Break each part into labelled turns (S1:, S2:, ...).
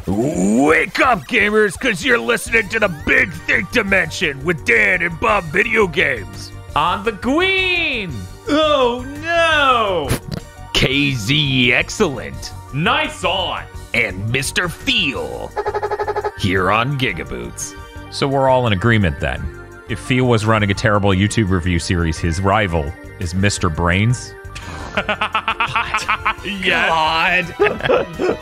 S1: Wake up, gamers, because you're listening to the Big Think Dimension with Dan and Bob Video Games.
S2: On the Queen!
S3: Oh, no!
S1: KZ Excellent.
S3: Nice on!
S1: And Mr. Feel. Here on Gigaboots.
S2: So we're all in agreement then. If Feel was running a terrible YouTube review series, his rival is Mr. Brains.
S3: Yeah.
S1: God.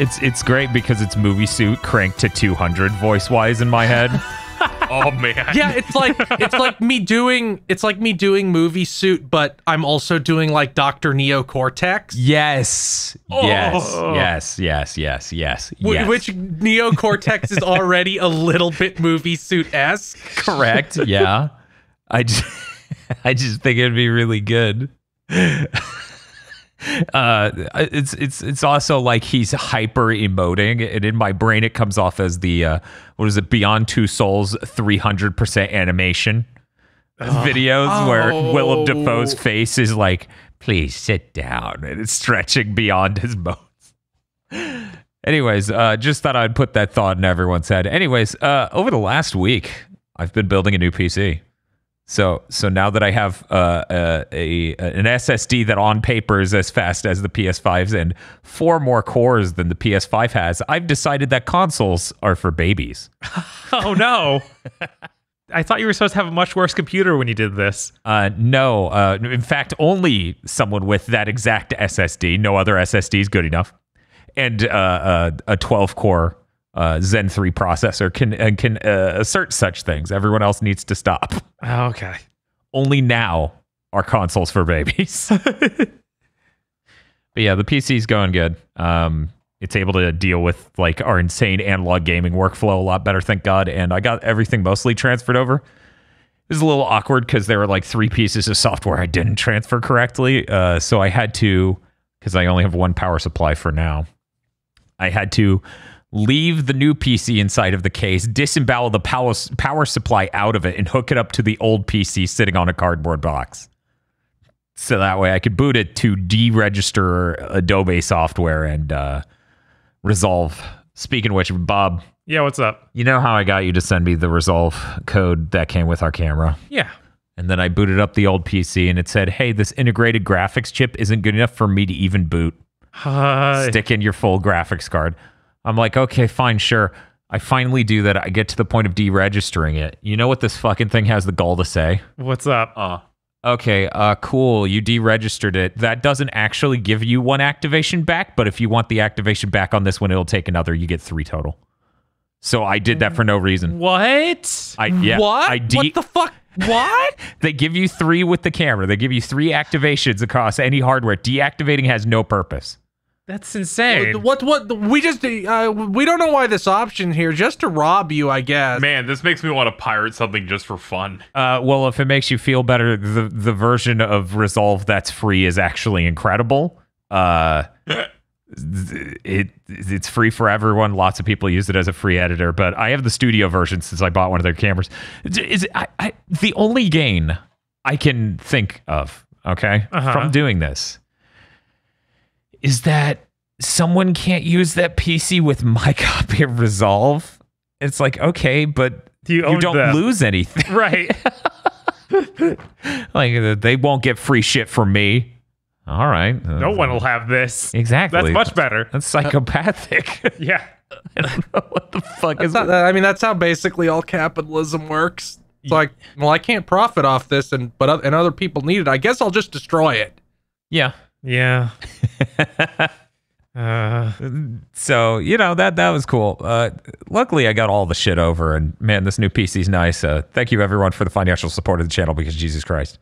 S2: It's great because it's Movie Suit cranked to 200 voice-wise in my head.
S3: Oh man.
S4: Yeah, it's like me doing Movie Suit, but I'm also doing like Dr. Neocortex.
S2: Yes. Yes.
S3: Oh.
S2: Yes.
S4: Which Neocortex is already a little bit Movie Suit-esque.
S2: Correct. Yeah. I just think it'd be really good. It's also like he's hyper emoting, and in my brain it comes off as the Beyond Two Souls 300% animation videos where Willem Dafoe's face is like, please sit down, and it's stretching beyond his bones. Anyways, just thought I'd put that thought in everyone's head. Anyways, over the last week I've been building a new PC. So now that I have an SSD that on paper is as fast as the PS5's and 4 more cores than the PS5 has, I've decided that consoles are for babies.
S3: Oh no. I thought you were supposed to have a much worse computer when you did this.
S2: No. In fact, only someone with that exact SSD, no other SSD is good enough, and a 12-core Zen 3 processor can assert such things. Everyone else needs to stop.
S3: Oh, okay.
S2: Only now are consoles for babies. But yeah, the PC's going good. It's able to deal with like our insane analog gaming workflow a lot better, thank God. And I got everything mostly transferred over. It was a little awkward because there were like 3 pieces of software I didn't transfer correctly. So I had to, because I only have one power supply for now, I had to leave the new PC inside of the case, disembowel the power supply out of it, and hook it up to the old PC sitting on a cardboard box. So that way I could boot it to deregister Adobe software and Resolve. Speaking of which, Bob.
S3: Yeah, what's up?
S2: You know how I got you to send me the Resolve code that came with our camera?
S3: Yeah.
S2: And then I booted up the old PC and it said, hey, this integrated graphics chip isn't good enough for me to even boot. Stick in your full graphics card. I'm like, okay, fine, sure. I finally do that. I get to the point of deregistering it. You know what this fucking thing has the gall to say?
S3: What's up?
S2: Okay, cool. You deregistered it. That doesn't actually give you 1 activation back, but if you want the activation back on this one, it'll take another. You get 3 total. So I did that for no reason.
S3: What?
S4: What? What the fuck? What?
S2: They give you 3 with the camera. They give you 3 activations across any hardware. Deactivating has no purpose.
S3: That's insane.
S4: What? We just we don't know why this option here, just to rob you, I guess.
S5: Man, this makes me want to pirate something just for fun.
S2: Well, if it makes you feel better, the version of Resolve that's free is actually incredible. It's free for everyone. Lots of people use it as a free editor, but I have the studio version since I bought one of their cameras. The only gain I can think of, from doing this is that someone can't use that PC with my copy of Resolve. It's like, okay, but you don't lose anything.
S3: Right.
S2: Like, they won't get free shit from me. All right.
S3: No one will have this.
S2: Exactly.
S3: That's much better.
S2: That's psychopathic.
S3: Yeah.
S2: I don't know what the fuck is
S4: that. I mean, that's how basically all capitalism works. It's like, well, I can't profit off this, and other people need it. I guess I'll just destroy it.
S2: Yeah.
S3: Yeah.
S2: So, you know, that was cool. Luckily, I got all the shit over, and man, this new PC's nice. Thank you, everyone, for the financial support of the channel, because Jesus Christ.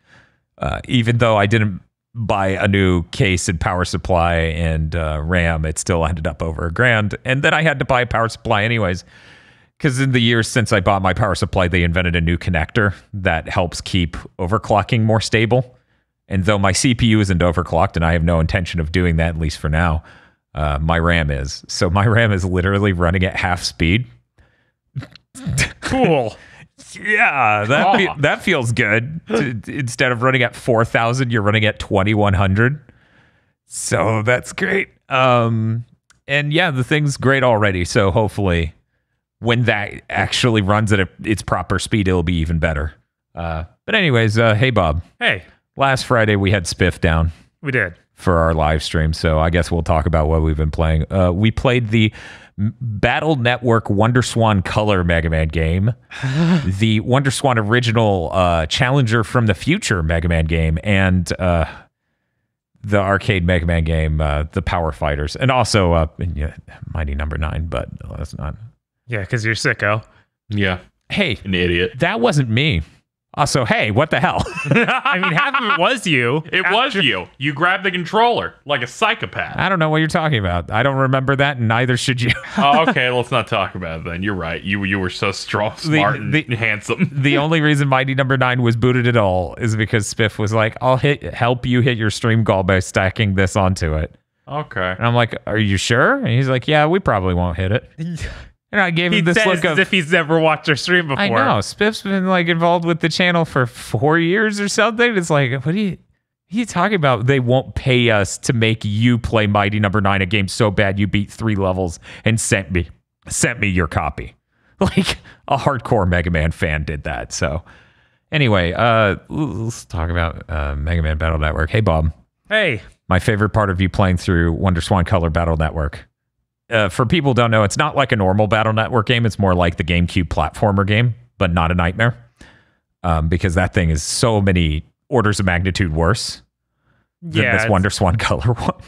S2: Even though I didn't buy a new case and power supply and RAM, it still ended up over $1,000. And then I had to buy a power supply anyways, because in the years since I bought my power supply, they invented a new connector that helps keep overclocking more stable. And though my CPU isn't overclocked, and I have no intention of doing that, at least for now, my RAM is. So my RAM is literally running at half speed.
S3: Cool.
S2: Yeah, that feels good. Instead of running at 4,000, you're running at 2,100. So that's great. And yeah, the thing's great already. So hopefully when that actually runs at its proper speed, it'll be even better. But anyways, hey, Bob.
S3: Hey,
S2: Last Friday, we had Spiff down
S3: we did.
S2: for our live stream. So I guess we'll talk about what we've been playing. We played the Battle Network WonderSwan Color Mega Man game, the WonderSwan original Challenger from the Future Mega Man game, and the arcade Mega Man game, the Power Fighters, and also Mighty Number 9, but that's not.
S3: Yeah, because you're sicko.
S5: Yeah,
S2: Hey,
S5: an idiot.
S2: that wasn't me. Also, hey, what the hell?
S3: I mean, half of it was you.
S5: It was you. You grabbed the controller like a psychopath.
S2: I don't know what you're talking about. I don't remember that, and neither should you.
S5: Oh, okay, let's not talk about it then. You're right. You were so strong, smart, and handsome.
S2: The only reason Mighty Number 9 was booted at all is because Spiff was like, I'll help you hit your stream goal by stacking this onto it.
S5: Okay.
S2: And I'm like, are you sure? And he's like, yeah, we probably won't hit it. And I gave
S3: He
S2: him this
S3: says
S2: look
S3: as
S2: of,
S3: if he's never watched our stream before.
S2: I know, Spiff's been like involved with the channel for 4 years or something. It's like, what are you talking about? They won't pay us to make you play Mighty Number 9, a game so bad you beat 3 levels and sent me your copy. Like a hardcore Mega Man fan did that. So anyway, let's talk about Mega Man Battle Network. Hey, Bob.
S3: Hey,
S2: My favorite part of you playing through WonderSwan Color Battle Network. For people who don't know, it's not like a normal Battle Network game. It's more like the GameCube platformer game, but not a nightmare. Because that thing is so many orders of magnitude worse than this WonderSwan Color one.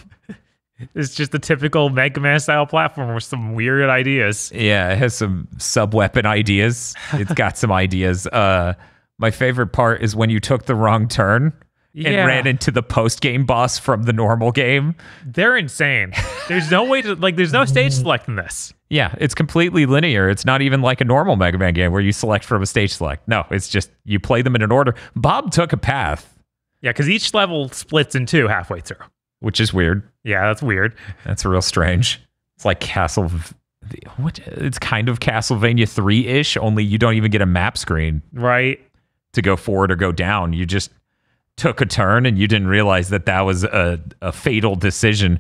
S3: It's just the typical Mega Man style platform with some weird ideas.
S2: Yeah, it has some sub-weapon ideas. It's got some ideas. My favorite part is when you took the wrong turn and ran into the post-game boss from the normal game.
S3: They're insane. There's no way to, there's no stage select in this.
S2: Yeah, it's completely linear. It's not even like a normal Mega Man game where you select from a stage select. No, it's just you play them in an order. Bob took a path.
S3: Yeah, because each level splits in 2 halfway through.
S2: Which is weird.
S3: Yeah, that's weird.
S2: That's real strange. It's like it's kind of Castlevania 3-ish, only you don't even get a map screen
S3: Right.
S2: to go forward or go down. You just took a turn and you didn't realize that was a fatal decision.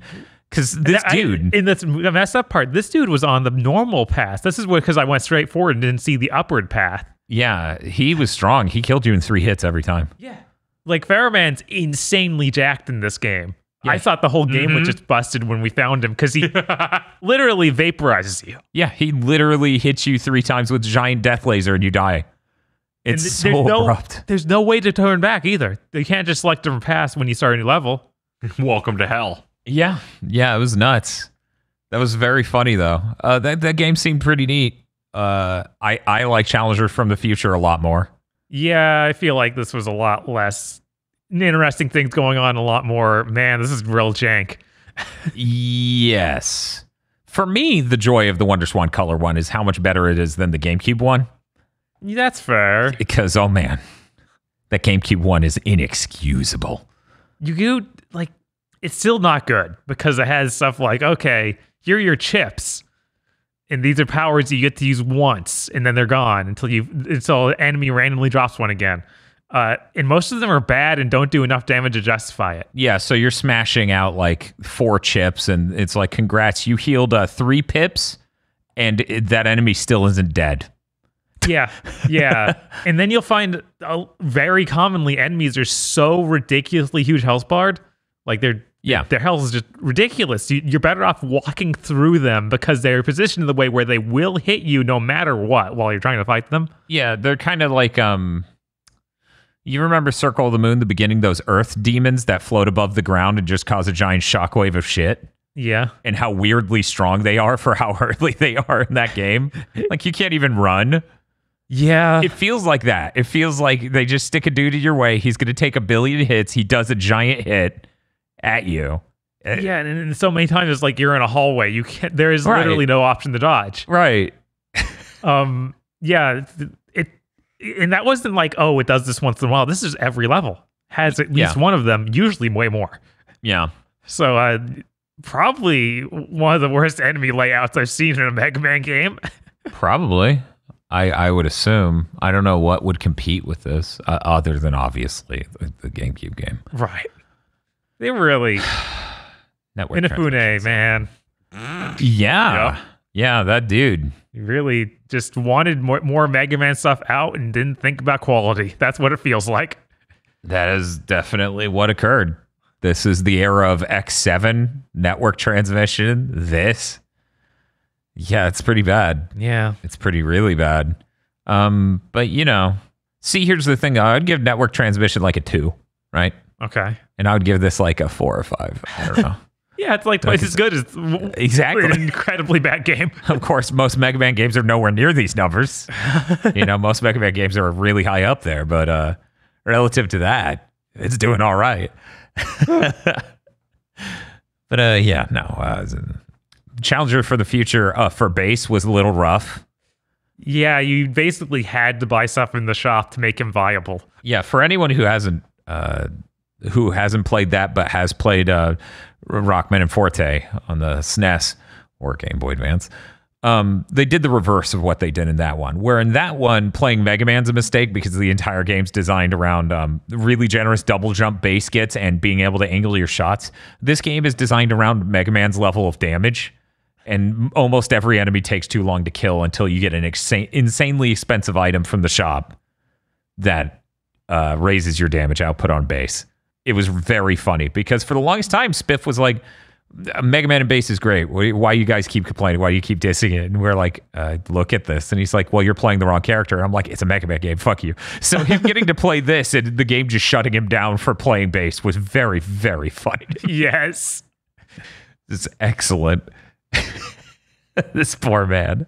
S2: Because this dude...
S3: In this messed up part, this dude was on the normal path. This is because I went straight forward and didn't see the upward path.
S2: Yeah, he was strong. He killed you in 3 hits every time.
S3: Yeah. Like, Pharaohman's insanely jacked in this game. Yeah. I thought the whole game was just busted when we found him because he literally vaporizes you.
S2: Yeah, he literally hits you 3 times with giant death laser and you die. It's so abrupt.
S3: There's no way to turn back either. You can't just select different paths when you start a new level.
S5: Welcome to hell.
S2: Yeah, it was nuts. That was very funny though. That game seemed pretty neat. I like Challenger from the Future a lot more.
S3: Yeah, I feel like this was a lot less interesting things going on, a lot more. Man, this is real jank.
S2: Yes. For me, the joy of the WonderSwan Color one is how much better it is than the GameCube one.
S3: Yeah, that's fair.
S2: Because, oh man, that GameCube one is inexcusable.
S3: It's still not good because it has stuff like, okay, here are your chips. And these are powers you get to use once, and then they're gone until the enemy randomly drops one again. And most of them are bad and don't do enough damage to justify it.
S2: Yeah, so you're smashing out like 4 chips, and it's like, congrats, you healed 3 pips, and that enemy still isn't dead.
S3: Yeah. And then you'll find very commonly enemies are so ridiculously huge health barred. Like their health is just ridiculous. You're better off walking through them because they're positioned in the way where they will hit you no matter what while you're trying to fight them.
S2: Yeah, they're kind of like you remember Circle of the Moon, the beginning, those earth demons that float above the ground and just cause a giant shockwave of shit?
S3: Yeah.
S2: And how weirdly strong they are for how early they are in that game. Like you can't even run.
S3: Yeah.
S2: It feels like that. It feels like they just stick a dude in your way. He's going to take 1 billion hits. He does a giant hit at you.
S3: Yeah, and so many times it's like you're in a hallway. You can't. There is literally no option to dodge.
S2: Right.
S3: Yeah. And that wasn't like, oh, it does this once in a while. This is every level has at least one of them. Usually way more.
S2: Yeah.
S3: So probably one of the worst enemy layouts I've seen in a Mega Man game.
S2: Probably. I would assume. I don't know what would compete with this other than obviously the GameCube game.
S3: Right. They really...
S2: Network
S3: Inafune, man.
S2: Yeah. Yeah, that dude.
S3: He really just wanted more Mega Man stuff out and didn't think about quality. That's what it feels like.
S2: That is definitely what occurred. This is the era of X7 network transmission. Yeah, it's pretty bad.
S3: Yeah.
S2: It's really bad. But see, here's the thing. I'd give network transmission like a 2, right?
S3: Okay.
S2: And I would give this like a 4 or 5. I don't know.
S3: Yeah, it's like twice as good as
S2: exactly
S3: an incredibly bad game.
S2: Of course, most Mega Man games are nowhere near these numbers. Most Mega Man games are really high up there, but relative to that, it's doing all right. But Challenger for the future for base was a little rough.
S3: Yeah, you basically had to buy stuff in the shop to make him viable.
S2: Yeah, for anyone who hasn't played that but has played Rockman and Forte on the SNES or Game Boy Advance, they did the reverse of what they did in that one. Where in that one, playing Mega Man's a mistake because the entire game's designed around really generous double jump base gets and being able to angle your shots. This game is designed around Mega Man's level of damage. And almost every enemy takes too long to kill until you get an insanely expensive item from the shop that raises your damage output on base. It was very funny because for the longest time, Spiff was like, Mega Man and base is great. Why you guys keep complaining? Why do you keep dissing it? And we're like, look at this. And he's like, well, you're playing the wrong character. I'm like, it's a Mega Man game. Fuck you. So him getting to play this and the game just shutting him down for playing base was very, very funny.
S3: Yes.
S2: It's excellent. This poor man.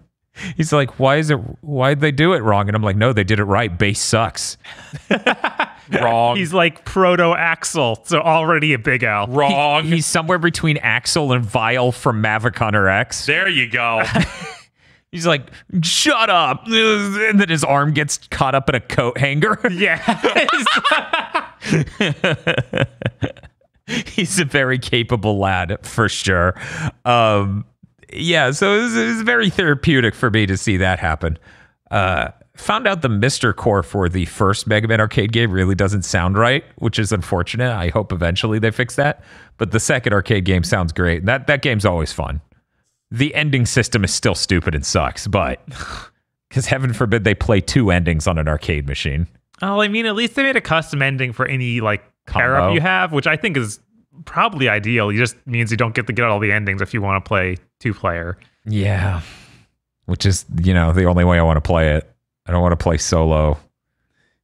S2: He's like, why'd they do it wrong? And I'm like, no, they did it right. Base sucks.
S5: Wrong.
S3: He's like proto Axel, so already a big L.
S5: Wrong.
S2: He's somewhere between Axel and Vile from Maverick Hunter X.
S5: There you go.
S2: He's like, shut up. And then his arm gets caught up in a coat hanger.
S3: Yeah.
S2: He's a very capable lad, for sure. Yeah, so it was very therapeutic for me to see that happen. Found out the Mr. Core for the first Mega Man arcade game really doesn't sound right, which is unfortunate. I hope eventually they fix that. But the second arcade game sounds great. That game's always fun. The ending system is still stupid and sucks, but because heaven forbid they play 2 endings on an arcade machine.
S3: Oh, I mean, at least they made a custom ending for any pair up you have, which I think is probably ideal. It just means you don't get to get all the endings if you want to play 2-player.
S2: Yeah, which is the only way I want to play it. I don't want to play solo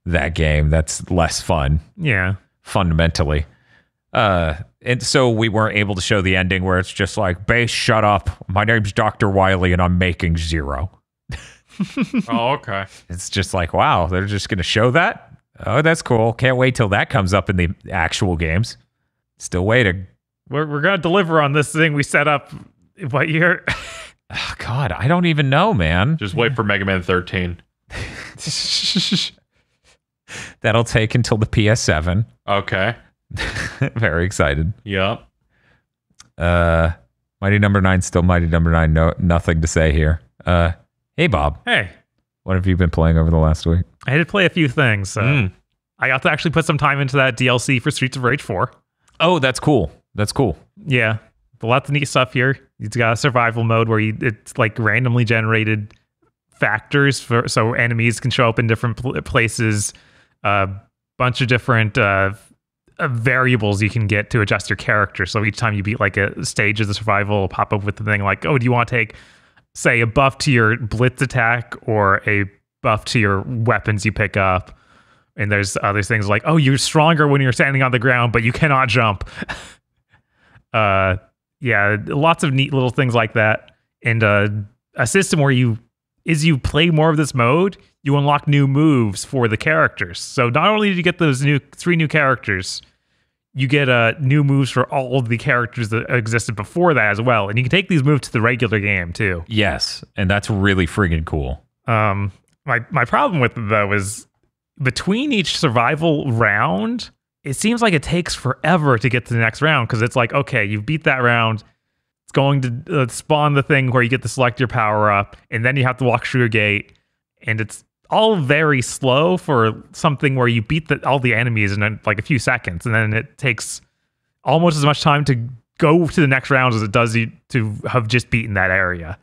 S2: that game. That's less fun.
S3: Yeah,
S2: fundamentally. And so we weren't able to show the ending where it's just like, base, shut up. My name's Dr. Wily and I'm making 0.
S5: Oh, okay.
S2: It's just like, wow, they're just going to show that? Oh, that's cool. Can't wait till that comes up in the actual games. Still waiting.
S3: We're going to deliver on this thing we set up. What year?
S2: Oh, God, I don't even know, man.
S5: Just wait for Mega Man 13.
S2: That'll take until the PS7.
S5: Okay.
S2: Very excited.
S5: Yep.
S2: Mighty Number 9, still Mighty Number 9. No, nothing to say here. Hey, Bob.
S3: Hey.
S2: What have you been playing over the last week?
S3: I did play a few things. I got to actually put some time into that DLC for Streets of Rage 4.
S2: Oh, that's cool. That's cool.
S3: Yeah. Lots of neat stuff here. It's got a survival mode where it's like randomly generated factors so enemies can show up in different places. A bunch of different variables you can get to adjust your character. So each time you beat like a stage of the survival, it'll pop up with the thing like, oh, do you want to take, say, a buff to your blitz attack or a buff to your weapons you pick up? And there's other things like, oh, you're stronger when you're standing on the ground, but you cannot jump. Yeah, lots of neat little things like that. And a system where you play more of this mode, you unlock new moves for the characters. So not only do you get those 3 new characters, you get new moves for all of the characters that existed before that as well. And you can take these moves to the regular game too.
S2: Yes, and that's really friggin' cool.
S3: My problem with it though is between each survival round, it seems like it takes forever to get to the next round because it's like, okay, you beat that round. It's going to spawn the thing where you get to select your power up, and then you have to walk through a gate, and it's all very slow for something where you beat all the enemies in like a few seconds, and then it takes almost as much time to go to the next rounds as it does you to have just beaten that area.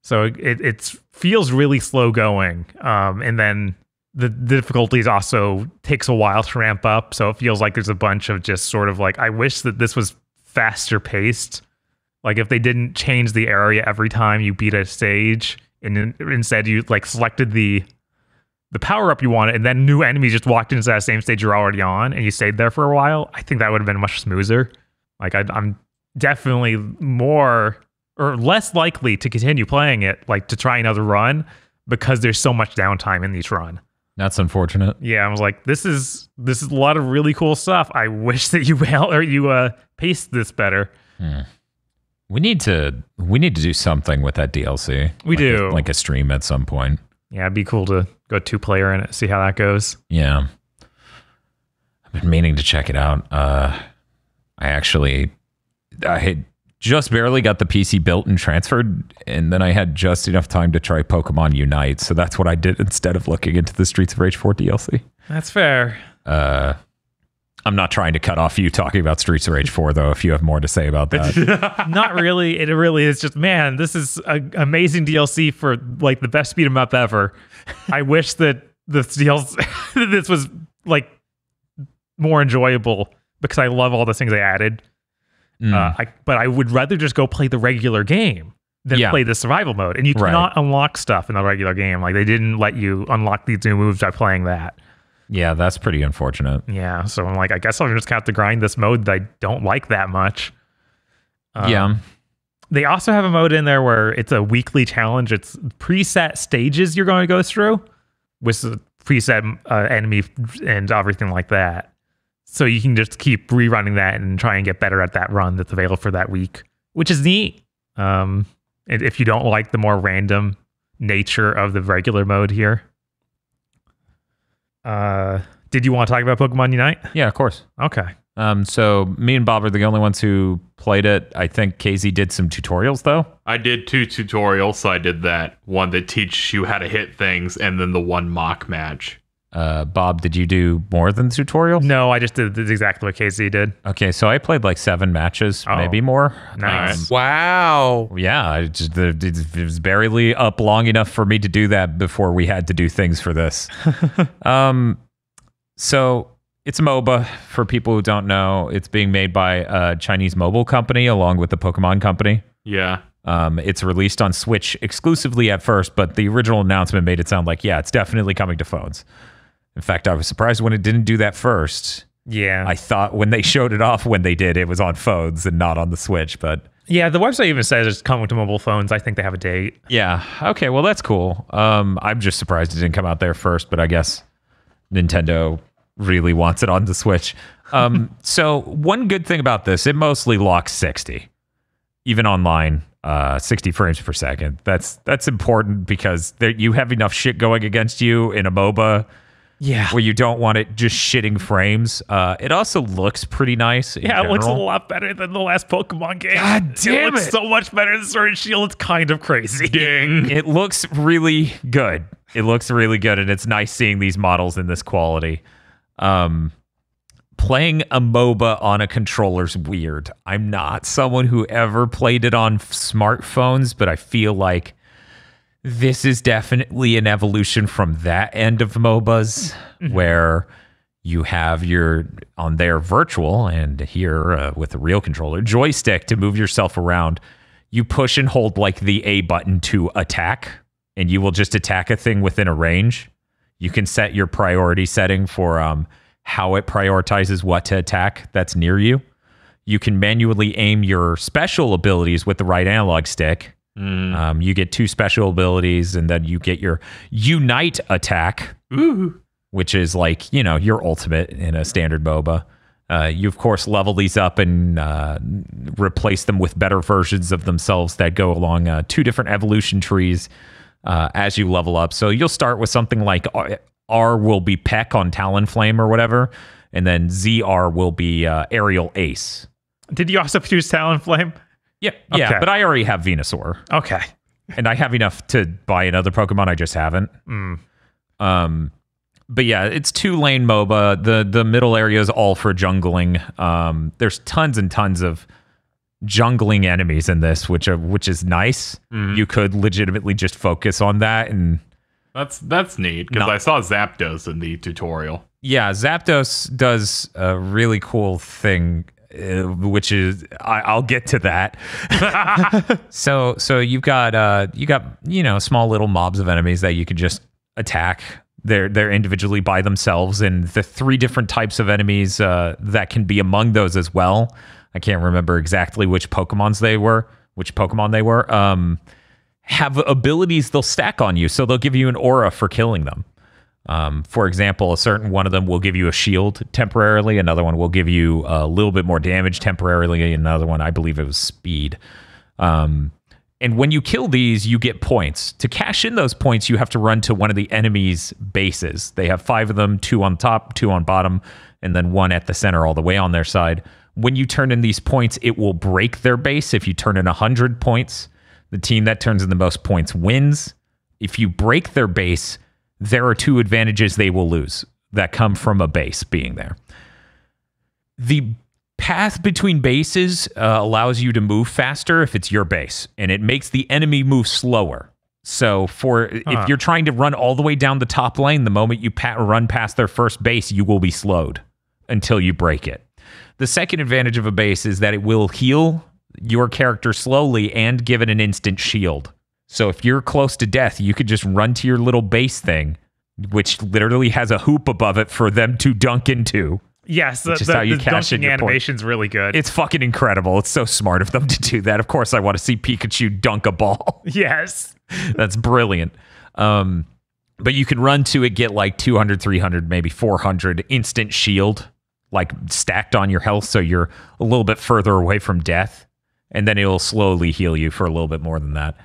S3: So it feels really slow going, and then the difficulties also takes a while to ramp up. So it feels like there's a bunch of just sort of like, I wish that this was faster paced. Like if they didn't change the area every time you beat a stage, and instead you like selected the power up you wanted, and then new enemies just walked into that same stage you're already on, and you stayed there for a while. I think that would have been much smoother. Like I'm definitely more or less likely to continue playing it, like to try another run, because there's so much downtime in each run.
S2: That's unfortunate.
S3: Yeah, I was like, this is a lot of really cool stuff. I wish that you paced this better.
S2: We need to do something with that DLC.
S3: We do.
S2: Like a stream at some point.
S3: Yeah, it'd be cool to go 2-player in it, see how that goes.
S2: Yeah. I've been meaning to check it out. I had just barely got the PC built and transferred, and then I had just enough time to try Pokemon Unite, so that's what I did instead of looking into the Streets of Rage 4 DLC.
S3: That's fair.
S2: I'm not trying to cut off you talking about Streets of Rage 4, though, if you have more to say about that.
S3: Not really. It really is just, man, this is an amazing DLC for like the best beat 'em up ever. I wish that this was like more enjoyable, because I love all the things they added. But I would rather just go play the regular game than play the survival mode. And you cannot unlock stuff in the regular game. Like they didn't let you unlock these new moves by playing that.
S2: Yeah, that's pretty unfortunate.
S3: Yeah, so I'm like, I guess I'll just have to grind this mode that I don't like that much.
S2: Yeah.
S3: They also have a mode in there where it's a weekly challenge. It's preset stages you're going to go through with preset enemy and everything like that. So you can just keep rerunning that and try and get better at that run that's available for that week, which is neat. If you don't like the more random nature of the regular mode here. Did you want to talk about Pokemon Unite?
S2: Yeah, of course.
S3: Okay.
S2: So me and Bob are the only ones who played it. I think KZ did some tutorials, though.
S5: I did 2 tutorials, so I did that one that teaches you how to hit things, and then the one mock match.
S2: Bob, did you do more than tutorials?
S3: No, I just did exactly what KZ did.
S2: Okay, so I played like 7 matches, maybe more.
S3: Nice.
S4: Wow.
S2: Yeah, it was barely up long enough for me to do that before we had to do things for this. So it's a MOBA, for people who don't know. It's being made by a Chinese mobile company along with the Pokemon company.
S5: Yeah.
S2: It's released on Switch exclusively at first, but the original announcement made it sound like, yeah, it's definitely coming to phones. In fact, I was surprised when it didn't do that first.
S3: Yeah.
S2: I thought when they showed it off when they did, it was on phones and not on the Switch, but...
S3: Yeah, the website even says it's coming to mobile phones. I think they have a date.
S2: Yeah. Okay, well, that's cool. I'm just surprised it didn't come out there first, but I guess Nintendo really wants it on the Switch. So one good thing about this, it mostly locks 60. Even online, 60 frames per second. That's important because you have enough shit going against you in a MOBA... Yeah, where you don't want it just shitting frames. It also looks pretty nice.
S3: Yeah, it looks a lot better than the last Pokemon game.
S2: God damn it!
S3: It looks so much better than Sword and Shield. It's kind of crazy.
S2: Ding! It looks really good. It looks really good, and it's nice seeing these models in this quality. Playing a MOBA on a controller's weird. I'm not someone who ever played it on smartphones, but I feel like this is definitely an evolution from that end of MOBAs, where you have on their virtual and here with a real controller joystick to move yourself around. You push and hold like the A button to attack, and you will just attack a thing within a range. You can set your priority setting for how it prioritizes what to attack that's near you. You can manually aim your special abilities with the right analog stick. You get 2 special abilities, and then you get your Unite attack, which is like, your ultimate in a standard MOBA. You, of course, level these up and replace them with better versions of themselves that go along 2 different evolution trees as you level up. So you'll start with something like R will be Peck on Talonflame or whatever, and then ZR will be Aerial Ace.
S3: Did you also produce Talonflame?
S2: Yeah, okay. But I already have Venusaur.
S3: Okay.
S2: And I have enough to buy another Pokemon, I just haven't. But yeah, it's 2-lane MOBA. The middle area is all for jungling. There's tons and tons of jungling enemies in this, which is nice. You could legitimately just focus on that, and
S5: that's neat because I saw Zapdos in the tutorial.
S2: Yeah, Zapdos does a really cool thing, which is I'll get to that. So you've got small little mobs of enemies that you can just attack. They're individually by themselves, and the 3 different types of enemies that can be among those as well. I can't remember exactly which Pokemon they were. Have abilities they'll stack on you, so they'll give you an aura for killing them. For example, a certain one of them will give you a shield temporarily. Another one will give you a little bit more damage temporarily. Another one, I believe it was speed. And when you kill these, you get points. To cash in those points, you have to run to one of the enemy's bases. They have 5 of them, 2 on top, 2 on bottom, and then 1 at the center all the way on their side. When you turn in these points, it will break their base. If you turn in 100 points, the team that turns in the most points wins. If you break their base, there are 2 advantages they will lose that come from a base being there. The path between bases allows you to move faster if it's your base, and it makes the enemy move slower. So if you're trying to run all the way down the top lane, the moment you run past their first base, you will be slowed until you break it. The second advantage of a base is that it will heal your character slowly and give it an instant shield. So if you're close to death, you could just run to your little base thing, which literally has a hoop above it for them to dunk into.
S3: Yes, the dunking animation's really good.
S2: It's fucking incredible. It's so smart of them to do that. Of course, I want to see Pikachu dunk a ball.
S3: Yes.
S2: That's brilliant. But you can run to it, get like 200, 300, maybe 400 instant shield, like stacked on your health, so you're a little bit further away from death, and then it'll slowly heal you for a little bit more than that.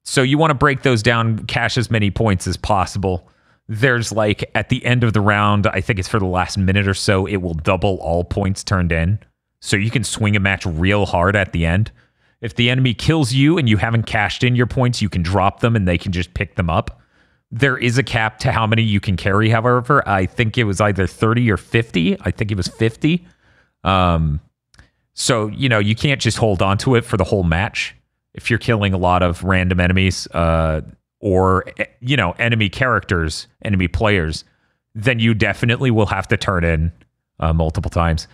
S2: So you want to break those down, cash as many points as possible. There's like at the end of the round, I think it's for the last minute or so, it will double all points turned in. So you can swing a match real hard at the end. If the enemy kills you and you haven't cashed in your points, you can drop them and they can just pick them up. There is a cap to how many you can carry, however. I think it was either 30 or 50. I think it was 50. So, you can't just hold on to it for the whole match. If you're killing a lot of random enemies, or enemy characters, enemy players, then you definitely will have to turn in multiple times.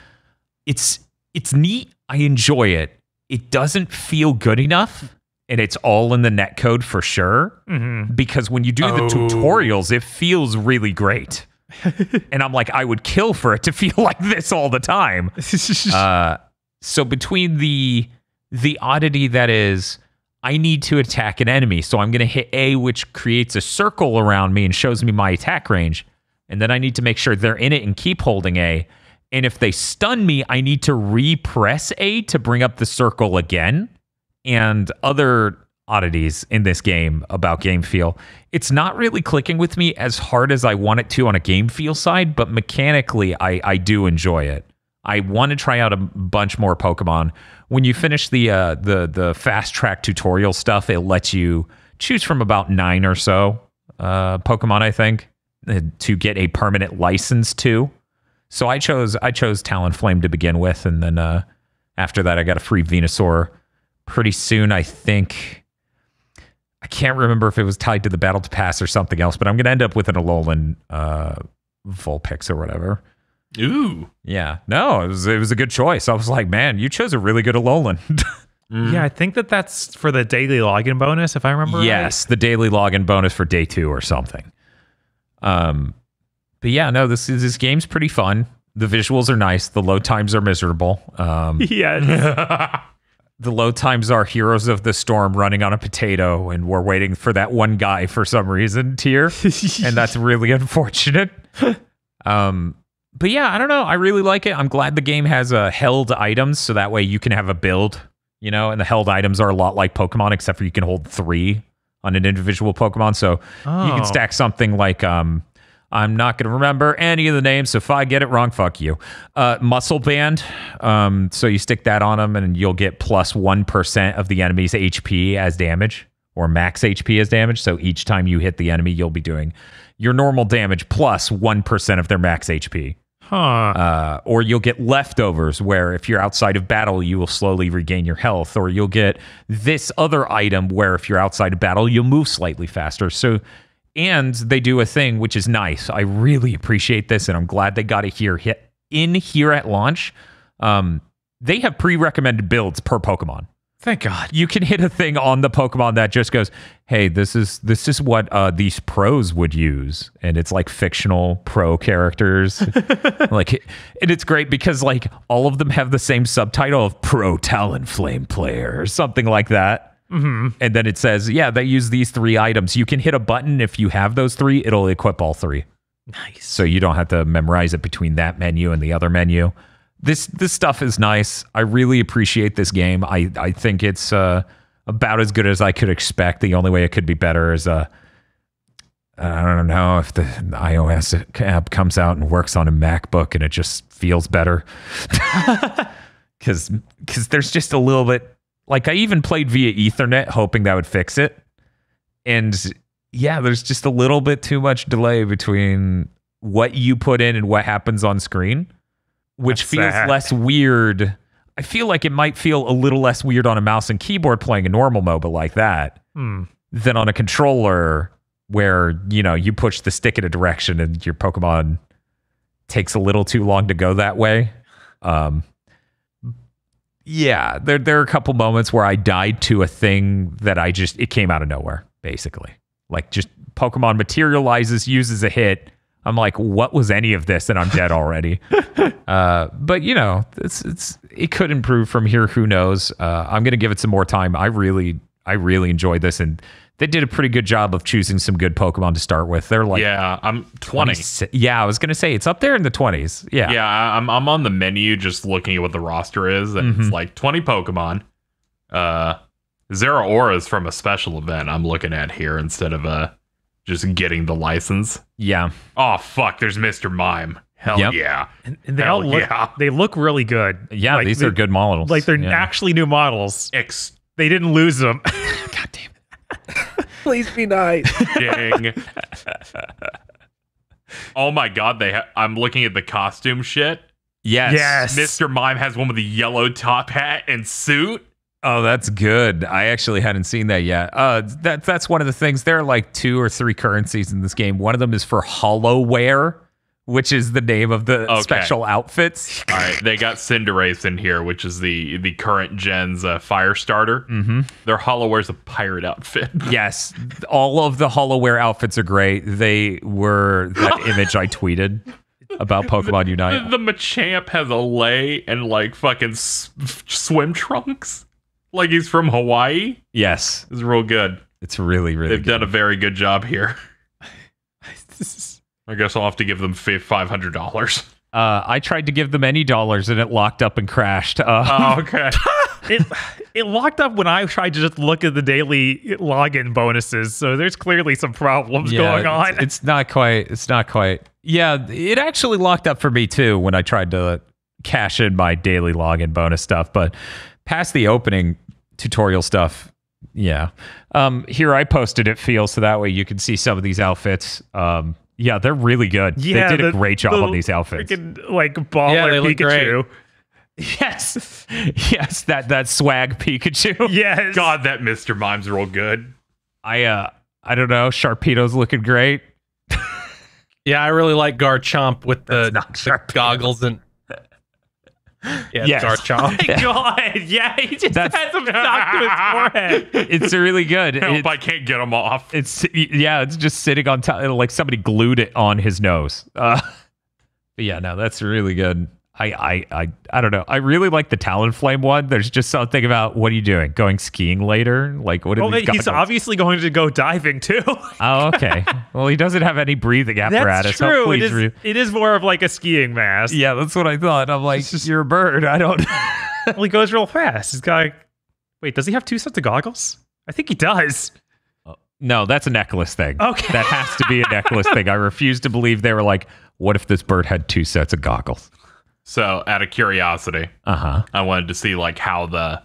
S2: It's neat. I enjoy it. It doesn't feel good enough, and it's all in the netcode for sure. Mm-hmm. Because when you do the tutorials, it feels really great. And I'm like, I would kill for it to feel like this all the time. So between the oddity that is, I need to attack an enemy, so I'm going to hit A, which creates a circle around me and shows me my attack range. And then I need to make sure they're in it and keep holding A. And if they stun me, I need to repress A to bring up the circle again. And other oddities in this game about game feel. It's not really clicking with me as hard as I want it to on a game feel side, but mechanically, I do enjoy it. I want to try out a bunch more Pokemon. When you finish the fast track tutorial stuff, it lets you choose from about 9 or so Pokemon, I think, to get a permanent license to. So I chose Talonflame to begin with, and then after that, I got a free Venusaur pretty soon. I think I can't remember if it was tied to the Battle Pass or something else, but I'm gonna end up with an Alolan Vulpix or whatever.
S5: Ooh.
S2: Yeah. No, it was a good choice. I was like, man, you chose a really good Alolan.
S3: Yeah, I think that's for the daily login bonus, if I remember
S2: yes, right. The daily login bonus for day 2 or something. But yeah, no, this game's pretty fun. The visuals are nice. The load times are miserable.
S3: Yes.
S2: The load times are Heroes of the Storm running on a potato, and we're waiting for that one guy for some reason tier, and that's really unfortunate. But yeah, I don't know. I really like it. I'm glad the game has held items, so that way you can have a build, and the held items are a lot like Pokemon, except for you can hold 3 on an individual Pokemon. So you can stack something like, I'm not going to remember any of the names, so if I get it wrong, fuck you. Muscle Band. So you stick that on them, and you'll get plus 1% of the enemy's HP as damage, or max HP as damage. So each time you hit the enemy, you'll be doing your normal damage plus 1% of their max HP. Or you'll get leftovers where if you're outside of battle, you will slowly regain your health. Or you'll get this other item where if you're outside of battle, you'll move slightly faster. So, and they do a thing which is nice. I really appreciate this, and I'm glad they got it here at launch. They have pre-recommended builds per Pokemon.
S3: Thank God.
S2: You can hit a thing on the Pokemon that just goes, hey, this is what these pros would use. And it's like fictional pro characters. And it's great because like all of them have the same subtitle of Pro Talonflame player or something like that.
S3: Mm-hmm.
S2: And then it says, yeah, they use these 3 items. You can hit a button. If you have those 3, it'll equip all 3.
S3: Nice.
S2: So you don't have to memorize it between that menu and the other menu. This stuff is nice. I really appreciate this game. I think it's about as good as I could expect. The only way it could be better is I don't know if the iOS app comes out and works on a MacBook and it just feels better. Because there's just a little bit, like I even played via Ethernet hoping that would fix it. And yeah, there's just a little bit too much delay between what you put in and what happens on screen. Which
S3: That's
S2: feels
S3: sad.
S2: less weird. I feel like it might feel a little less weird on a mouse and keyboard playing a normal MOBA like that than on a controller where, you know, you push the stick in a direction and your Pokemon takes a little too long to go that way. Yeah, there are a couple moments where I died to a thing that it came out of nowhere, basically. Like just Pokemon materializes, uses a hit. I'm like, what was any of this? And I'm dead already. But you know, it could improve from here. Who knows? I'm gonna give it some more time. I really enjoyed this, and they did a pretty good job of choosing some good Pokemon to start with. They're like,
S5: yeah, I'm 20.
S2: Yeah, I was gonna say it's up there in the 20s. Yeah,
S5: Yeah, I'm on the menu just looking at what the roster is, and it's like 20 Pokemon. Zeraora's from a special event I'm looking at here instead of just getting the license.
S2: Yeah.
S5: Oh fuck, there's Mr. Mime. Hell
S2: Yep.
S5: yeah.
S3: And they all look really good.
S2: Yeah,
S3: Like,
S2: these are good models.
S3: Like they're
S2: Yeah.
S3: actually new models. They didn't lose them.
S2: God damn it.
S4: Please be nice.
S5: Dang. Oh my god, I'm looking at the costume shit.
S2: Yes.
S3: Yes.
S5: Mr. Mime has one with a yellow top hat and suit.
S2: Oh, that's good. I actually hadn't seen that yet. That's one of the things. There are like 2 or 3 currencies in this game. One of them is for Hollowware, which is the name of the special outfits.
S5: All right, they got Cinderace in here, which is the current gen's fire starter.
S2: Mm-hmm.
S5: Their Holloware's a pirate outfit.
S2: Yes, all of the Hollowware outfits are great. They were that image I tweeted about Pokemon Unite.
S5: The Machamp has a lei and like fucking swim trunks. Like he's from Hawaii.
S2: Yes,
S5: It's real good.
S2: it's really, really
S5: They've
S2: good.
S5: done a very good job here. I guess I'll have to give them $500.
S2: I tried to give them any dollars and it locked up and crashed.
S5: Oh, okay.
S3: It locked up when I tried to just look at the daily login bonuses. So there's clearly some problems going on.
S2: It's not quite. Yeah, it actually locked up for me too when I tried to cash in my daily login bonus stuff. But past the opening tutorial stuff, yeah. Here I posted it, Feel, so that way you can see some of these outfits. Yeah, they're really good.
S3: Yeah,
S2: they did a great job on these outfits.
S3: Freaking, like baller
S4: Yeah, they look
S3: Pikachu.
S2: Yes, yes, that swag Pikachu.
S3: Yes.
S5: God, that Mr. Mime's real good.
S2: I don't know. Sharpedo's looking great.
S4: Yeah, I really like Garchomp with the
S2: Sharpedo.
S4: goggles and yeah,
S2: Yes.
S4: Garchomp.
S3: My God. Yeah, he just
S2: That's-
S3: has them stuck to his forehead.
S2: It's really good.
S5: I hope
S2: It's-
S5: I can't get them off.
S2: It's just sitting on top, like somebody glued it on his nose. But yeah, no, that's really good. I don't know. I really like the Talonflame one. There's just something about what are you doing? Going skiing later? Like what?
S3: Well,
S2: Are these
S3: he's
S2: goggles?
S3: obviously going to go diving too.
S2: Oh, okay. Well, he doesn't have any breathing apparatus.
S3: That's true.
S2: Hopefully
S3: It is more of like a skiing mask.
S2: yeah, that's what I thought. I'm like, you're a bird. I don't.
S3: Well, he goes real fast. He's got. Wait, does he have 2 sets of goggles? I think he does.
S2: No, that's a necklace thing.
S3: Okay.
S2: That has to be a necklace thing. I refuse to believe they were like, what if this bird had 2 sets of goggles?
S5: So, out of curiosity,
S2: Uh-huh.
S5: I wanted to see like how the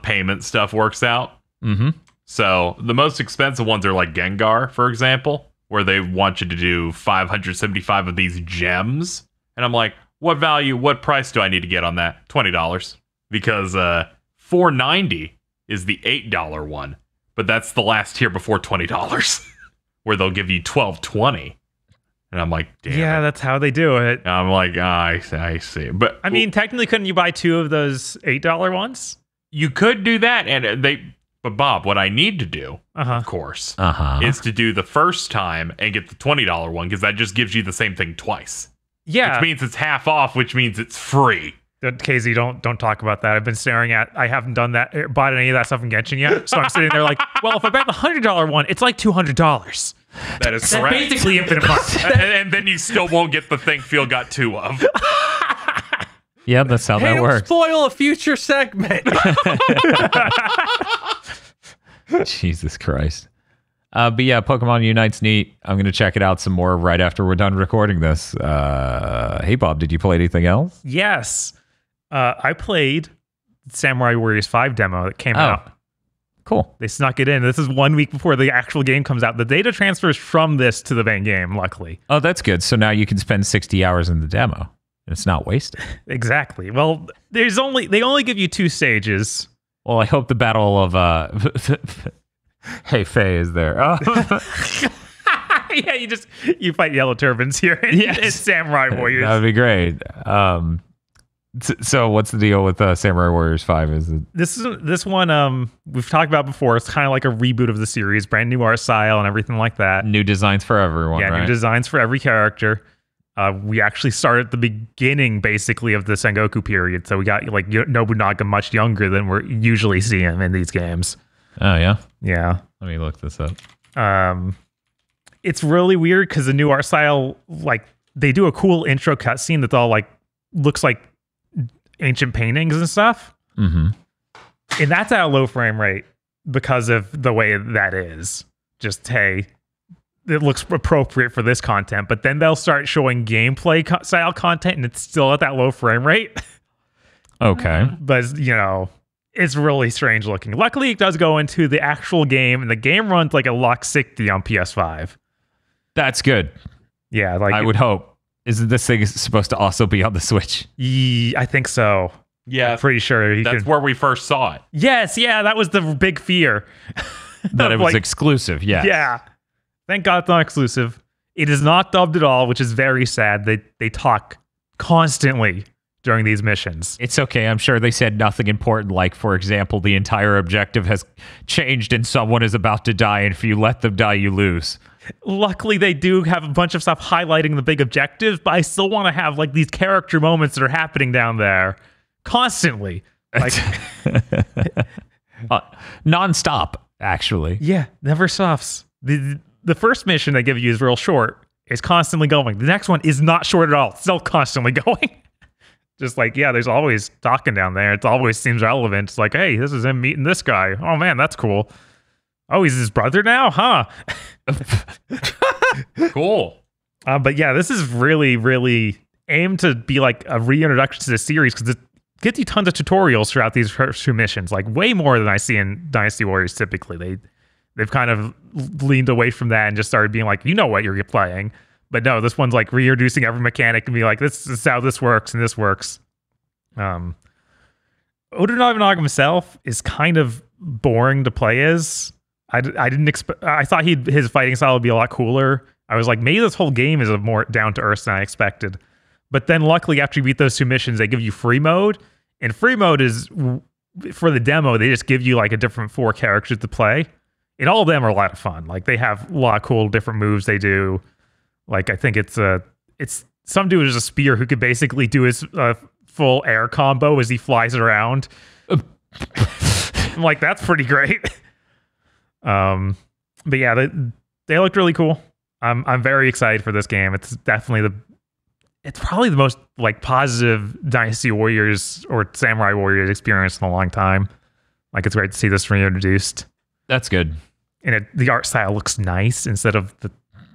S5: payment stuff works out.
S2: Mm-hmm.
S5: So, the most expensive ones are like Gengar, for example. where they want you to do 575 of these gems. And I'm like, what price do I need to get on that? $20. Because $4.90 is the $8 one. But that's the last tier before $20, where they'll give you $12.20. And I'm like, damn.
S3: Yeah, that's how they do it.
S5: And I'm like, I see. But
S3: I mean, technically, couldn't you buy 2 of those $8 ones?
S5: you could do that, and But Bob, what I need to do, of course, is to do the first time and get the $20 one, because that just gives you the same thing twice.
S3: Yeah,
S5: which means it's half off, which means it's free.
S3: Casey, don't talk about that. I've been staring at. I haven't done that, bought any of that stuff in Genshin yet. So I'm sitting there like, well, if I bet the $100 one, it's like $200.
S5: That is correct.
S3: Basically infinite money.
S5: and then you still won't get the thing Phil got 2 of.
S2: Yeah, that's how that
S4: don't
S2: works.
S4: Spoil a future segment.
S2: Jesus Christ. But yeah, Pokemon Unite's neat. I'm going to check it out some more right after we're done recording this. Hey, Bob, did you play anything else?
S3: Yes. I played Samurai Warriors 5 demo that came out.
S2: Cool.
S3: They snuck it in. This is 1 week before the actual game comes out. The data transfers from this to the main game, luckily.
S2: Oh, that's good. So now you can spend 60 hours in the demo. And it's not wasted.
S3: Exactly. Well, they only give you 2 stages.
S2: Well, I hope the battle of Hey Faye is there.
S3: Yeah, you fight yellow turbans here in Samurai Warriors.
S2: That would be great. So what's the deal with Samurai Warriors 5? Is it
S3: this one we've talked about before? It's kind of like a reboot of the series, brand new art style and everything like that.
S2: New designs for everyone,
S3: yeah,
S2: right?
S3: New designs for every character. We actually start at the beginning, basically, of the Sengoku period. So we got like Nobunaga much younger than we usually see him in these games.
S2: Oh, yeah?
S3: Yeah.
S2: Let me look this up.
S3: It's really weird because the new art style, like, they do a cool intro cutscene that's all like looks like ancient paintings and stuff.
S2: Mm-hmm.
S3: And that's at a low frame rate because of the way that is. Just, hey, it looks appropriate for this content, but then they'll start showing gameplay style content and it's still at that low frame rate.
S2: Okay.
S3: But, it's really strange looking. Luckily, it does go into the actual game, and the game runs like a Lux 60 on PS5.
S2: That's good.
S3: Yeah, like
S2: I would hope. Isn't this thing supposed to also be on the Switch?
S3: I think so.
S5: Yeah,
S3: I'm pretty sure.
S5: That's where we first saw it.
S3: Yes, yeah, that was the big fear.
S2: That it was exclusive, yeah.
S3: Yeah. Thank God it's not exclusive. It is not dubbed at all, which is very sad. They talk constantly during these missions.
S2: It's okay. I'm sure they said nothing important, like, for example, the entire objective has changed and someone is about to die, and if you let them die, you lose.
S3: Luckily, they do have a bunch of stuff highlighting the big objectives, but I still want to have like these character moments that are happening down there constantly. Like
S2: non-stop, actually.
S3: Yeah, never stops. The first mission they give you is real short. It's constantly going. The next one is not short at all. It's still constantly going. Just like, yeah, there's always talking down there. It always seems relevant. It's like, hey, this is him meeting this guy. Oh, man, that's cool. Oh, he's his brother now? Huh?
S5: Cool.
S3: But yeah, this is really, really aimed to be like a reintroduction to the series because it gets you tons of tutorials throughout these first 2 missions, like way more than I see in Dynasty Warriors typically. They've kind of leaned away from that and just started being like, you know what you're playing. But no, this one's like reintroducing every mechanic and be like, this is how this works and this works. Oda Nobunaga himself is kind of boring to play as. I didn't expect. I thought his fighting style would be a lot cooler. I was like, maybe this whole game is a more down to earth than I expected. But then, luckily, after you beat those 2 missions, they give you free mode, and free mode is for the demo. They just give you like a different 4 characters to play, and all of them are a lot of fun. Like they have a lot of cool different moves they do. Like I think it's some dude is a spear who could basically do his full air combo as he flies around. I'm like, that's pretty great. But yeah, they looked really cool. I'm very excited for this game. It's definitely it's probably the most like positive Dynasty Warriors or Samurai Warriors experience in a long time. Like it's great to see this reintroduced.
S2: That's good.
S3: And the art style looks nice instead of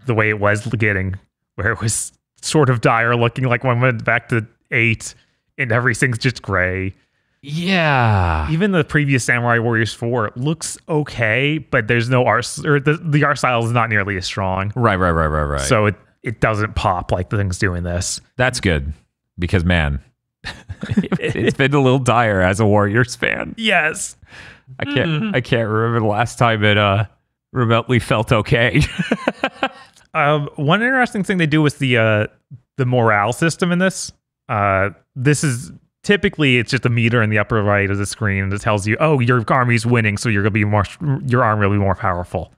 S3: the way it was getting, where it was sort of dire looking, like when we went back to 8 and everything's just gray.
S2: Yeah.
S3: Even the previous Samurai Warriors 4 looks okay, but there's no art, or the art style is not nearly as strong.
S2: Right.
S3: So it doesn't pop like the things doing this.
S2: That's good because, man, it's been a little dire as a Warriors fan.
S3: Yes.
S2: I can't remember the last time it remotely felt okay.
S3: One interesting thing they do with the morale system in this. This is typically it's just a meter in the upper right of the screen that tells you, oh, your army's winning, so your army will be more powerful.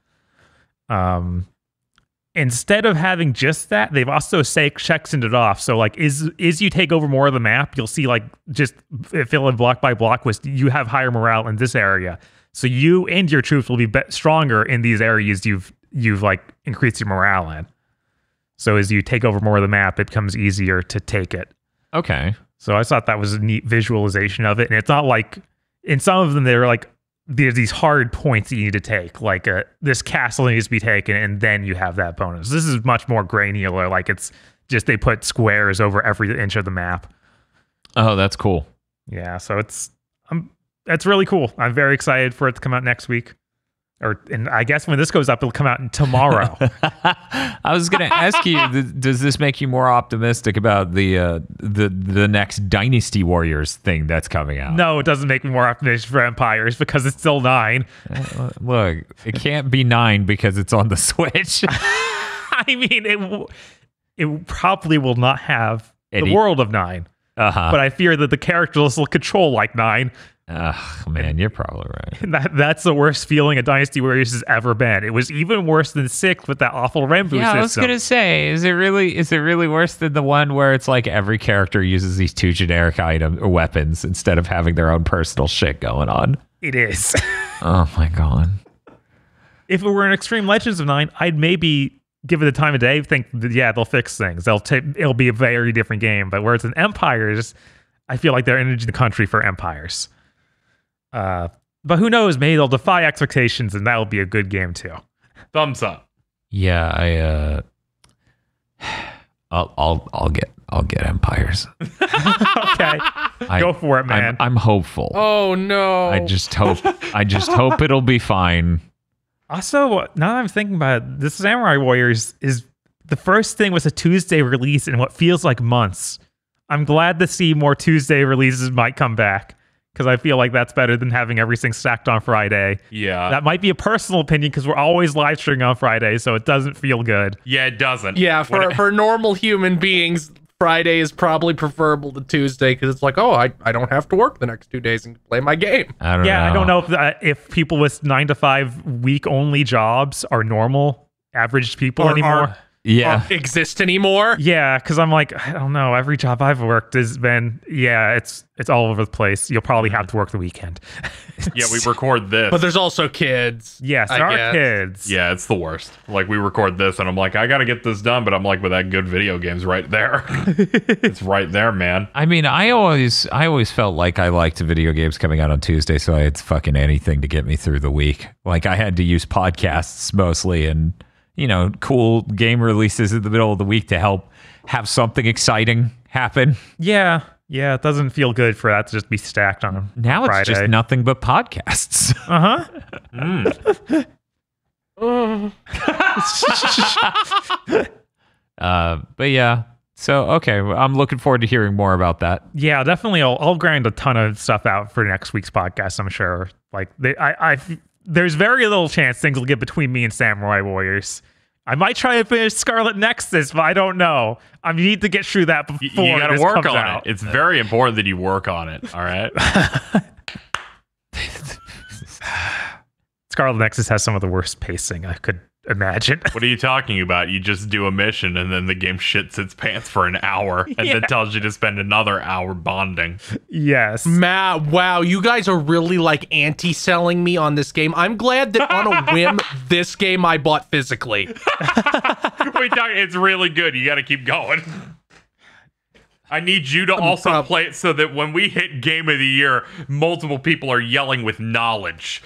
S3: Instead of having just that, they've also sectioned it off. So like, is you take over more of the map, you'll see like just fill in block by block with you have higher morale in this area. So you and your troops will be stronger in these areas you've like increased your morale in. So as you take over more of the map, it becomes easier to take it.
S2: Okay.
S3: So I thought that was a neat visualization of it. And it's not like, in some of them, they're like, there's these hard points that you need to take. Like this castle needs to be taken, and then you have that bonus. This is much more granular. Like it's just they put squares over every inch of the map.
S2: Oh, that's cool.
S3: Yeah, so that's really cool. I'm very excited for it to come out next week. And I guess when this goes up, it'll come out tomorrow.
S2: I was going to ask you, does this make you more optimistic about the next Dynasty Warriors thing that's coming out?
S3: No, it doesn't make me more optimistic for Empires because it's still 9.
S2: Look, it can't be 9 because it's on the Switch.
S3: I mean, it probably will not have the world of 9. But I fear that the characters will control like 9.
S2: Ugh, man, you're probably right.
S3: That's the worst feeling a Dynasty Warriors has ever been. It was even worse than 6 with that awful Renbu system.
S2: I was gonna say, is it really worse than the one where it's like every character uses these 2 generic items or weapons instead of having their own personal shit going on?
S3: It is.
S2: Oh my god.
S3: If it were an Extreme Legends of 9, I'd maybe give it the time of day, think that, yeah, they'll fix things. It'll be a very different game. But where it's an Empires, I feel like they're energy the country for Empires. But who knows? Maybe they'll defy expectations, and that'll be a good game too.
S5: Thumbs up.
S2: Yeah, I'll get Empires.
S3: Okay, go for it, man.
S2: I'm hopeful.
S4: Oh no!
S2: I just hope it'll be fine.
S3: Also, now that I'm thinking about it, this Samurai Warriors is the first thing with a Tuesday release in what feels like months. I'm glad to see more Tuesday releases might come back, because I feel like that's better than having everything stacked on Friday.
S5: Yeah.
S3: That might be a personal opinion because we're always live streaming on Friday, so it doesn't feel good.
S5: Yeah, it doesn't.
S4: Yeah, for normal human beings, Friday is probably preferable to Tuesday because it's like, oh, I don't have to work the next 2 days and play my game.
S2: I don't know.
S3: I don't know if people with 9 to 5 week only jobs are normal, average people anymore.
S4: Exist anymore.
S3: Yeah, because I'm like, I don't know. Every job I've worked has been, it's all over the place. You'll probably have to work the weekend.
S5: Yeah, we record this.
S4: But there's also kids.
S3: Yes, there are kids.
S5: Yeah, it's the worst. Like, we record this, and I'm like, I got to get this done, but I'm like, with that good video game's right there. It's right there, man.
S2: I mean, I always felt like I liked video games coming out on Tuesday, so I had fucking anything to get me through the week. Like, I had to use podcasts mostly and cool game releases in the middle of the week to help have something exciting happen.
S3: Yeah, it doesn't feel good for that to just be stacked on
S2: now
S3: Friday.
S2: It's just nothing but podcasts. But yeah, so okay, I'm looking forward to hearing more about that.
S3: Yeah, definitely. I'll grind a ton of stuff out for next week's podcast, I'm sure. Like, there's very little chance things will get between me and Samurai Warriors. I might try to finish Scarlet Nexus, but I don't know. I need to get through that before
S5: you gotta
S3: this
S5: work
S3: comes
S5: on
S3: out.
S5: it. It's very important that you work on it. All right.
S3: Scarlet Nexus has some of the worst pacing I could imagine.
S5: What are you talking about? You just do a mission and then the game shits its pants for an hour and then tells you to spend another hour bonding.
S3: Yes.
S4: Matt, wow, you guys are really like anti-selling me on this game. I'm glad that on a whim, this game I bought physically.
S5: It's really good. You got to keep going. I need you to also play it so that when we hit Game of the Year, multiple people are yelling with knowledge.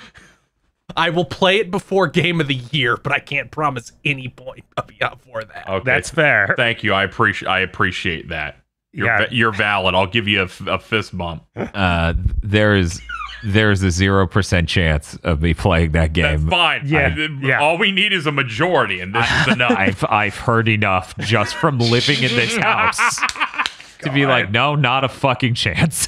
S4: I will play it before Game of the Year, but I can't promise any point I'll be up for that.
S5: Okay.
S3: That's fair.
S5: Thank you. I appreciate that. You're valid. I'll give you a fist bump.
S2: There's a 0% chance of me playing that game.
S5: That's fine.
S3: Yeah.
S5: All we need is a majority, and this is enough.
S2: I've heard enough just from living in this house to be like, no, not a fucking chance.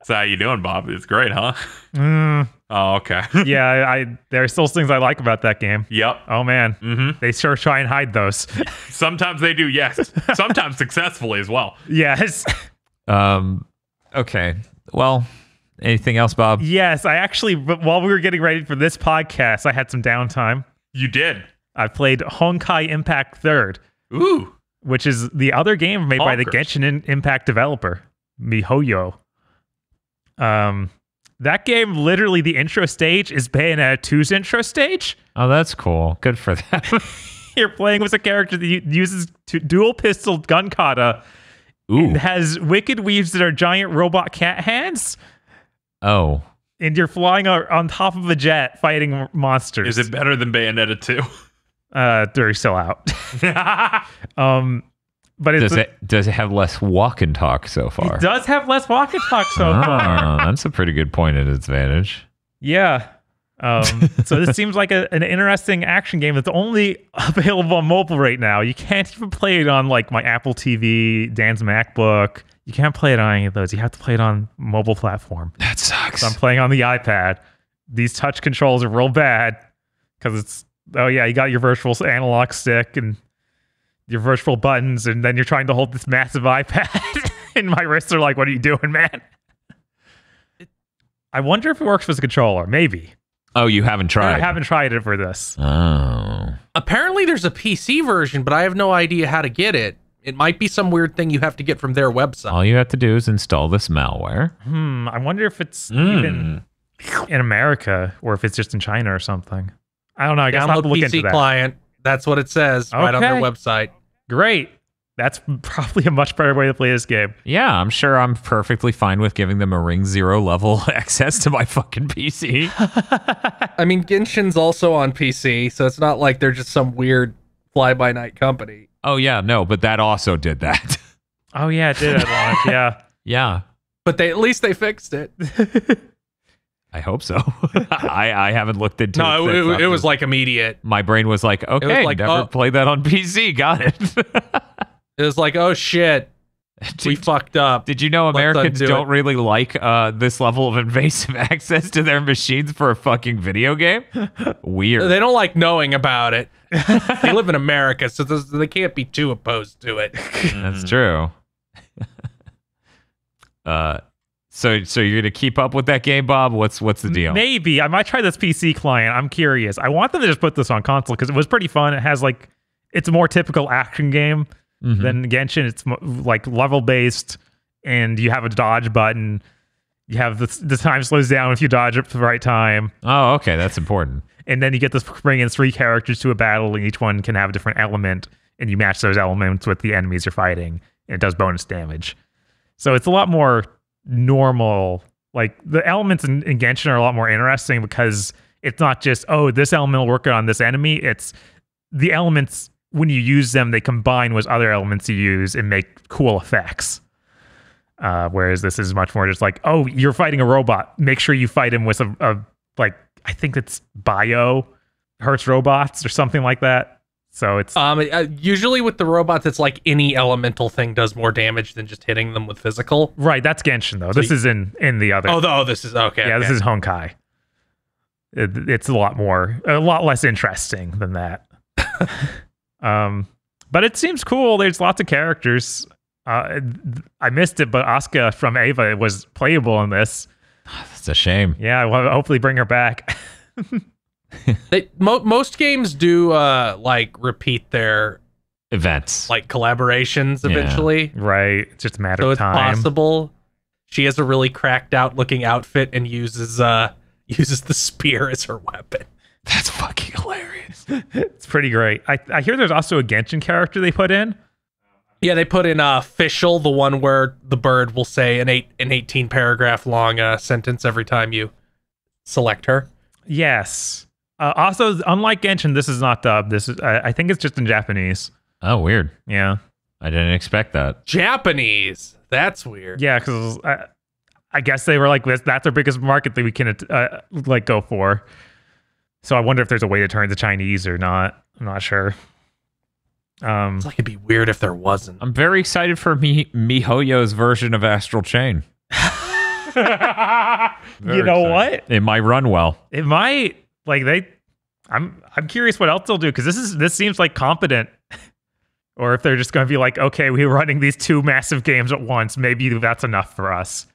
S5: So how you doing, Bob? It's great, huh?
S3: Mm,
S5: Oh, okay.
S3: yeah, there are still things I like about that game.
S5: Yep.
S3: Oh man,
S5: Mm-hmm.
S3: they sure try and hide those.
S5: Sometimes they do, yes. Sometimes successfully as well.
S3: Yes.
S2: Okay. Well, anything else, Bob?
S3: Yes, I actually, but while we were getting ready for this podcast, I had some downtime.
S5: You did.
S3: I played Honkai Impact Third,
S5: Ooh.
S3: which is the other game made by the
S5: Bonkers.
S3: Genshin Impact developer, MiHoYo. That game, literally, the intro stage is Bayonetta 2's intro stage.
S2: Oh, that's cool. Good for them.
S3: You're playing with a character that uses dual pistol gun kata.
S2: Ooh.
S3: It has wicked weaves that are giant robot cat hands.
S2: Oh.
S3: And you're flying on top of a jet fighting monsters.
S5: Is it better than Bayonetta 2?
S3: They're still out. But
S2: Does it have less walk and talk so far?
S3: It does have less walk and talk so far.
S2: That's a pretty good point at its advantage.
S3: Yeah. So this seems like an interesting action game that's only available on mobile right now. You can't even play it on like my Apple TV, Dan's MacBook. You can't play it on any of those. You have to play it on mobile platform.
S2: That sucks.
S3: So I'm playing on the iPad. These touch controls are real bad because it's, oh yeah, you got your virtual analog stick and your virtual buttons, and then you're trying to hold this massive iPad, and my wrists are like, what are you doing, man? I wonder if it works with a controller. Maybe.
S2: Oh, you haven't tried?
S3: I haven't tried it for this.
S2: Oh.
S4: Apparently there's a PC version, but I have no idea how to get it. It might be some weird thing you have to get from their website.
S2: All you have to do is install this malware.
S3: I wonder if it's even in America or if it's just in China or something. I don't know. I guess I'll have
S4: Download
S3: to look
S4: PC
S3: into that.
S4: client. That's what it says right on their
S3: Okay.
S4: website.
S3: Great. That's probably a much better way to play this game.
S2: Yeah, I'm sure I'm perfectly fine with giving them a Ring 0 level access to my fucking PC.
S4: I mean, Genshin's also on PC, so it's not like they're just some weird fly-by-night company.
S2: Oh, yeah, no, but that also did that.
S3: Oh, yeah, it did at launch. Yeah.
S2: Yeah,
S4: But at least they fixed it.
S2: I hope so. I haven't looked into it.
S4: No,
S2: since.
S4: it was like immediate.
S2: My brain was like, okay,
S4: like,
S2: never played that on PC. Got it.
S4: It was like, oh shit, we fucked up.
S2: Did you know
S4: Let's
S2: Americans
S4: undo
S2: don't
S4: it.
S2: really like this level of invasive access to their machines for a fucking video game? Weird.
S4: They don't like knowing about it. They live in America, so they can't be too opposed to it.
S2: That's true. So you're gonna keep up with that game, Bob? What's the deal?
S3: Maybe. I might try this PC client. I'm curious. I want them to just put this on console because it was pretty fun. It has like, it's a more typical action game than Genshin. It's like level based, and you have a dodge button. You have the time slows down if you dodge it at the right time.
S2: Oh, okay, that's important.
S3: And then you get to bring in 3 characters to a battle, and each one can have a different element, and you match those elements with the enemies you're fighting, and it does bonus damage. So it's a lot more normal. Like, the elements in Genshin are a lot more interesting because it's not just, oh, this element will work on this enemy. It's the elements, when you use them, they combine with other elements you use and make cool effects. Whereas this is much more just like, oh, you're fighting a robot. Make sure you fight him with a like, I think it's Bio hurts robots or something like that. So it's
S4: Usually with the robots, it's like any elemental thing does more damage than just hitting them with physical.
S3: right. That's Genshin though. This is in the other.
S4: This is okay.
S3: yeah,
S4: okay.
S3: this is Honkai. It's a lot less interesting than that. But it seems cool. There's lots of characters. I missed it, but Asuka from Ava was playable in this.
S2: It's a shame.
S3: Yeah, we'll hopefully bring her back.
S4: Most games do like repeat their
S2: Events.
S4: like collaborations eventually.
S3: Right. It's just a matter
S4: So
S3: of
S4: it's
S3: time.
S4: possible she has a really cracked out looking outfit and uses the spear as her weapon.
S2: That's fucking hilarious.
S3: It's pretty great. I hear there's also a Genshin character they put in.
S4: Yeah, they put in Official, the one where the bird will say an 18 paragraph long sentence every time you select her.
S3: Yes. Also, unlike Genshin, this is not dubbed. This is I think it's just in Japanese.
S2: Oh, weird.
S3: Yeah.
S2: I didn't expect that.
S4: Japanese. That's weird.
S3: Yeah, because I guess they were like, that's our biggest market that we can like go for. So I wonder if there's a way to turn to Chinese or not. I'm not sure.
S4: It's like it'd be weird if there wasn't.
S2: I'm very excited for MiHoYo's version of Astral Chain.
S3: You know what?
S2: It might run well.
S3: It might. I'm curious what else they'll do, because this seems like competent. Or if they're just going to be like, okay, we're running these two massive games at once. Maybe that's enough for us.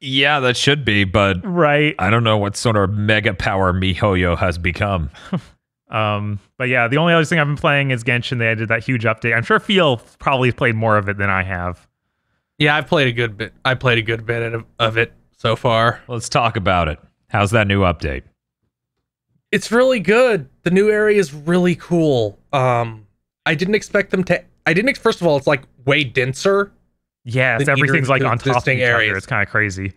S2: Yeah, that should be, but
S3: right.
S2: I don't know what sort of mega power MiHoYo has become.
S3: But yeah, the only other thing I've been playing is Genshin. They did that huge update. I'm sure Phil probably played more of it than I have.
S4: Yeah, I've played a good bit. I played a good bit of it so far.
S2: Let's talk about it. How's that new update?
S4: It's really good. The new area is really cool. I didn't expect them to. First of all, it's like way denser.
S3: Yes, everything's like on top of each other. It's kind of crazy.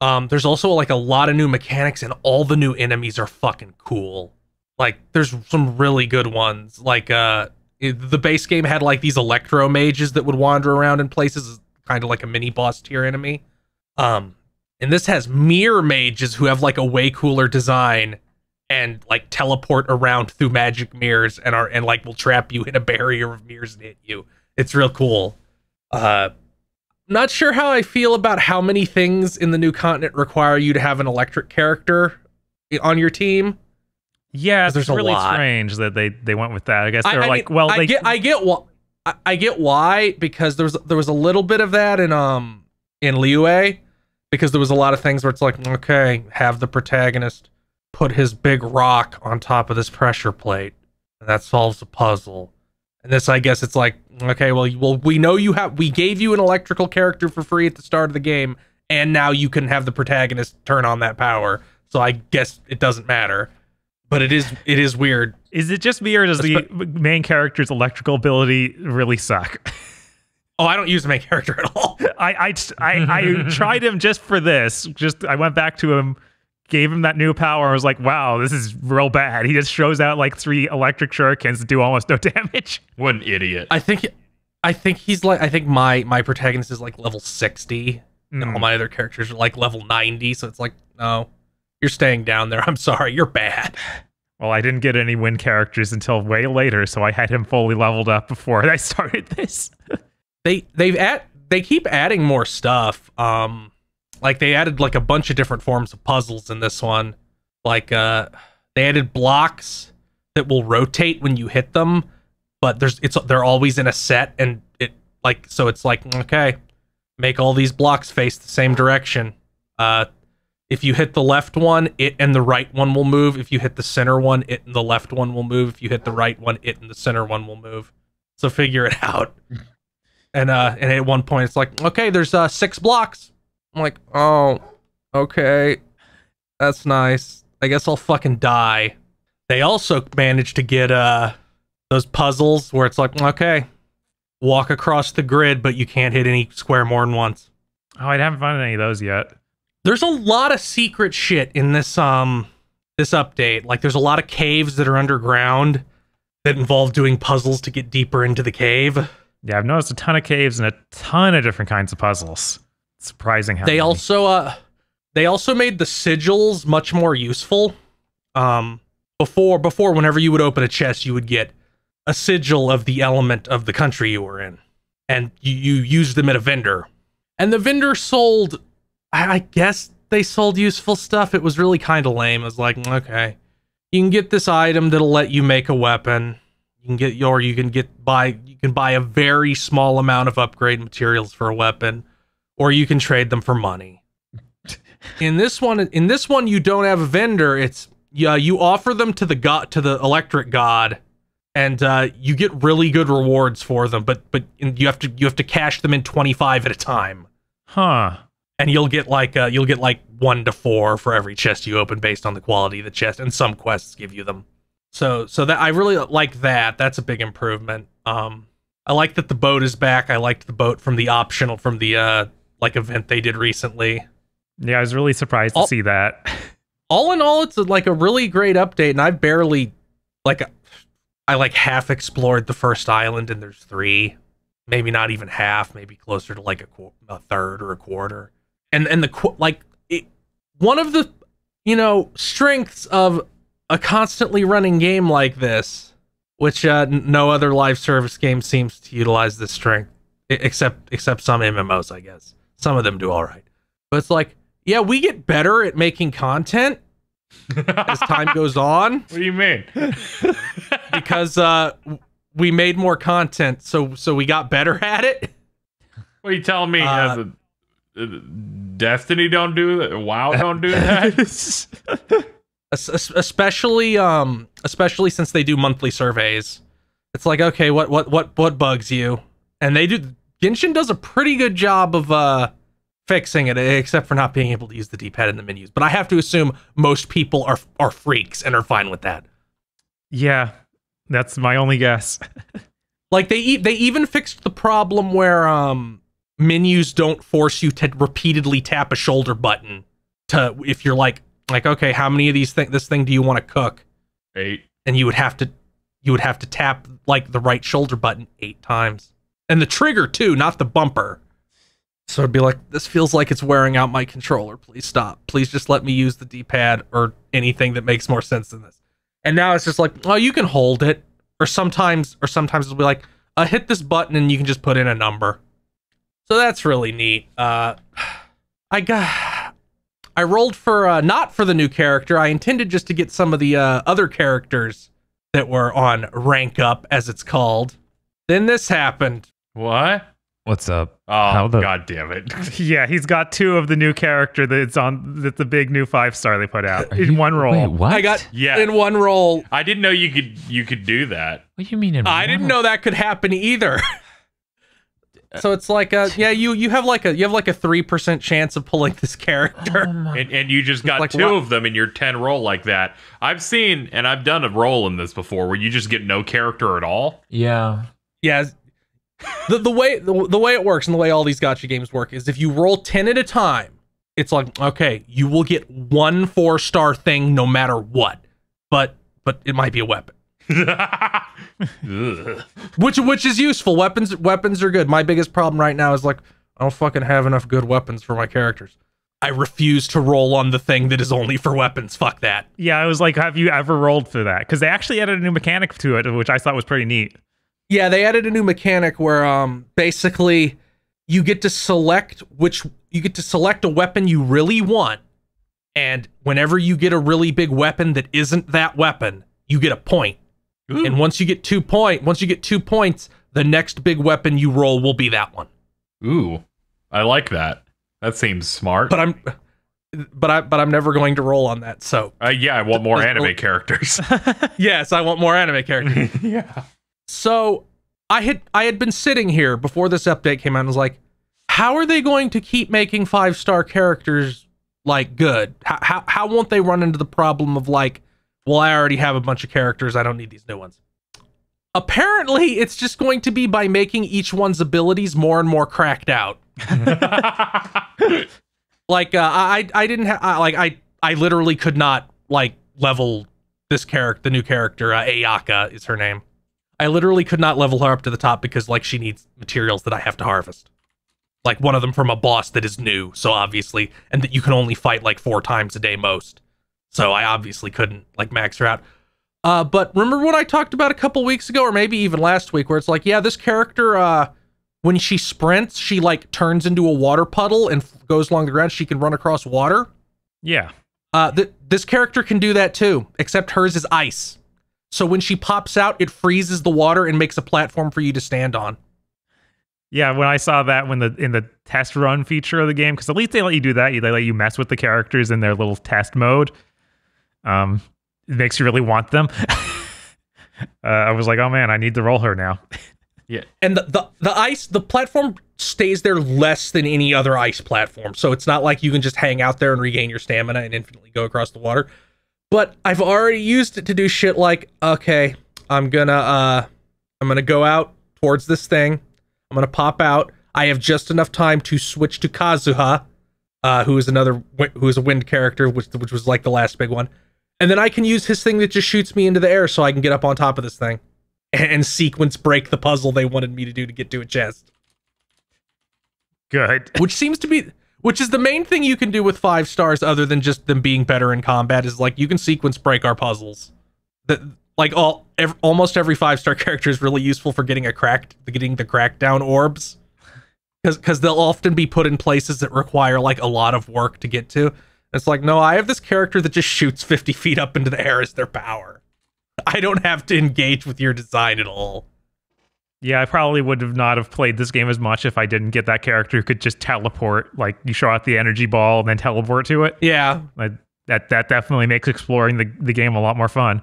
S4: There's also like a lot of new mechanics, and all the new enemies are fucking cool. Like, there's some really good ones. Like, the base game had like these electro mages that would wander around in places, kind of like a mini boss tier enemy. And this has mirror mages who have like a way cooler design and like teleport around through magic mirrors and like will trap you in a barrier of mirrors and hit you. It's real cool. Not sure how I feel about how many things in the new continent require you to have an electric character on your team.
S3: Yeah, it's really strange that they went with that. I guess they're
S4: I get why, because there was a little bit of that in Liyue, because there was a lot of things where it's like, okay, have the protagonist put his big rock on top of this pressure plate, and that solves the puzzle. And this, I guess it's like, okay, well, we know we gave you an electrical character for free at the start of the game, and now you can have the protagonist turn on that power. So I guess it doesn't matter. But it is weird.
S3: Is it just me, or does the main character's electrical ability really suck?
S4: Oh, I don't use the main character at all.
S3: I tried him just for this. I went back to him, gave him that new power. I was like, wow, this is real bad. He just shows out like 3 electric shurikens that do almost no damage.
S5: What an idiot.
S4: I think he's like, I think my protagonist is like level 60. And all my other characters are like level 90. So it's like, no, you're staying down there. I'm sorry, you're bad.
S3: Well, I didn't get any win characters until way later, so I had him fully leveled up before I started this.
S4: They keep adding more stuff. Like they added like a bunch of different forms of puzzles in this one. Like they added blocks that will rotate when you hit them, but they're always in a set, and it's like, okay, make all these blocks face the same direction. If you hit the left one, it and the right one will move. If you hit the center one, it and the left one will move. If you hit the right one, it and the center one will move. So figure it out. And at one point it's like, okay, there's 6 blocks. I'm like, oh, okay, that's nice. I guess I'll fucking die. They also managed to get those puzzles where it's like, okay, walk across the grid, but you can't hit any square more than once.
S3: Oh, I haven't found any of those yet.
S4: There's a lot of secret shit in this update. Like, there's a lot of caves that are underground that involve doing puzzles to get deeper into the cave.
S3: Yeah, I've noticed a ton of caves and a ton of different kinds of puzzles. It's surprising how
S4: they also made the sigils much more useful. Before, whenever you would open a chest, you would get a sigil of the element of the country you were in, and you used them at a vendor, and the vendor sold. I guess they sold useful stuff. It was really kind of lame. It was like, okay, you can get this item that'll let you make a weapon. You can buy a very small amount of upgrade materials for a weapon, or you can trade them for money. In this one, you don't have a vendor. It's you offer them to the electric god, and you get really good rewards for them. But you have to cash them in 25 at a time.
S3: Huh.
S4: And you'll get like 1 to 4 for every chest you open based on the quality of the chest, and some quests give you them. So that I really like that. That's a big improvement. I like that the boat is back. I liked the boat from the event they did recently.
S3: Yeah, I was really surprised to see that.
S4: All in all, it's like a really great update, and I barely I half explored the first island, and there's 3. maybe not even half, maybe closer to like a third or a quarter. And one of the strengths of a constantly running game like this, which no other live service game seems to utilize this strength, except some MMOs, I guess. Some of them do all right, but it's like, yeah, we get better at making content as time goes on.
S5: What do you mean?
S4: Because we made more content, so we got better at it.
S5: What are you telling me? Destiny don't do that? WoW don't do that?
S4: Especially since they do monthly surveys. It's like, okay, what bugs you? And they do. Genshin does a pretty good job of fixing it, except for not being able to use the D-pad in the menus. But I have to assume most people are freaks and are fine with that.
S3: Yeah, that's my only guess.
S4: Like they even fixed the problem where menus don't force you to repeatedly tap a shoulder button to, if you're like okay, how many of this thing do you want to cook?
S5: 8.
S4: And you would have to tap like the right shoulder button 8 times. And the trigger too, not the bumper. So it'd be like, this feels like it's wearing out my controller. Please stop. Please just let me use the D-pad or anything that makes more sense than this. And now it's just like, oh, you can hold it. Or sometimes it'll be like, hit this button and you can just put in a number. So that's really neat. I rolled for not for the new character. I intended just to get some of the other characters that were on rank up, as it's called. Then this happened.
S5: What?
S2: What's up?
S5: Oh, God damn it.
S3: Yeah, he's got 2 of the new character that's the big new 5-star they put out in one roll.
S2: Wait, what?
S4: I got
S5: Yeah.
S4: in one roll.
S5: I didn't know you could do that.
S2: What do you mean?
S4: I didn't know that could happen either. So it's like you have like a 3% chance of pulling this character.
S5: And you just got
S4: Like
S5: 2
S4: what?
S5: of them in your 10 roll like that. I've seen, and I've done a roll in this before, where you just get no character at all.
S2: Yeah.
S4: Yeah. The way it works and the way all these gacha games work is if you roll 10 at a time, it's like, okay, you will get 1 4-star thing no matter what. But it might be a weapon.
S5: Ugh.
S4: Which is useful. Weapons are good. My biggest problem right now is like, I don't fucking have enough good weapons for my characters. I refuse to roll on the thing that is only for weapons. Fuck that.
S3: Yeah, I was like, have you ever rolled for that? Because they actually added a new mechanic to it, which I thought was pretty neat.
S4: Yeah, they added a new mechanic where basically you get to select a weapon you really want, and whenever you get a really big weapon that isn't that weapon, you get a point.
S5: Ooh.
S4: And once you get 2 points, the next big weapon you roll will be that one.
S5: Ooh, I like that. That seems smart.
S4: But I'm never going to roll on that. So
S5: Yeah, I want more anime characters.
S4: yes, I want more anime characters.
S5: Yeah.
S4: So I had been sitting here before this update came out and was like, how are they going to keep making 5-star characters like good? How won't they run into the problem of like, well, I already have a bunch of characters, I don't need these new ones. Apparently, it's just going to be by making each one's abilities more and more cracked out. Like I didn't have I literally could not like level this character, the new character, Ayaka is her name. I literally could not level her up to the top because like she needs materials that I have to harvest. Like one of them from a boss that is new, so obviously, and that you can only fight like 4 times a day most. So I obviously couldn't like max her out. But remember what I talked about a couple weeks ago, or maybe even last week, where it's like, yeah, this character, when she sprints, she like turns into a water puddle and goes along the ground. She can run across water.
S3: Yeah.
S4: This character can do that too, except hers is ice. So when she pops out, it freezes the water and makes a platform for you to stand on.
S3: Yeah, when I saw that in the test run feature of the game, because at least they let you do that. They let you mess with the characters in their little test mode. It makes you really want them. I was like, oh man, I need to roll her now.
S5: Yeah.
S4: And the platform stays there less than any other ice platform. So it's not like you can just hang out there and regain your stamina and infinitely go across the water. But I've already used it to do shit like, okay, I'm gonna go out towards this thing. I'm gonna pop out. I have just enough time to switch to Kazuha, who is a wind character, which was like the last big one. And then I can use his thing that just shoots me into the air so I can get up on top of this thing. and sequence break the puzzle they wanted me to do to get to a chest.
S3: Good.
S4: Which is the main thing you can do with 5 stars other than just them being better in combat is like you can sequence break our puzzles. That like almost every 5-star character is really useful for getting the crackdown orbs. Because they'll often be put in places that require like a lot of work to get to. It's like, no, I have this character that just shoots 50 feet up into the air as their power. I don't have to engage with your design at all.
S3: Yeah, I probably would have not have played this game as much if I didn't get that character who could just teleport. Like, you show out the energy ball and then teleport to it.
S4: Yeah.
S3: That definitely makes exploring the game a lot more fun.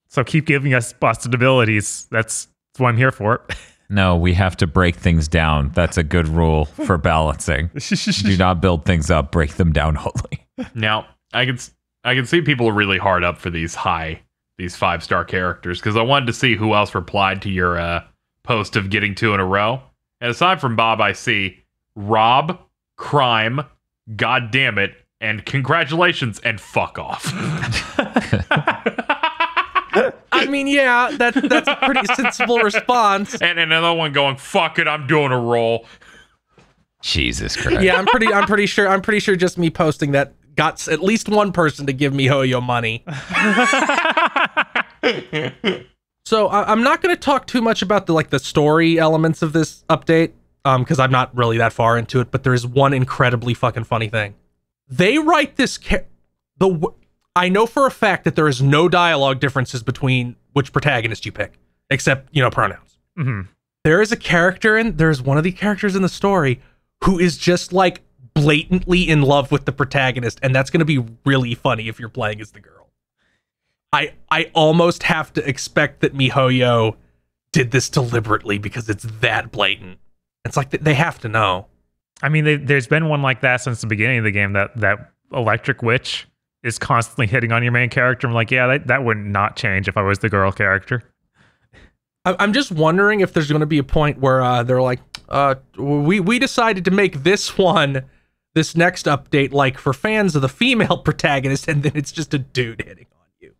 S3: So keep giving us busted abilities. That's what I'm here for.
S2: No, we have to break things down. That's a good rule for balancing. Do not build things up, break them down wholly.
S5: Now, I can see people are really hard up for these 5-star characters because I wanted to see who else replied to your post of getting 2 in a row. And aside from Bob, I see Rob, Crime, God damn it, and congratulations and fuck off.
S4: I mean, yeah, that's a pretty sensible response.
S5: And another one going, fuck it, I'm doing a roll.
S2: Jesus Christ.
S4: Yeah, I'm pretty sure just me posting that got at least one person to give me Hoyo money. So I'm not going to talk too much about the story elements of this update, because I'm not really that far into it. But there is one incredibly fucking funny thing. They write this. I know for a fact that there is no dialogue differences between which protagonist you pick, except pronouns.
S3: Mm-hmm.
S4: There's one of the characters in the story who is just like blatantly in love with the protagonist, and that's going to be really funny if you're playing as the girl. I almost have to expect that MiHoYo did this deliberately because it's that blatant. It's like they have to know.
S3: I mean, there's been one like that since the beginning of the game, that Electric Witch is constantly hitting on your main character. I'm like, yeah, that would not change if I was the girl character.
S4: I'm just wondering if there's going to be a point where they're like, we decided to make this next update like for fans of the female protagonist, and then it's just a dude hitting on you.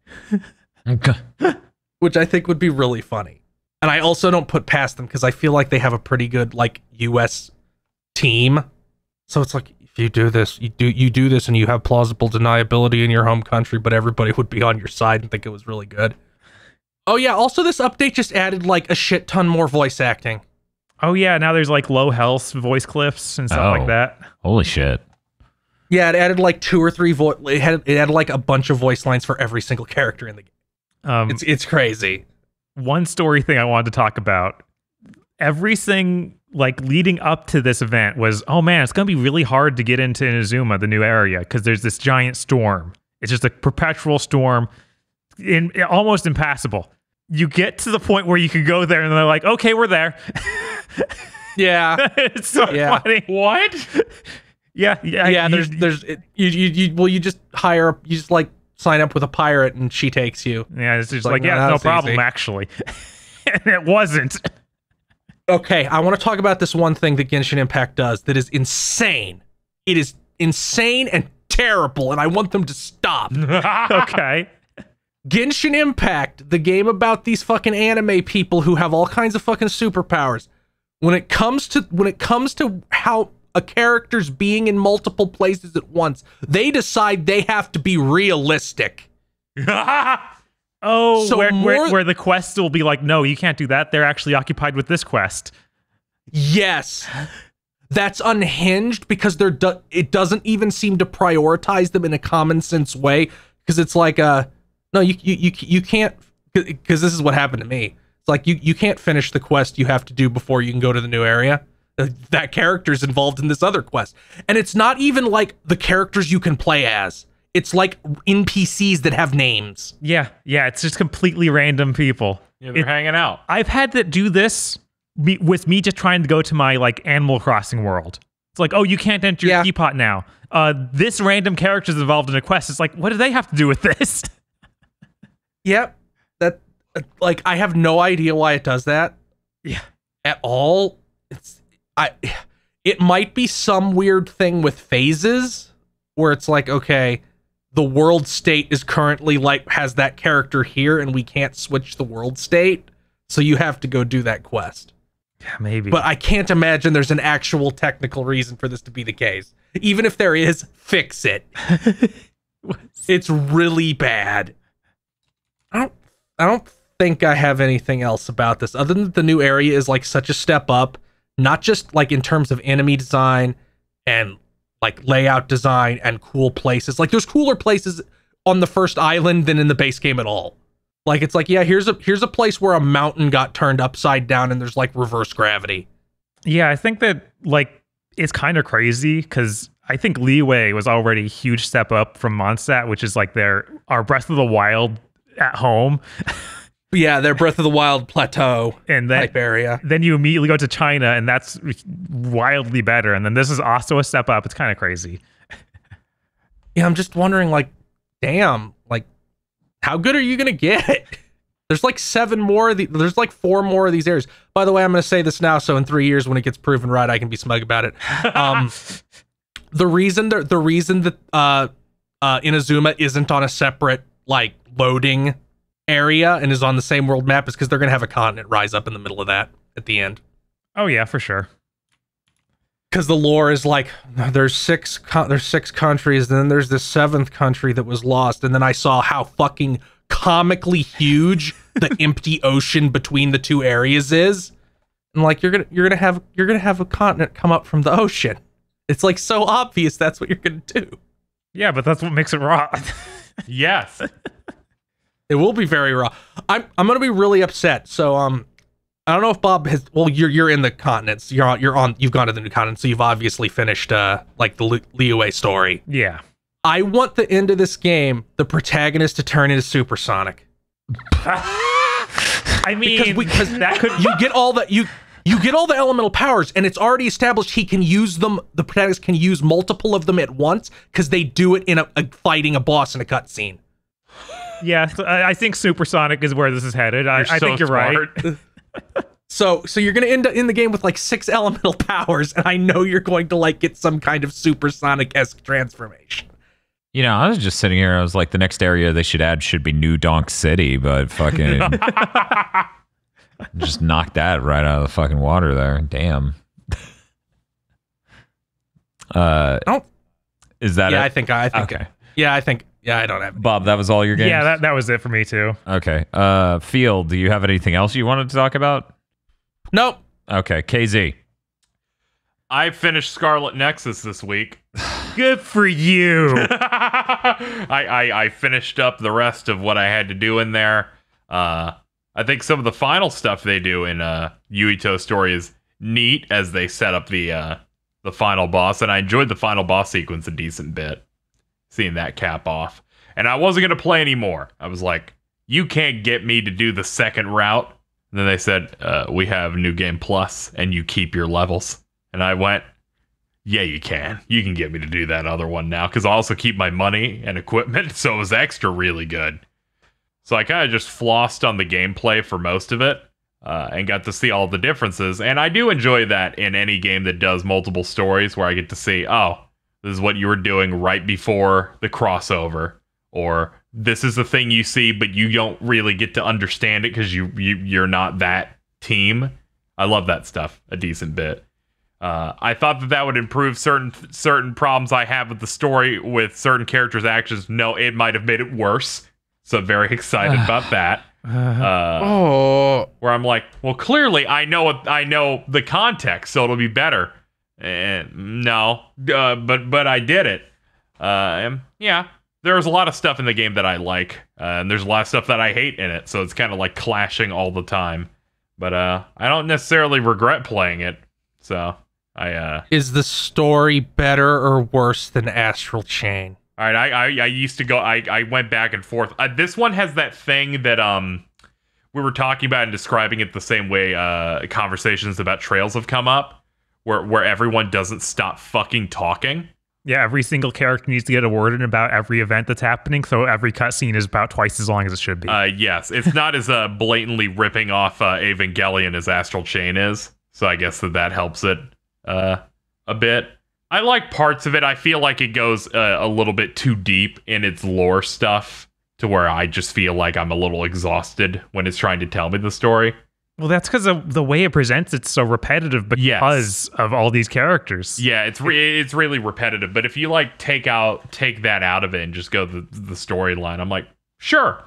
S4: Which I think would be really funny. And I also don't put past them because I feel like they have a pretty good like US team. So it's like, if you do this, you do this and you have plausible deniability in your home country, but everybody would be on your side and think it was really good. Oh yeah, also this update just added like a shit ton more voice acting.
S3: Oh yeah, now there's like low health voice clips and stuff like that.
S2: Holy shit.
S4: Yeah, it added like 2 or 3 it added like a bunch of voice lines for every single character in the game. It's crazy.
S3: One story thing I wanted to talk about. Everything like leading up to this event was, oh man, it's going to be really hard to get into Inazuma, the new area, because there's this giant storm. It's just a perpetual storm, almost impassable. You get to the point where you can go there and they're like, okay, we're there.
S4: Yeah.
S3: It's so funny.
S5: What?
S3: Yeah.
S4: You just like sign up with a pirate and she takes you.
S3: Yeah, it's just like no problem, easy. Actually. And it wasn't.
S4: Okay, I want to talk about this one thing that Genshin Impact does that is insane. It is insane and terrible, and I want them to stop.
S3: Okay.
S4: Genshin Impact, the game about these fucking anime people who have all kinds of fucking superpowers. When it comes to how a character's being in multiple places at once, they decide they have to be realistic.
S3: Oh, so where the quest will be like, no, you can't do that. They're actually occupied with this quest.
S4: Yes. That's unhinged because it doesn't even seem to prioritize them in a common sense way, because it's like no, you can't, because this is what happened to me. It's like you can't finish the quest you have to do before you can go to the new area. That character's involved in this other quest. And it's not even like the characters you can play as. It's like NPCs that have names.
S3: Yeah, it's just completely random people.
S5: Yeah, they're hanging out.
S3: I've had to do this with me just trying to go to my like Animal Crossing world. It's like, oh, you can't enter your teapot now. This random character's involved in a quest. It's like, what do they have to do with this?
S4: Yep. That like I have no idea why it does that.
S3: Yeah.
S4: At all. It might be some weird thing with phases where it's like, okay, the world state is currently like has that character here and we can't switch the world state. So you have to go do that quest.
S3: Yeah, maybe.
S4: But I can't imagine there's an actual technical reason for this to be the case. Even if there is, fix it. It's really bad. I don't think I have anything else about this other than the new area is like such a step up, not just like in terms of enemy design and like layout design and cool places. Like there's cooler places on the first island than in the base game at all. Like it's like, yeah, here's a place where a mountain got turned upside down and there's like reverse gravity.
S3: Yeah, I think that like it's kind of crazy because I think Liyue was already a huge step up from Mondstadt, which is like our Breath of the Wild at home.
S4: Yeah, their Breath of the Wild plateau
S3: and then,
S4: type area.
S3: Then you immediately go to China, and that's wildly better. And then this is also a step up. It's kind of crazy.
S4: Yeah, I'm just wondering, like, damn, like, how good are you gonna get? There's like 7 more. There's like 4 more of these areas. By the way, I'm gonna say this now, so in 3 years when it gets proven right, I can be smug about it. The reason that Inazuma isn't on a separate like loading area and is on the same world map is because they're gonna have a continent rise up in the middle of that at the end.
S3: Oh yeah, for sure.
S4: Because the lore is like there's 6 countries, and then there's this 7th country that was lost, and then I saw how fucking comically huge the empty ocean between the 2 areas is, and like you're gonna have a continent come up from the ocean. It's like so obvious that's what you're gonna do.
S3: Yeah, but that's what makes it raw.
S5: Yes.
S4: It will be very raw. I'm gonna be really upset. So I don't know if Bob has. Well, you're in the continents. You've gone to the new continent, so you've obviously finished like the Liyue story.
S3: Yeah.
S4: I want the end of this game, the protagonist to turn into Supersonic.
S3: I mean,
S4: because
S3: that could
S4: you get all the you get all the elemental powers, and it's already established he can use them. The protagonist can use multiple of them at once because they do it in a fighting a boss in a cutscene.
S3: Yeah, I think Supersonic is where this is headed. I think you're right.
S4: So you're gonna end up in the game with like 6 elemental powers, and I know you're going to like get some kind of Supersonic-esque transformation.
S2: You know, I was just sitting here. I was like, the next area they should add should be New Donk City, but fucking just knock that right out of the fucking water there. Damn. Is that
S4: yeah,
S2: it?
S4: I think
S2: okay.
S4: Yeah, I don't have it.
S2: Bob, that was all your games?
S3: Yeah, that was it for me too.
S2: Okay. Field, do you have anything else you wanted to talk about?
S4: Nope.
S2: Okay, KZ.
S5: I finished Scarlet Nexus this week.
S3: Good for you.
S5: I finished up the rest of what I had to do in there. I think some of the final stuff they do in Yuito's story is neat as they set up the final boss, and I enjoyed the final boss sequence a decent bit, seeing that cap off. And I wasn't going to play anymore. I was like, you can't get me to do the second route. And then they said, we have New Game Plus, and you keep your levels. And I went, yeah, you can. You can get me to do that other one now, because I also keep my money and equipment, so it was extra really good. So I kind of just flossed on the gameplay for most of it, and got to see all the differences. And I do enjoy that in any game that does multiple stories, where I get to see, oh, this is what you were doing right before the crossover, or this is the thing you see, but you don't really get to understand it because you're not that team. I love that stuff a decent bit. I thought that would improve certain problems I have with the story with certain characters' actions. No, it might have made it worse. So I'm very excited about that. Where I'm like, well, clearly I know the context, so it'll be better. And no, but I did it. Yeah, there's a lot of stuff in the game that I like, and there's a lot of stuff that I hate in it. So it's kind of like clashing all the time. But I don't necessarily regret playing it. So
S4: is the story better or worse than Astral Chain?
S5: All right, I used to go. I went back and forth. This one has that thing that we were talking about and describing it the same way conversations about Trails have come up, where everyone doesn't stop fucking talking.
S3: Yeah, every single character needs to get a word in about every event that's happening, so every cutscene is about twice as long as it should be.
S5: Yes, it's not as blatantly ripping off Evangelion as Astral Chain is, so I guess that helps it a bit. I like parts of it. I feel like it goes a little bit too deep in its lore stuff to where I just feel like I'm a little exhausted when it's trying to tell me the story.
S3: Well, that's because of the way it presents. It's so repetitive because of all these characters.
S5: Yeah, it's really repetitive. But if you like take that out of it and just go the storyline, I'm like, sure,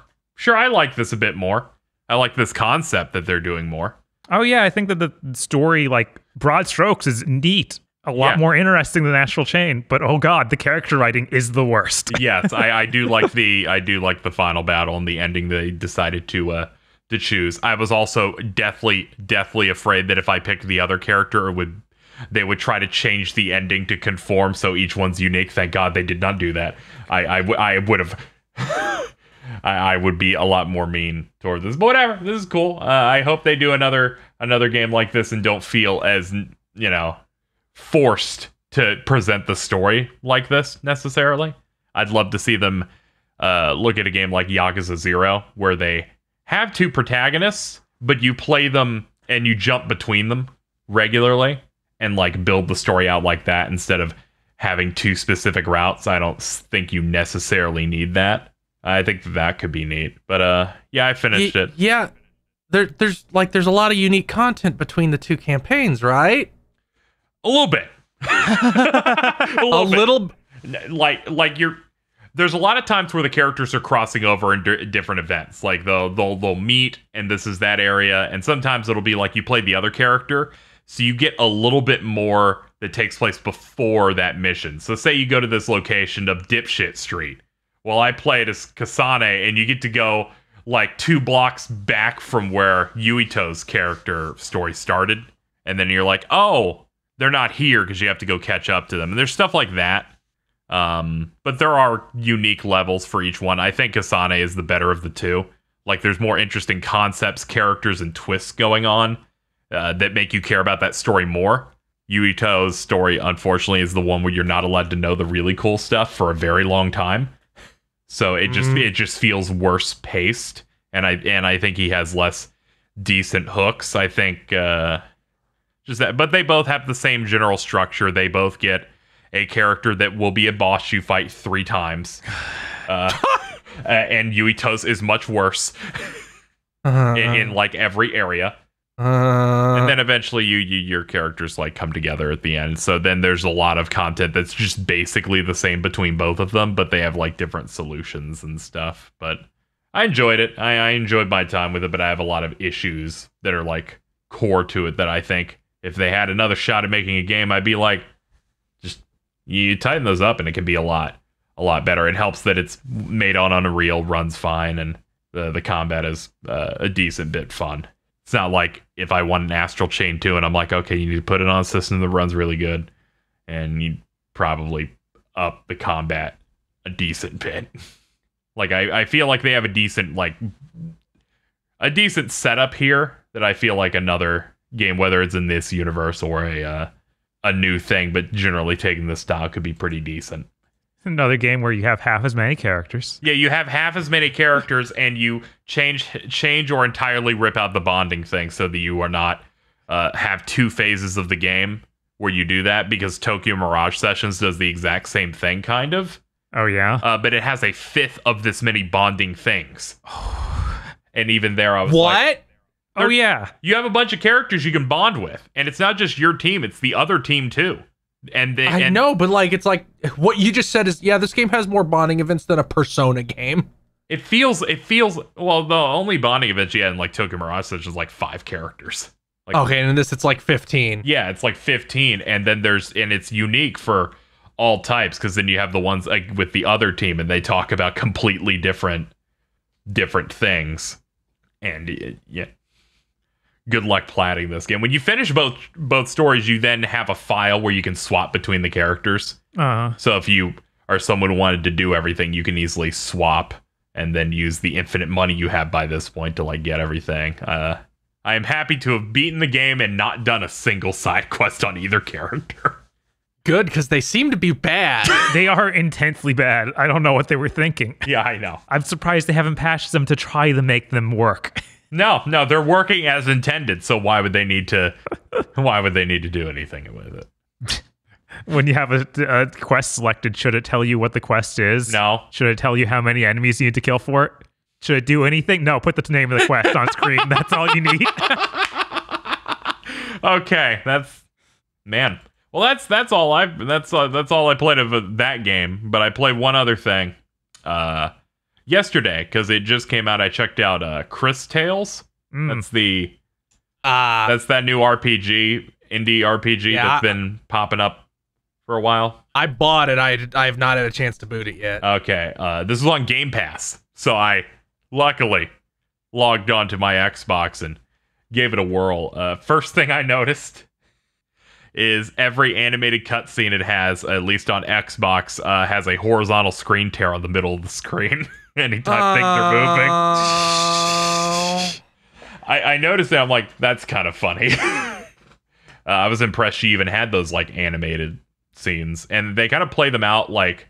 S5: I like this a bit more. I like this concept that they're doing more.
S3: Oh yeah, I think that the story, like broad strokes, is neat. A lot more interesting than Astral Chain, but oh god, the character writing is the worst.
S5: Yes, I do like the final battle and the ending they decided to choose. I was also deathly afraid that if I picked the other character, they would try to change the ending to conform so each one's unique. Thank God they did not do that. I would have. I would be a lot more mean toward this, but whatever. This is cool. I hope they do another game like this and don't feel as forced to present the story like this necessarily. I'd love to see them look at a game like Yakuza 0 where they have two protagonists, but you play them and you jump between them regularly and like build the story out like that instead of having two specific routes. I don't think you necessarily need that. I think that could be neat. But yeah, I finished it.
S4: Yeah. There's a lot of unique content between the two campaigns, right?
S5: A little bit. a little like you're there's a lot of times where the characters are crossing over in different events. Like they'll meet and this is that area, and sometimes it'll be like you play the other character, so you get a little bit more that takes place before that mission. So say you go to this location of Dipshit Street. Well, I played as Kasane, and you get to go like 2 blocks back from where Yuito's character story started, and then you're like, oh, they're not here because you have to go catch up to them. And there's stuff like that. But there are unique levels for each one. I think Kasane is the better of the two. Like there's more interesting concepts, characters, and twists going on that make you care about that story more. Yuito's story, unfortunately, is the one where you're not allowed to know the really cool stuff for a very long time. So it just feels worse paced. And I think he has less decent hooks. I think just that, but they both have the same general structure. They both get a character that will be a boss you fight 3 times. And Yuito's is much worse in like every area. And then eventually your characters like come together at the end. So then there's a lot of content that's just basically the same between both of them, but they have like different solutions and stuff. But I enjoyed it. I enjoyed my time with it, but I have a lot of issues that are like core to it that I think if they had another shot at making a game, I'd be like, just you tighten those up and it can be a lot better. It helps that it's made on Unreal, runs fine, and the combat is a decent bit fun. It's not like if I want an Astral Chain 2 and I'm like, okay, you need to put it on a system that runs really good, and you probably up the combat a decent bit. Like I feel like they have a decent setup here that I feel like another game, whether it's in this universe or a new thing, but generally taking the style could be pretty decent.
S3: Another game where you have half as many characters.
S5: Yeah, you have half as many characters, and you change or entirely rip out the bonding thing so that you are not have 2 phases of the game where you do that, because Tokyo Mirage Sessions does the exact same thing, kind of.
S3: Oh, yeah?
S5: But it has a 5th of this many bonding things. And even there, I was
S4: what?
S5: like...
S3: Oh, yeah.
S5: You have a bunch of characters you can bond with, and it's not just your team, it's the other team, too.
S4: I know, but like it's like what you just said is, yeah, this game has more bonding events than a Persona game.
S5: It feels well, the only bonding events you had in like Tokyo Mirage Sessions is like 5 characters. Like,
S4: okay, and in this it's like 15.
S5: Yeah, it's like 15, and then it's unique for all types, because then you have the ones like with the other team and they talk about completely different things. And yeah. Good luck platting this game. When you finish both stories, you then have a file where you can swap between the characters. So if you are someone who wanted to do everything, you can easily swap and then use the infinite money you have by this point to like get everything. I am happy to have beaten the game and not done a single side quest on either character.
S4: Good, because they seem to be bad.
S3: They are intensely bad. I don't know what they were thinking.
S5: Yeah, I know.
S3: I'm surprised they haven't patched them to try to make them work.
S5: No, they're working as intended. So why would they need to do anything with it?
S3: When you have a quest selected, should it tell you what the quest is?
S5: No.
S3: Should it tell you how many enemies you need to kill for it? Should it do anything? No, put the name of the quest on screen. That's all you need.
S5: Okay, man. Well, that's all I played of that game. But I played one other thing yesterday because it just came out. I checked out Chris Tales. That's that new indie RPG that's been popping up for a while.
S4: I bought it. I have not had a chance to boot it yet.
S5: Okay, this is on Game Pass, so I luckily logged onto my Xbox and gave it a whirl. First thing I noticed is every animated cutscene it has, at least on Xbox, has a horizontal screen tear on the middle of the screen anytime things are moving. I noticed that. I'm like, that's kind of funny. I was impressed she even had those like animated scenes, and they kind of play them out like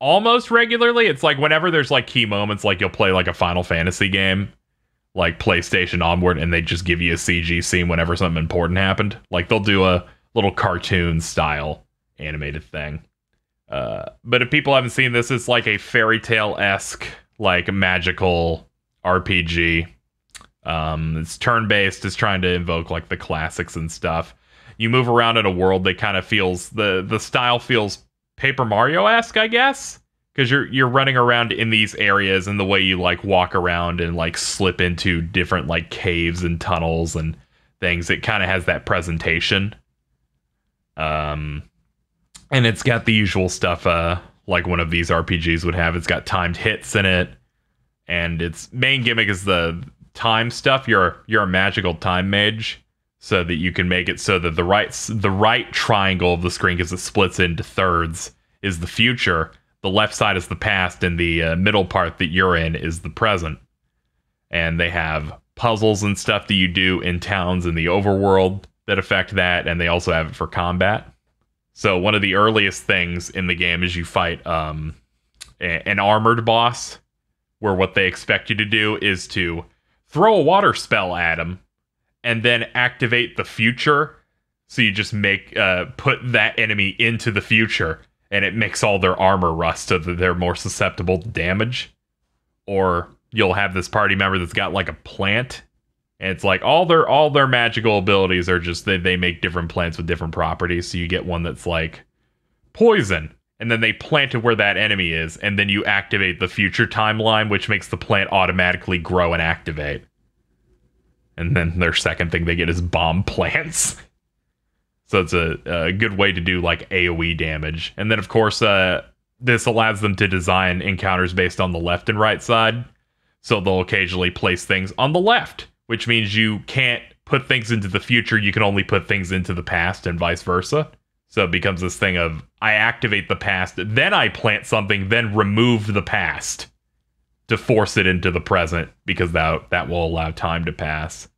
S5: almost regularly. It's like whenever there's like key moments, like you'll play like a Final Fantasy game, like PlayStation onward, and they just give you a CG scene whenever something important happened. Like they'll do a little cartoon style animated thing. But if people haven't seen this, it's like a fairy tale-esque, like magical RPG. It's turn-based. It's trying to invoke like the classics and stuff. You move around in a world that kind of feels, the style feels Paper Mario-esque, I guess, because you're running around in these areas, and the way you like walk around and like slip into different like caves and tunnels and things, it kind of has that presentation. And it's got the usual stuff like one of these RPGs would have. It's got timed hits in it, and its main gimmick is the time stuff. You're a magical time mage, so that you can make it so that the right triangle of the screen, because it splits into thirds, is the future. The left side is the past, and the middle part that you're in is the present. And they have puzzles and stuff that you do in towns in the overworld that affect that, and they also have it for combat. So one of the earliest things in the game is you fight an armored boss, where what they expect you to do is to throw a water spell at him, and then activate the future. So you just put that enemy into the future, and it makes all their armor rust so that they're more susceptible to damage. Or you'll have this party member that's got like a plant, and it's like all their magical abilities are just they make different plants with different properties. So you get one that's like poison, and then they plant it where that enemy is, and then you activate the future timeline, which makes the plant automatically grow and activate. And then their second thing they get is bomb plants. So it's a good way to do like AoE damage. And then, of course, this allows them to design encounters based on the left and right side. So they'll occasionally place things on the left, which means you can't put things into the future. You can only put things into the past, and vice versa. So it becomes this thing of, I activate the past, then I plant something, then remove the past to force it into the present, because that will allow time to pass.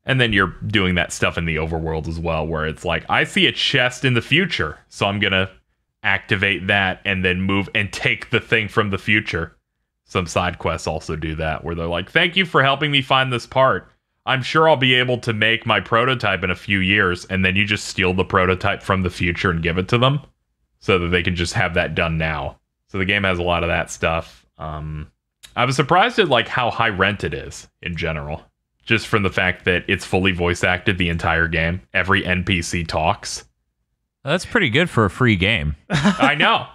S5: And then you're doing that stuff in the overworld as well, where it's like, I see a chest in the future, so I'm going to activate that and then move and take the thing from the future. Some side quests also do that, where they're like, thank you for helping me find this part. I'm sure I'll be able to make my prototype in a few years, and then you just steal the prototype from the future and give it to them, so that they can just have that done now. So the game has a lot of that stuff. I was surprised at like how high rent it is in general, just from the fact that it's fully voice acted the entire game. Every NPC talks.
S2: That's pretty good for a free game.
S5: I know.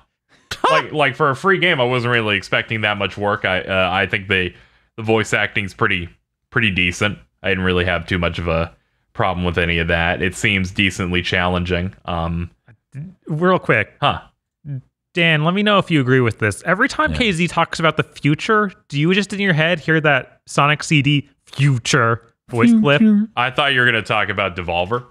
S5: like for a free game, I wasn't really expecting that much work. I think the voice acting's pretty decent. I didn't really have too much of a problem with any of that. It seems decently challenging.
S3: Real quick.
S5: Huh.
S3: Dan, let me know if you agree with this. Every time KZ talks about the future, do you just in your head hear that Sonic CD future voice clip?
S5: I thought you were going to talk about Devolver.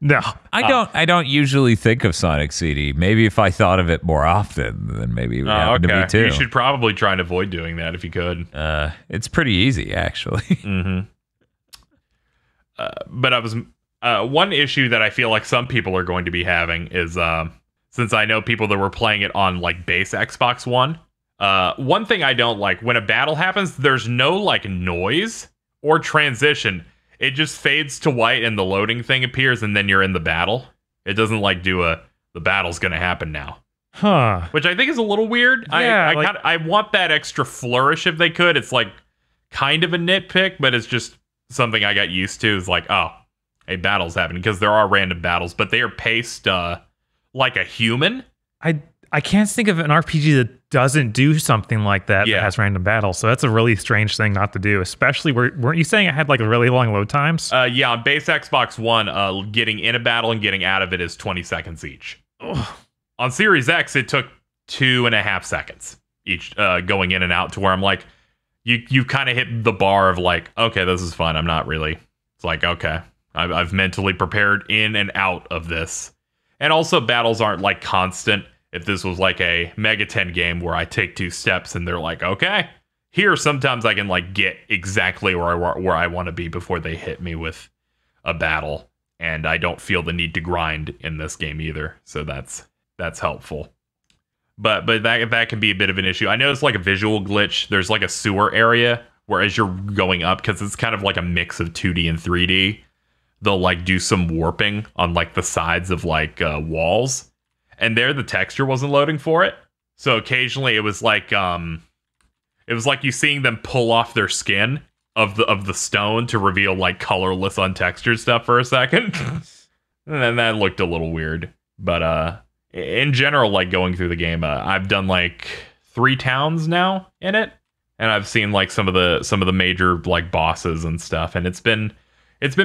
S3: No.
S2: I don't usually think of Sonic CD. Maybe if I thought of it more often, then maybe it would happen to me too.
S5: You should probably try and avoid doing that if you could.
S2: It's pretty easy, actually.
S5: Mm-hmm. But I was one issue that I feel like some people are going to be having is since I know people that were playing it on like base Xbox One. One thing I don't like, when a battle happens, there's no like noise or transition. It just fades to white and the loading thing appears, and then you're in the battle. It doesn't like do the battle's gonna happen now.
S3: Huh.
S5: Which I think is a little weird.
S3: Yeah,
S5: I want that extra flourish if they could. It's like kind of a nitpick, but it's just something I got used to. Is like, oh, a battle's happening, because there are random battles, but they are paced like a human.
S3: I can't think of an RPG that doesn't do something like that.
S5: Yeah.
S3: That has random battles. So that's a really strange thing not to do. Especially weren't you saying it had like really long load times?
S5: Yeah, on base Xbox One, getting in a battle and getting out of it is 20 seconds each.
S3: Ugh.
S5: On Series X, it took 2.5 seconds each going in and out, to where I'm like, you kind of hit the bar of like, okay, this is fun. I'm not really. It's like, okay, I've mentally prepared in and out of this. And also, battles aren't like constant. If this was like a Mega 10 game where I take 2 steps and they're like, okay, here sometimes I can like get exactly where I want to be before they hit me with a battle, and I don't feel the need to grind in this game either. So that's helpful. But that can be a bit of an issue. I know it's like a visual glitch. There's like a sewer area where as you're going up, because it's kind of like a mix of 2D and 3D, they'll like do some warping on like the sides of like walls. And there, the texture wasn't loading for it. So occasionally, it was like you seeing them pull off their skin of the stone to reveal like colorless, untextured stuff for a second, and then that looked a little weird. But in general, like going through the game, I've done like 3 towns now in it, and I've seen like some of the major like bosses and stuff, and it's been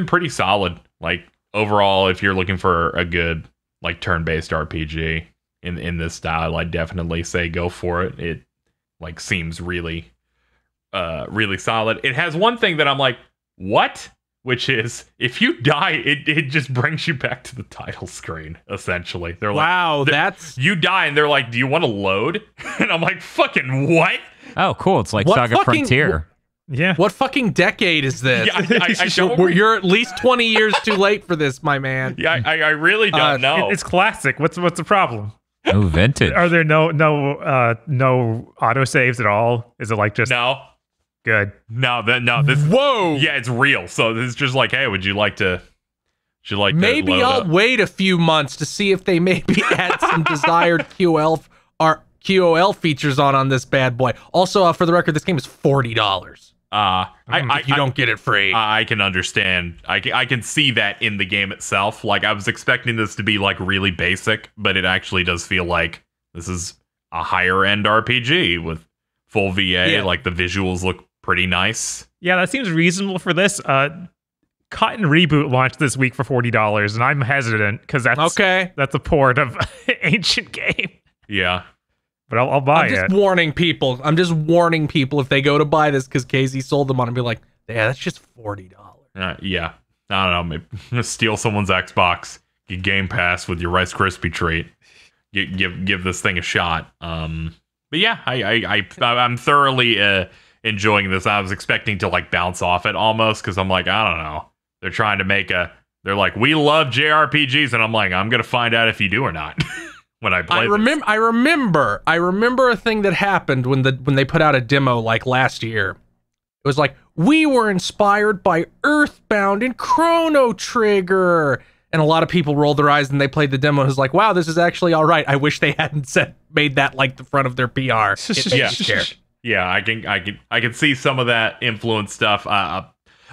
S5: pretty solid. Like overall, if you're looking for a good like turn-based RPG in this style, I'd definitely say go for it. It like seems really solid. It has one thing that I'm like, what? Which is, if you die, it just brings you back to the title screen, essentially. They're like,
S4: wow, that's...
S5: You die, and they're like, do you want to load? And I'm like, fucking what?
S2: Oh, cool. It's like
S4: What
S2: Saga
S4: fucking-
S2: Frontier.
S3: Yeah.
S4: What fucking decade is this?
S5: Yeah, I don't...
S4: You're at least 20 years too late for this, my man.
S5: Yeah, I really don't know.
S3: It's classic. What's the problem?
S2: Oh, vintage.
S3: Are there no autosaves at all? Is it like just
S5: No.
S3: good?
S5: No, this...
S4: Whoa!
S5: Yeah, it's real. So this is just like, hey, would you like to
S4: Maybe
S5: load
S4: I'll
S5: up?
S4: wait a few months to see if they maybe add some desired QOL features on this bad boy. Also, for the record, this game is $40. If you don't get it free.
S5: I can understand. I can see that in the game itself. Like, I was expecting this to be like really basic, but it actually does feel like this is a higher end RPG with full VA.
S4: Yeah.
S5: Like, the visuals look pretty nice.
S3: Yeah, that seems reasonable for this. Cotton Reboot launched this week for $40, and I'm hesitant because that's a port of ancient game.
S5: Yeah.
S3: But I'll buy
S4: I'm
S3: it.
S4: just warning people. If they go to buy this because KZ sold them on and be like, yeah, that's just $40.
S5: Yeah. I don't know. Maybe steal someone's Xbox, get Game Pass with your Rice Krispie treat. Give this thing a shot. But yeah, I'm thoroughly enjoying this. I was expecting to like bounce off it almost, because I'm like, I don't know. They're trying to make they're like, we love JRPGs, and I'm like, I'm gonna find out if you do or not. When I play this.
S4: I remember a thing that happened when they put out a demo like last year. It was like, we were inspired by Earthbound and Chrono Trigger. And a lot of people rolled their eyes and they played the demo and was like, wow, this is actually all right. I wish they hadn't made that like the front of their PR. It made me scared.
S5: Yeah, I can see some of that influence stuff.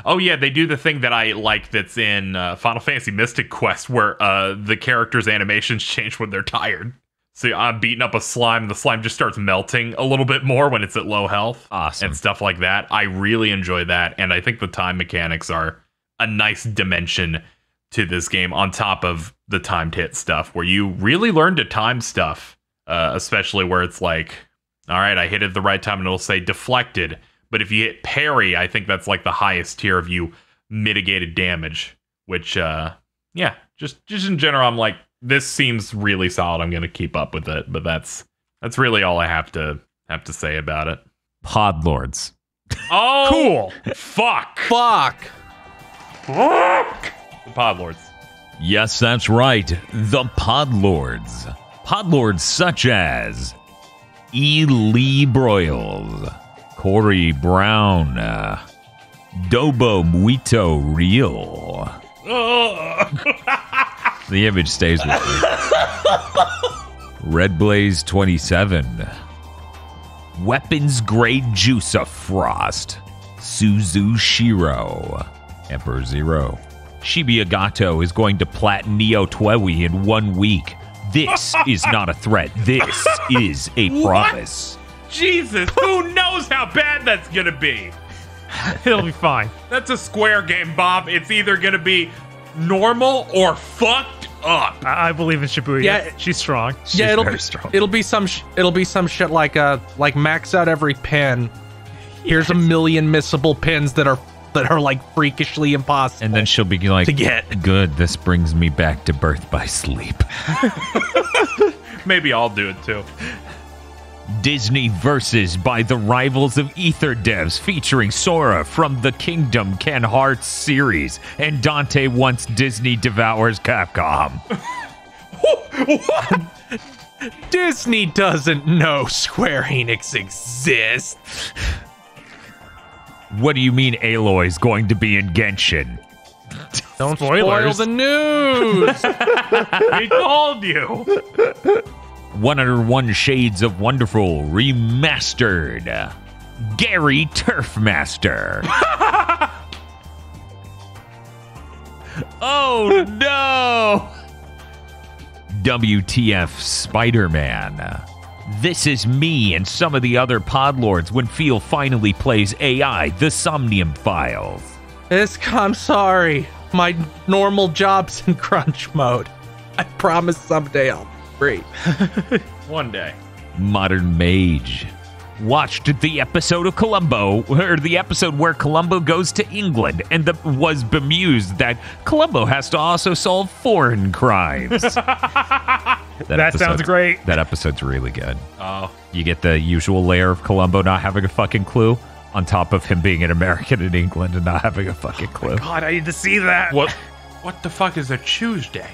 S5: Oh yeah, they do the thing that I like that's in Final Fantasy Mystic Quest, where the characters' animations change when they're tired. So I'm beating up a slime, and the slime just starts melting a little bit more when it's at low health.
S2: Awesome.
S5: And stuff like that. I really enjoy that, and I think the time mechanics are a nice dimension to this game, on top of the timed hit stuff, where you really learn to time stuff, especially where it's like, all right, I hit it at the right time, and it'll say deflected. But if you hit parry, I think that's like the highest tier of you mitigated damage, which, just in general, I'm like, this seems really solid. I'm going to keep up with it, but that's really all I have to say about it.
S2: Podlords.
S5: Oh,
S3: Cool.
S5: Fuck. The Podlords.
S6: Yes, that's right. The Podlords. Podlords such as E. Lee Broyles, Corey Brown, Dobo Muito Real. The image stays with me. Red Blaze 27. Weapons Grade Juice of Frost, Suzu Shiro. Emperor Zero.
S2: Shibuya is going to plat Neo Twewy in 1 week. This is not a threat. This is a promise.
S5: Jesus, who knows how bad that's gonna be?
S3: It'll be fine.
S5: That's a Square game, Bob. It's either gonna be normal or fucked up.
S3: I believe in Shibuya.
S4: Yeah.
S3: She's strong.
S4: Yeah, it'll
S2: very
S4: be
S2: strong.
S4: it'll be some shit like max out every pin. Here's a million missable pins that are like freakishly impossible.
S2: And then she'll be like,
S4: to get.
S2: good, this brings me back to birth by sleep.
S5: Maybe I'll do it too.
S2: Disney Versus by the Rivals of Ether devs featuring Sora from the Kingdom Ken Hearts series and Dante Once Disney Devours Capcom.
S4: Disney doesn't know Square Enix exists.
S2: What do you mean Aloy's going to be in Genshin?
S4: Don't
S3: Spoilers.
S4: spoil the news.
S5: We told you.
S2: 101 Shades of Wonderful Remastered. Gary Turfmaster. Oh no! WTF Spider-Man. This is me and some of the other podlords when Phil finally plays AI, the Somnium Files.
S4: I'm sorry. My normal job's in crunch mode. I promise someday I'll be free.
S5: One day.
S2: Modern Mage. Watched the episode of Columbo, or the episode where Columbo goes to England and was bemused that Columbo has to also solve foreign crimes.
S3: That sounds great.
S2: That episode's really good.
S5: Oh.
S2: You get the usual layer of Columbo not having a fucking clue on top of him being an American in England and not having a fucking clue.
S3: God, I need to see that.
S5: What the fuck is a Tuesday?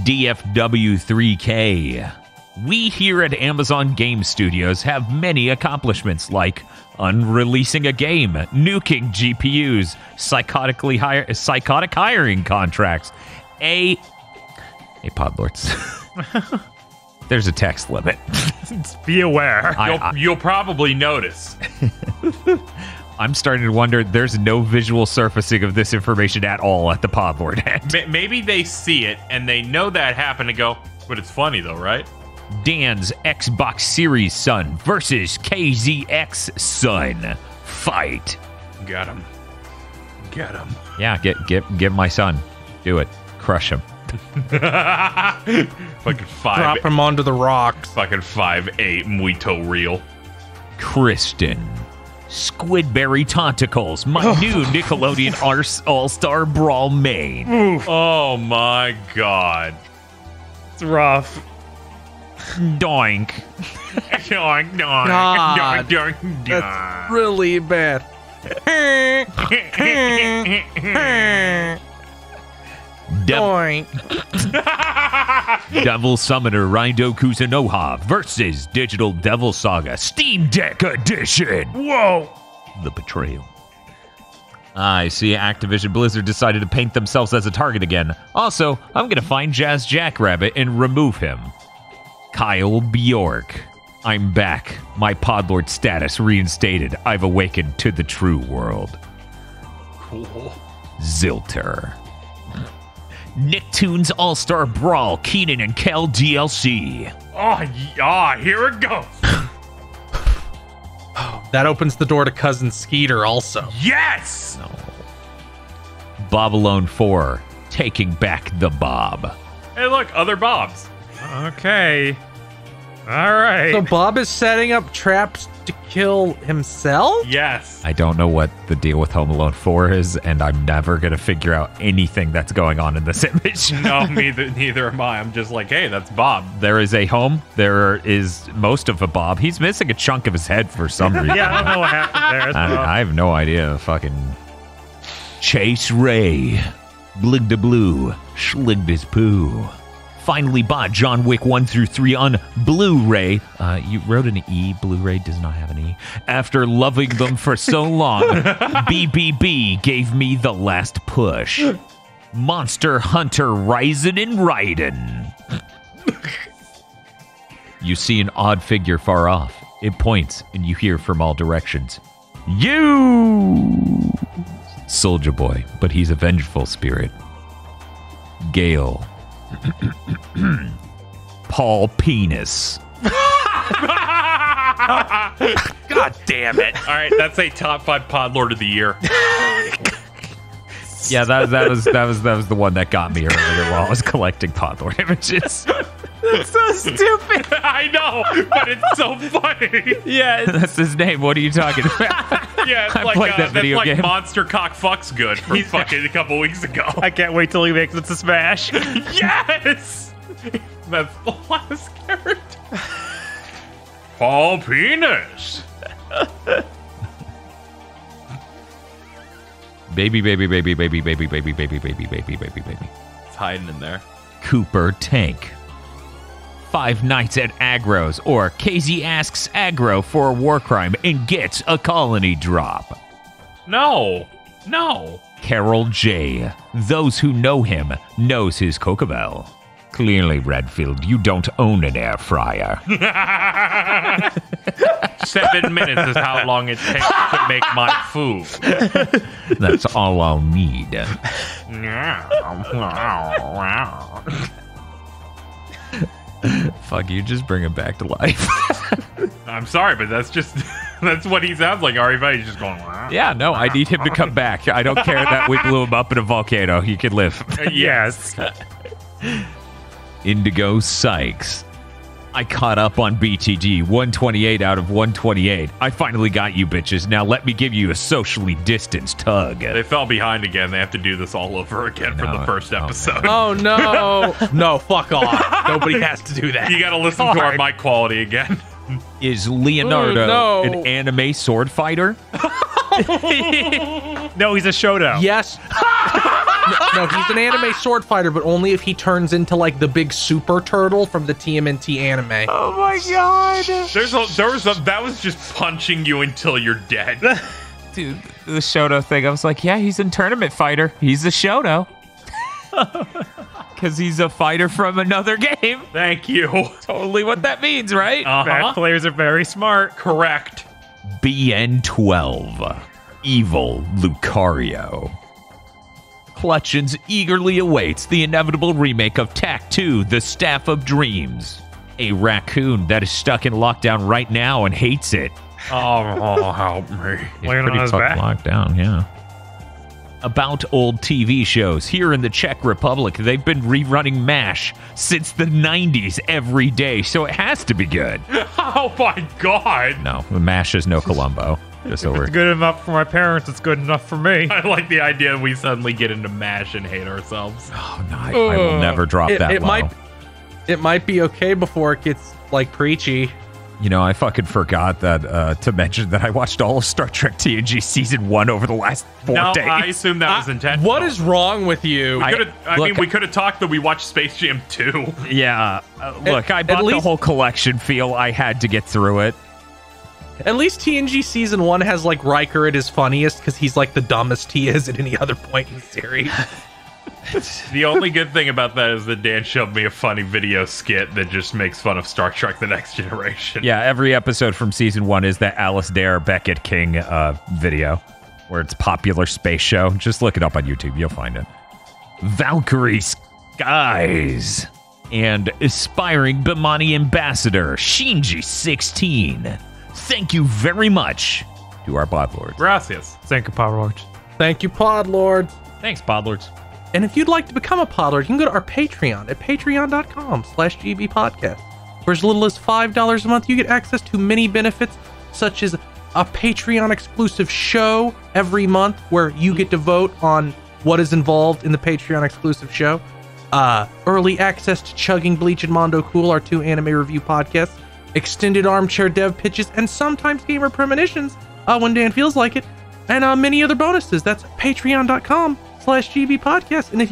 S2: DFW3K. We here at Amazon Game Studios have many accomplishments like unreleasing a game, nuking GPUs, psychotic hiring contracts, Hey, Podlords. There's a text limit.
S3: Be aware.
S5: You'll probably notice.
S2: I'm starting to wonder there's no visual surfacing of this information at all at the Podlord end.
S5: Maybe they see it and they know that happened and go, but it's funny though, right?
S2: Dan's Xbox Series son versus KZX son. Fight.
S5: Got him. Get him.
S2: Yeah, get my son. Do it. Crush him.
S5: Fucking
S4: Drop him onto the rocks.
S5: Fucking 5'8" Muito real.
S2: Kristen. Squidberry Tentacles, my new Nickelodeon All-Star Brawl main.
S5: Oh my god.
S3: It's rough.
S2: Doink.
S5: Doink, doink,
S4: God.
S5: doink, doink,
S4: That's really bad. Doink.
S2: Devil Summoner Raido Kuzunoha versus Digital Devil Saga Steam Deck Edition.
S3: Whoa.
S2: The Betrayal. I see Activision Blizzard decided to paint themselves as a target again. Also, I'm going to find Jazz Jackrabbit and remove him. Kyle Bjork. I'm back. My Podlord status reinstated. I've awakened to the true world.
S5: Cool.
S2: Zilter. Nicktoons All-Star Brawl, Keenan and Kel DLC.
S5: Oh, yeah, here it goes.
S4: That opens the door to Cousin Skeeter also.
S5: Yes!
S2: Bobalone 4, Taking Back the Bob.
S5: Hey, look, other Bobs.
S3: Okay. All right.
S4: So Bob is setting up traps to kill himself?
S5: Yes.
S2: I don't know what the deal with Home Alone 4 is, and I'm never going to figure out anything that's going on in this image.
S5: No, neither am I. I'm just like, hey, that's Bob.
S2: There is a home. There is most of a Bob. He's missing a chunk of his head for some reason.
S3: Yeah, I don't know what happened there. It's rough.
S2: I have no idea. Fucking Chase Ray. Blig de Blue. Schligged his poo. Finally bought John Wick 1 through 3 on Blu-ray. You wrote an E. Blu-ray does not have an E. After loving them for so long, BBB gave me the last push. Monster Hunter Ryzen and Raiden. You see an odd figure far off. It points, and you hear from all directions.
S6: You! Soldier Boy, but he's a vengeful spirit. Gale. Paul Penis.
S3: God damn it.
S5: All right, that's a top 5 Pod Lord of the Year.
S2: Yeah, that was the one that got me earlier while I was collecting Podlord images.
S3: That's so stupid.
S5: I know, but it's so funny.
S3: Yeah,
S2: That's his name. What are you talking about?
S5: Yeah, it's
S2: I
S5: like,
S2: played that
S5: that's
S2: video
S5: like
S2: game.
S5: Monster Cock Fucks Good from fucking a couple weeks ago.
S3: I can't wait till he makes it to Smash.
S5: Yes! That's the last character. Paul Penis.
S2: Baby, baby, baby, baby, baby, baby, baby, baby, baby, baby, baby.
S5: It's hiding in there.
S2: Cooper Tank. 5 Nights at Agro's, or KZ asks Agro for a war crime and gets a colony drop.
S5: No.
S2: Carol J. Those who know him knows his Cocobell. Clearly, Redfield, you don't own an air fryer.
S5: 7 minutes is how long it takes to make my food.
S2: That's all I'll need. Fuck you, just bring him back to life.
S5: I'm sorry, but that's what he sounds like. He's just going, wow.
S2: Yeah, no, I need him to come back. I don't care that we blew him up in a volcano. He can live.
S5: Yes.
S6: Indigo Sykes.
S2: I caught up on BTG, 128 out of 128. I finally got you bitches. Now let me give you a socially distanced tug.
S5: They fell behind again. They have to do this all over again for the first episode.
S4: Oh no. No, fuck off. Nobody has to do that.
S5: You got to listen to our mic quality again.
S2: Is Leonardo
S4: no.
S2: an anime sword fighter?
S3: No, he's a Shoto.
S4: Yes. No, he's an anime sword fighter, but only if he turns into like the big super turtle from the TMNT anime.
S3: Oh my god.
S5: That was just punching you until you're dead.
S2: Dude, the Shoto thing, I was like, yeah, he's a tournament fighter. He's a Shoto. Because he's a fighter from another game.
S5: Thank you.
S2: Totally what that means, right?
S3: Smash players are very smart.
S5: Correct.
S6: BN12. Evil Lucario.
S2: Clutchins eagerly awaits the inevitable remake of Tak 2, The Staff of Dreams. A raccoon that is stuck in lockdown right now and hates it.
S5: Oh, help me.
S2: He's
S3: Laying on
S2: pretty
S3: his
S2: fucking
S3: back.
S2: locked down, yeah. About old TV shows. Here in the Czech Republic, they've been rerunning MASH since the 90s every day, so it has to be good.
S5: Oh my god.
S2: No, the MASH is no Columbo. Just
S3: If
S2: over.
S3: it's good enough for my parents, it's good enough for me.
S5: I like the idea we suddenly get into MASH and hate ourselves.
S2: Oh, no, I will never drop that
S4: It
S2: low.
S4: might be okay before it gets like preachy.
S2: You know, I fucking forgot that to mention that I watched all of Star Trek TNG Season 1 over the last 4
S5: No,
S2: days.
S5: I assume that was intentional.
S4: What is wrong with you?
S5: We could have talked that we watched Space Jam 2.
S2: Yeah, look, I bought the
S4: least-
S2: whole collection feel. I had to get through it.
S4: At least TNG Season 1 has like Riker at his funniest because he's like the dumbest he is at any other point in the series.
S5: The only good thing about that is that Dan showed me a funny video skit that just makes fun of Star Trek The Next Generation.
S2: Yeah, every episode from Season 1 is that Alice Dare Beckett King video where it's popular space show. Just look it up on YouTube. You'll find it. Valkyrie Skies. And aspiring Bimani ambassador, Shinji16. Thank you very much to our Podlords.
S5: Gracias.
S3: Thank you, Power Lords.
S4: Thank you, Podlords.
S2: Thanks, Podlords.
S4: And if you'd like to become a Podlord, you can go to our Patreon at patreon.com/gbpodcast. For as little as $5 a month, you get access to many benefits, such as a Patreon exclusive show every month where you get to vote on what is involved in the Patreon exclusive show. Early access to Chugging Bleach and Mondo Cool, our 2 anime review podcasts. Extended armchair dev pitches, and sometimes gamer premonitions when Dan feels like it. And many other bonuses. That's patreon.com/gbpodcast. And if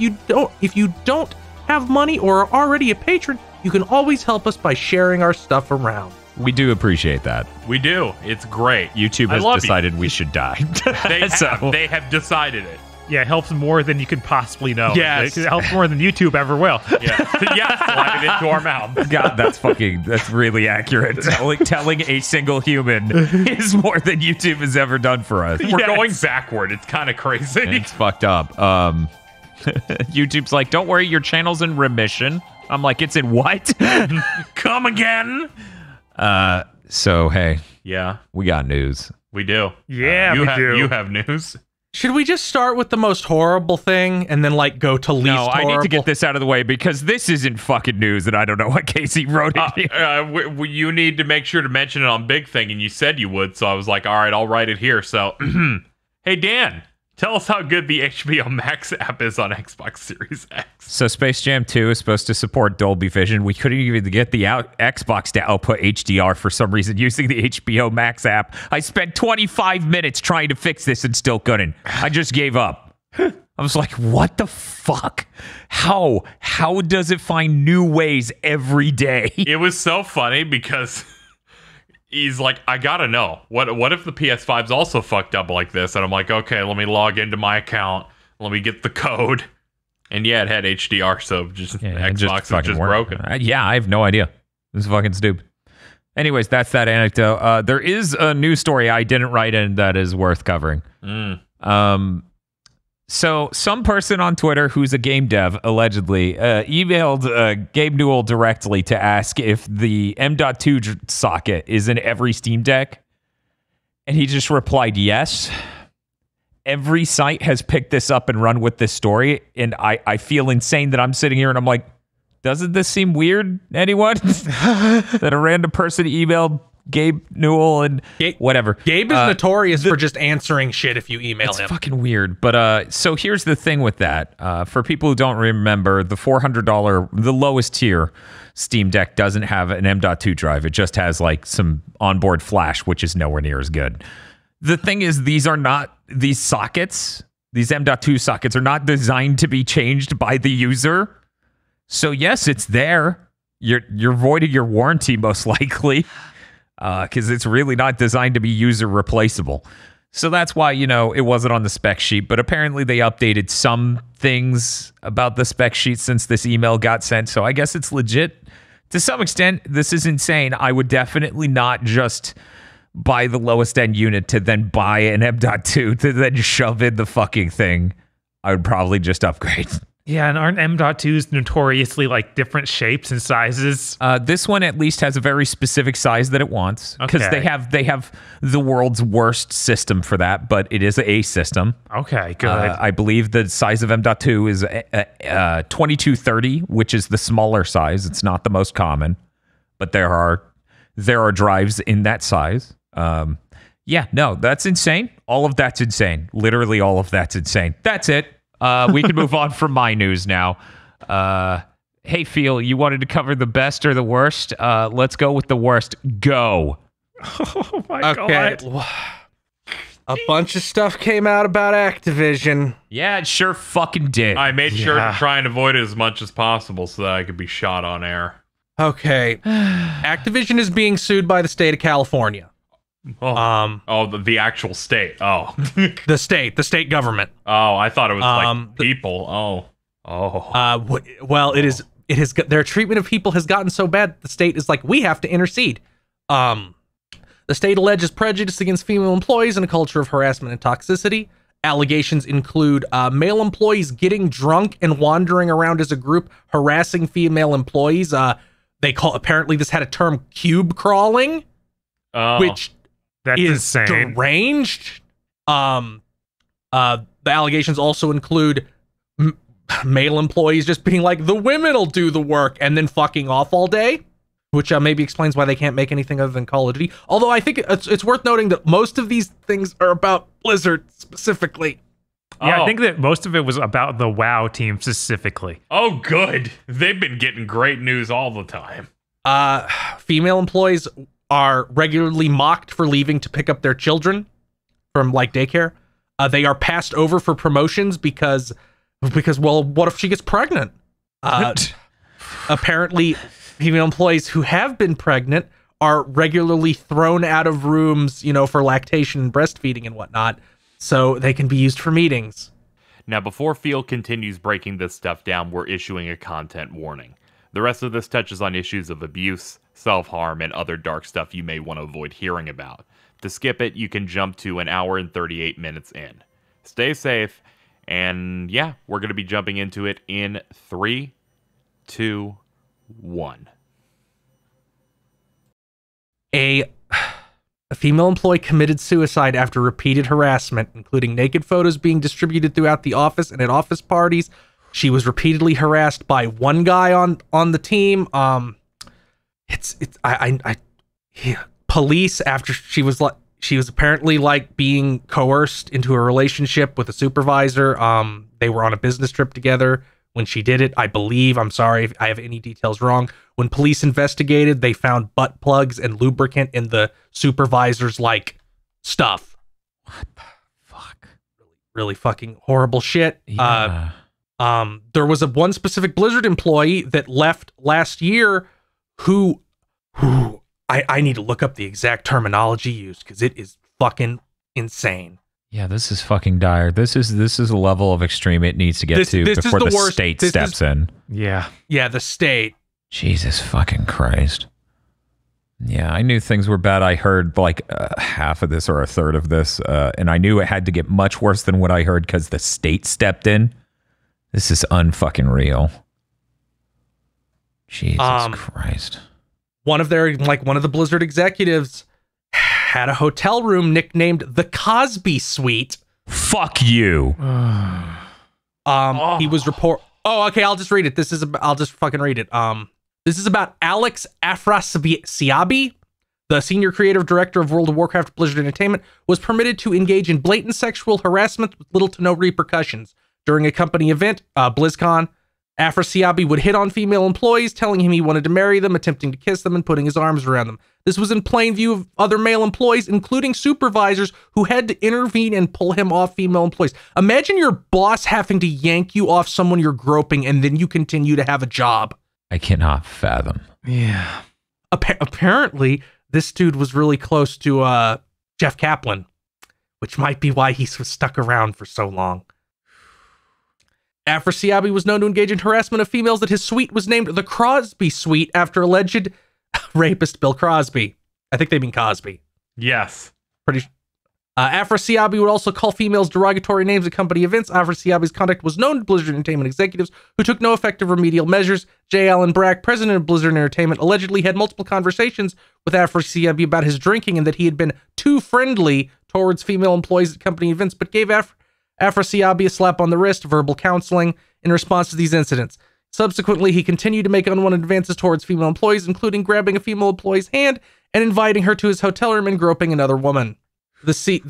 S4: you don't have money or are already a patron, you can always help us by sharing our stuff around.
S2: We do appreciate that.
S5: We do. It's great.
S2: YouTube
S5: I
S2: has
S5: love
S2: decided we should die.
S5: They have.
S2: So-
S5: They have decided it.
S3: Yeah, it helps more than you could possibly know.
S4: Yes.
S3: It helps more than YouTube ever will.
S5: Yeah, slide it into our mouth.
S2: God, that's really accurate. Telling a single human is more than YouTube has ever done for us.
S5: We're going backward. It's kind of crazy.
S2: It's fucked up. YouTube's like, don't worry, your channel's in remission. I'm like, it's in what?
S5: Come again.
S2: So, hey,
S5: Yeah,
S2: we got news.
S5: we do.
S3: Yeah,
S5: you
S3: we do.
S5: You have news.
S4: Should we just start with the most horrible thing and then like go to least
S2: No,
S4: horrible?
S2: I need to get this out of the way because this isn't fucking news and I don't know what Casey wrote it here.
S5: You need to make sure to mention it on Big Thing, and you said you would, so I was like, all right, I'll write it here. So, hey, Dan, tell us how good the HBO Max app is on Xbox Series X.
S2: So Space Jam 2 is supposed to support Dolby Vision. We couldn't even get the Xbox to output HDR for some reason using the HBO Max app. I spent 25 minutes trying to fix this and still couldn't. I just gave up. I was like, what the fuck? How does it find new ways every day?
S5: It was so funny because he's like, I gotta know. What if the PS5's also fucked up like this? And I'm like, okay, let me log into my account. Let me get the code. And yeah, it had HDR, so Xbox is just broken.
S2: Yeah, I have no idea. This is fucking stupid. Anyways, that's that anecdote. There is a news story I didn't write in that is worth covering. So some person on Twitter who's a game dev allegedly emailed Gabe Newell directly to ask if the M.2 socket is in every Steam Deck. And he just replied, yes. Every site has picked this up and run with this story. And I feel insane that I'm sitting here and I'm like, doesn't this seem weird, anyone? That a random person emailed Gabe Newell and whatever.
S4: Gabe is notorious for just answering shit if you email him.
S2: It's fucking weird. But so here's the thing with that. For people who don't remember, the $400, the lowest tier Steam Deck doesn't have an M.2 drive. It just has like some onboard flash, which is nowhere near as good. The thing is, these sockets, these M.2 sockets are not designed to be changed by the user. So yes, it's there. You're voiding your warranty most likely. Because it's really not designed to be user replaceable. So that's why, it wasn't on the spec sheet. But apparently they updated some things about the spec sheet since this email got sent. So I guess it's legit. To some extent, this is insane. I would definitely not just buy the lowest end unit to then buy an M.2 to then shove in the fucking thing. I would probably just upgrade.
S3: Yeah, and aren't M.2s notoriously like different shapes and sizes?
S2: This one at least has a very specific size that it wants because
S3: Okay.
S2: they have the world's worst system for that, but it is a system.
S3: Okay, good.
S2: I believe the size of M.2 is 2230, which is the smaller size. It's not the most common, but there are drives in that size. Yeah, no, that's insane. All of that's insane. Literally all of that's insane. That's it. We can move on from my news now. Hey, Phil, you wanted to cover the best or the worst? Let's go with the worst. Go.
S3: Oh my
S4: Okay.
S3: god.
S4: A bunch of stuff came out about Activision.
S2: Yeah, it sure fucking did.
S5: I made sure
S3: Yeah.
S5: to try and avoid it as much as possible so that I could be shot on air.
S4: Okay. Activision is being sued by the state of California.
S5: The actual state. Oh.
S4: The state government.
S5: Oh, I thought it was like
S4: The-
S5: people.
S4: Well, it has their treatment of people has gotten so bad that the state is like, we have to intercede. The state alleges prejudice against female employees and a culture of harassment and toxicity. Allegations include male employees getting drunk and wandering around as a group, harassing female employees. Apparently this had a term, cube crawling, which
S3: That's
S4: is
S3: insane.
S4: deranged. The allegations also include male employees just being like, the women will do the work, and then fucking off all day, which maybe explains why they can't make anything other than Call of Duty. Although I think it's worth noting that most of these things are about Blizzard specifically.
S3: Yeah, I think that most of it was about the WoW team specifically.
S5: Oh, good. They've been getting great news all the time.
S4: Female employees are regularly mocked for leaving to pick up their children from like daycare. They are passed over for promotions because well, what if she gets pregnant? Apparently, female employees who have been pregnant are regularly thrown out of rooms, for lactation and breastfeeding and whatnot, so they can be used for meetings.
S5: Now, before Field continues breaking this stuff down, we're issuing a content warning. The rest of this touches on issues of abuse, self-harm, and other dark stuff you may want to avoid hearing about. To skip it, you can jump to 1 hour and 38 minutes in. Stay safe, and yeah, we're going to be jumping into it in 3, 2, 1.
S4: A female employee committed suicide after repeated harassment, including naked photos being distributed throughout the office and at office parties. She was repeatedly harassed by one guy on the team. Police, after she was apparently like being coerced into a relationship with a supervisor. They were on a business trip together when she did it, I believe. I'm sorry if I have any details wrong. When police investigated, they found butt plugs and lubricant in the supervisor's like stuff.
S2: What the fuck?
S4: Really fucking horrible shit.
S2: Yeah.
S4: There was one specific Blizzard employee that left last year who I need to look up the exact terminology used because it is fucking insane.
S2: Yeah, this is fucking dire. This is a level of extreme it needs to get to before the state steps in.
S3: Yeah.
S4: Yeah, the state.
S2: Jesus fucking Christ. Yeah, I knew things were bad. I heard like half of this or a third of this, and I knew it had to get much worse than what I heard because the state stepped in. This is unfucking real. Jesus Christ.
S4: One of the Blizzard executives had a hotel room nicknamed the Cosby Suite.
S2: Fuck you.
S4: He was okay, I'll just read it. I'll just fucking read it. This is about Alex Afrasiabi, the senior creative director of World of Warcraft Blizzard Entertainment, was permitted to engage in blatant sexual harassment with little to no repercussions. During a company event, BlizzCon, Afrasiabi would hit on female employees, telling him he wanted to marry them, attempting to kiss them, and putting his arms around them. This was in plain view of other male employees, including supervisors who had to intervene and pull him off female employees. Imagine your boss having to yank you off someone you're groping, and then you continue to have a job.
S2: I cannot fathom.
S3: Yeah.
S4: Apparently, this dude was really close to Jeff Kaplan, which might be why he was stuck around for so long. Afrasiabi was known to engage in harassment of females that his suite was named the Crosby Suite after alleged rapist Bill Crosby. I think they mean Cosby.
S5: Yes.
S4: Afrasiabi would also call females derogatory names at company events. Afrasiabi's conduct was known to Blizzard Entertainment executives who took no effective remedial measures. J. Allen Brack, president of Blizzard Entertainment, allegedly had multiple conversations with Afrasiabi about his drinking and that he had been too friendly towards female employees at company events, but gave Afrasiabi a slap on the wrist, verbal counseling, in response to these incidents. Subsequently, he continued to make unwanted advances towards female employees, including grabbing a female employee's hand and inviting her to his hotel room and groping another woman. The state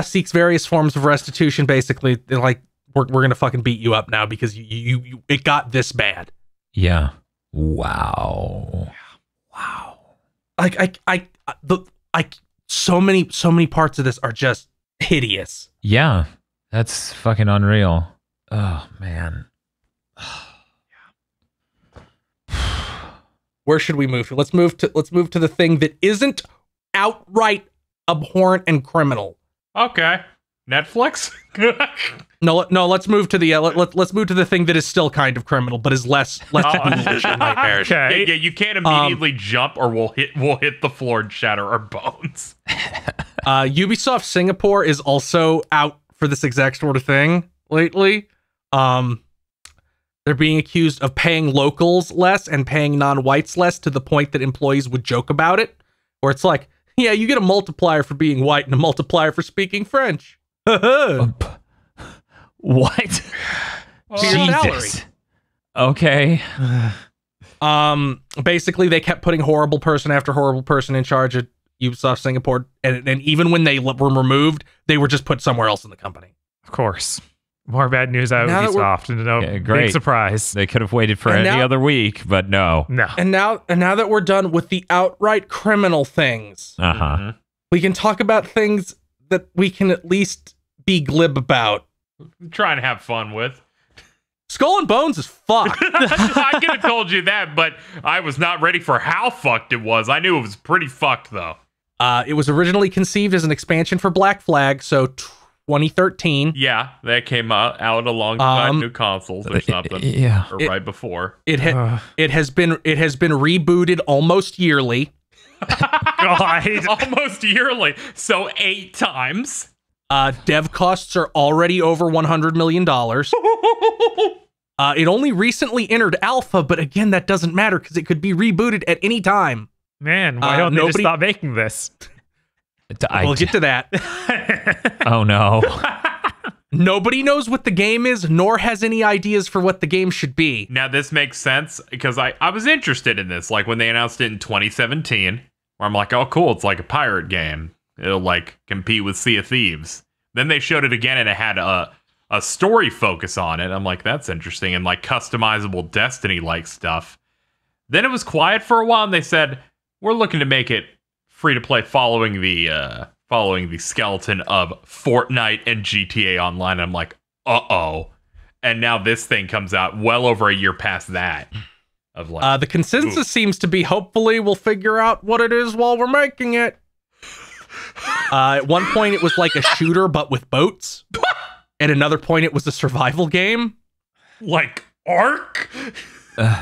S4: seeks various forms of restitution. Basically, they're like, we're gonna fucking beat you up now because you it got this bad.
S2: Yeah. Wow.
S4: So many parts of this are just hideous.
S2: Yeah. That's fucking unreal. Oh man.
S4: Where should we move to? Let's move to the thing that isn't outright abhorrent and criminal.
S5: Okay. Netflix?
S4: No, let's move to the let's move to the thing that is still kind of criminal, but is less ghoulish and nightmarish.
S5: Okay. Yeah, you can't immediately jump or we'll hit the floor and shatter our bones.
S4: Ubisoft Singapore is also out for this exact sort of thing lately. They're being accused of paying locals less and paying non-whites less to the point that employees would joke about it, where it's like, yeah, you get a multiplier for being white and a multiplier for speaking French.
S2: What? Jesus. Okay.
S4: Basically, they kept putting horrible person after horrible person in charge at Ubisoft Singapore, and even when they were removed, they were just put somewhere else in the company.
S3: Of course. More bad news out of Ubisoft, and no big surprise.
S2: They could have waited for any other week, but no.
S4: And now that we're done with the outright criminal things, we can talk about things that we can at least be glib about.
S5: I'm trying to have fun with.
S4: Skull and Bones is fucked.
S5: I could have told you that, but I was not ready for how fucked it was. I knew it was pretty fucked, though.
S4: It was originally conceived as an expansion for Black Flag, so 2013.
S5: Yeah, that came out alongside new consoles or something.
S2: Yeah.
S5: Or right before.
S4: It has been rebooted almost yearly.
S3: God.
S5: Almost yearly. So 8 times.
S4: Dev costs are already over $100 million. It only recently entered alpha, but again, that doesn't matter because it could be rebooted at any time.
S3: Man, why don't they just stop making this?
S4: We'll get to that.
S2: Oh, no.
S4: Nobody knows what the game is, nor has any ideas for what the game should be.
S5: Now, this makes sense because I was interested in this. Like when they announced it in 2017, where I'm like, oh, cool. It's like a pirate game. It'll like compete with Sea of Thieves. Then they showed it again and it had a story focus on it. I'm like, that's interesting. And like customizable Destiny-like stuff. Then it was quiet for a while and they said, we're looking to make it free to play following the skeleton of Fortnite and GTA Online. And I'm like, uh-oh. And now this thing comes out well over a year past that. Of like,
S4: the consensus seems to be hopefully we'll figure out what it is while we're making it. At one point it was like a shooter but with boats. At another point it was a survival game.
S5: like Ark?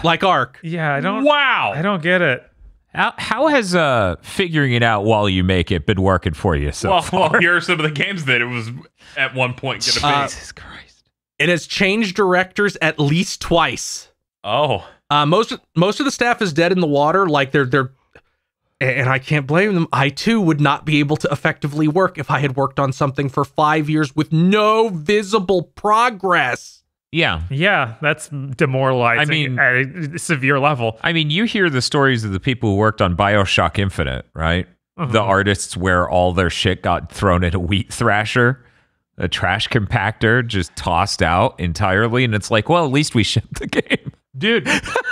S4: Like Ark.
S3: Yeah, I don't get it.
S2: How has figuring it out while you make it been working for you so far?
S5: Well, here are some of the games that it was at one point going to be.
S2: Jesus Christ.
S4: It has changed directors at least twice.
S5: Oh.
S4: Most of the staff is dead in the water. Like they're and I can't blame them. I too would not be able to effectively work if I had worked on something for 5 years with no visible progress.
S2: Yeah,
S3: that's demoralizing at a severe level.
S2: I mean, you hear the stories of the people who worked on BioShock Infinite, right?
S3: Mm-hmm.
S2: The artists where all their shit got thrown at a wheat thrasher, a trash compactor, just tossed out entirely. And it's like, well, at least we shipped the game.
S5: Dude,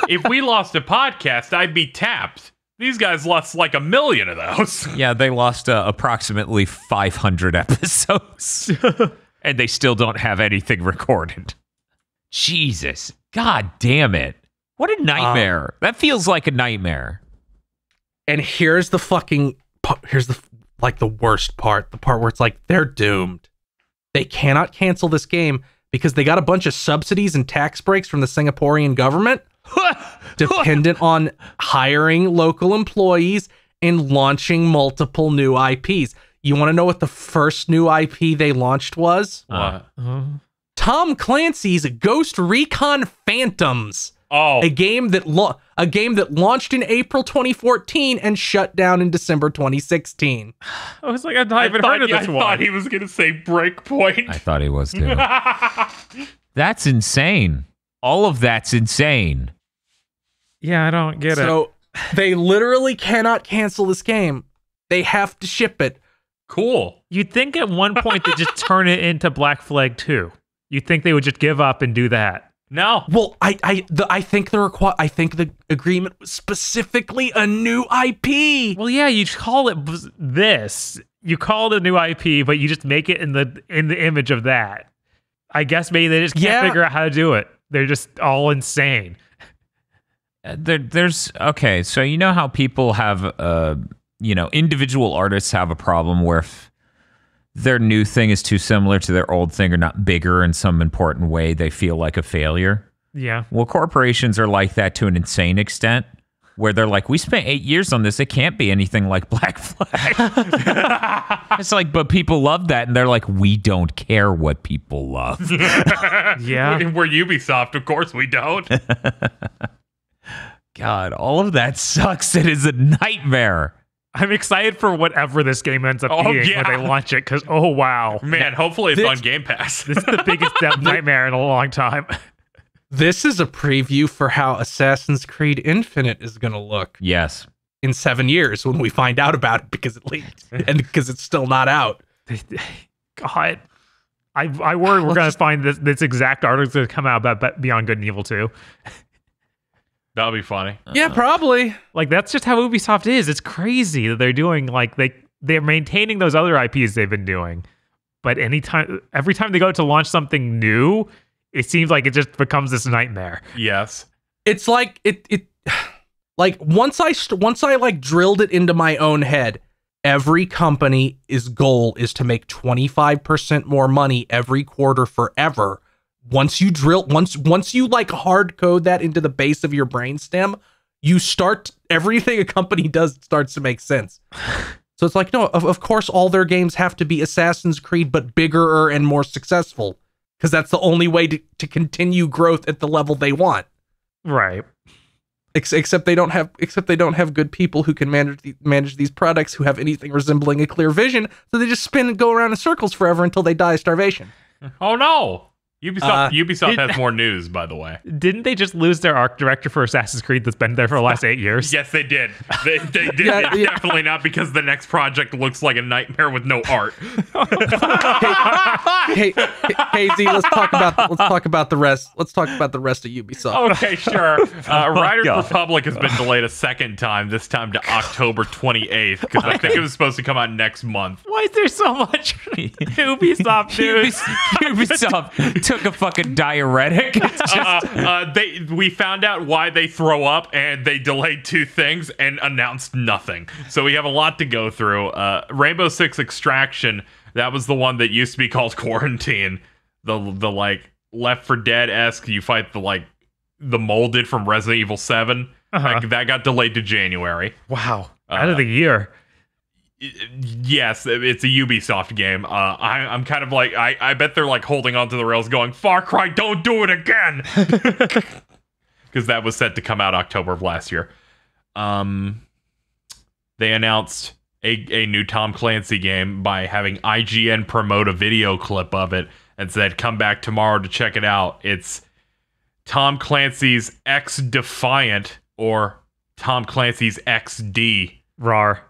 S5: if we lost a podcast, I'd be tapped. These guys lost like 1 million of those.
S2: Yeah, they lost approximately 500 episodes. And they still don't have anything recorded. Jesus. God damn it. What a nightmare. That feels like a nightmare.
S4: And here's the worst part. The part where it's like, they're doomed. They cannot cancel this game because they got a bunch of subsidies and tax breaks from the Singaporean government dependent on hiring local employees and launching multiple new IPs. You want to know what the first new IP they launched was? Tom Clancy's Ghost Recon Phantoms.
S5: Oh,
S4: a game that launched in April 2014 and shut down in December 2016.
S3: I was like, I've not even heard of this one.
S5: I thought he was going to say Breakpoint.
S2: I thought he was too. That's insane. All of that's insane.
S3: Yeah, I don't get it.
S4: So they literally cannot cancel this game. They have to ship it.
S5: Cool.
S3: You'd think at one point they just turn it into Black Flag 2. You'd think they would just give up and do that.
S5: No.
S4: Well, I think the agreement was specifically a new IP.
S3: Well, yeah, you call it this. You call it a new IP, but you just make it in the image of that. I guess maybe they just can't figure out how to do it. They're just all insane.
S2: There's okay, so you know how people have individual artists have a problem where if their new thing is too similar to their old thing or not bigger in some important way, they feel like a failure.
S3: Yeah.
S2: Well, corporations are like that to an insane extent, where they're like, we spent 8 years on this. It can't be anything like Black Flag. It's like, but people love that. And they're like, we don't care what people love.
S3: Yeah.
S5: We're Ubisoft, of course we don't.
S2: God, all of that sucks. It is a nightmare.
S3: I'm excited for whatever this game ends up being when they launch it, because, oh, wow.
S5: Man, hopefully it's on Game Pass.
S3: This is the biggest nightmare in a long time.
S4: This is a preview for how Assassin's Creed Infinite is going to look.
S2: Yes.
S4: In 7 years when we find out about it because it leaked and because it's still not out.
S3: God. I worry we're going to find this exact article going to come out about Beyond Good and Evil 2.
S5: That'll be funny.
S4: Yeah, probably.
S3: Like, that's just how Ubisoft is. It's crazy that they're doing, like, they're maintaining those other IPs they've been doing. But every time they go to launch something new, it seems like it just becomes this nightmare.
S5: Yes.
S4: It's like it like once I like drilled it into my own head. every company's goal is to make 25% more money every quarter forever. Once you like hard code that into the base of your brainstem, everything a company does starts to make sense. So it's like, no, of course all their games have to be Assassin's Creed, but bigger and more successful, because that's the only way to continue growth at the level they want.
S3: Right.
S4: Except they don't have good people who can manage these products who have anything resembling a clear vision. So they just spin and go around in circles forever until they die of starvation.
S5: Oh no! Ubisoft has more news, by the way.
S3: Didn't they just lose their art director for Assassin's Creed that's been there for the last 8 years?
S5: Yes, they did. They did. Definitely not, because the next project looks like a nightmare with no art.
S4: Hey, Z, let's talk about the rest. Let's talk about the rest of Ubisoft.
S5: Okay, sure. Riders Republic has been delayed a second time, this time to October 28th, because I think it was supposed to come out next month.
S3: Why is there so much Ubisoft news?
S2: Ubisoft took a fucking diuretic. It's just...
S5: we found out why they throw up, and they delayed 2 things and announced nothing. So we have a lot to go through. Rainbow Six Extraction, that was the one that used to be called Quarantine. The like Left 4 Dead-esque, you fight the molded from Resident Evil 7. That got delayed to January.
S3: Wow. Out of the year.
S5: Yes, it's a Ubisoft game. I'm kind of like, I bet they're like holding onto the rails going, Far Cry, don't do it again! Because that was set to come out October of last year. They announced a new Tom Clancy game by having IGN promote a video clip of it and said, come back tomorrow to check it out. It's Tom Clancy's X Defiant, or Tom Clancy's XD.
S3: Rar.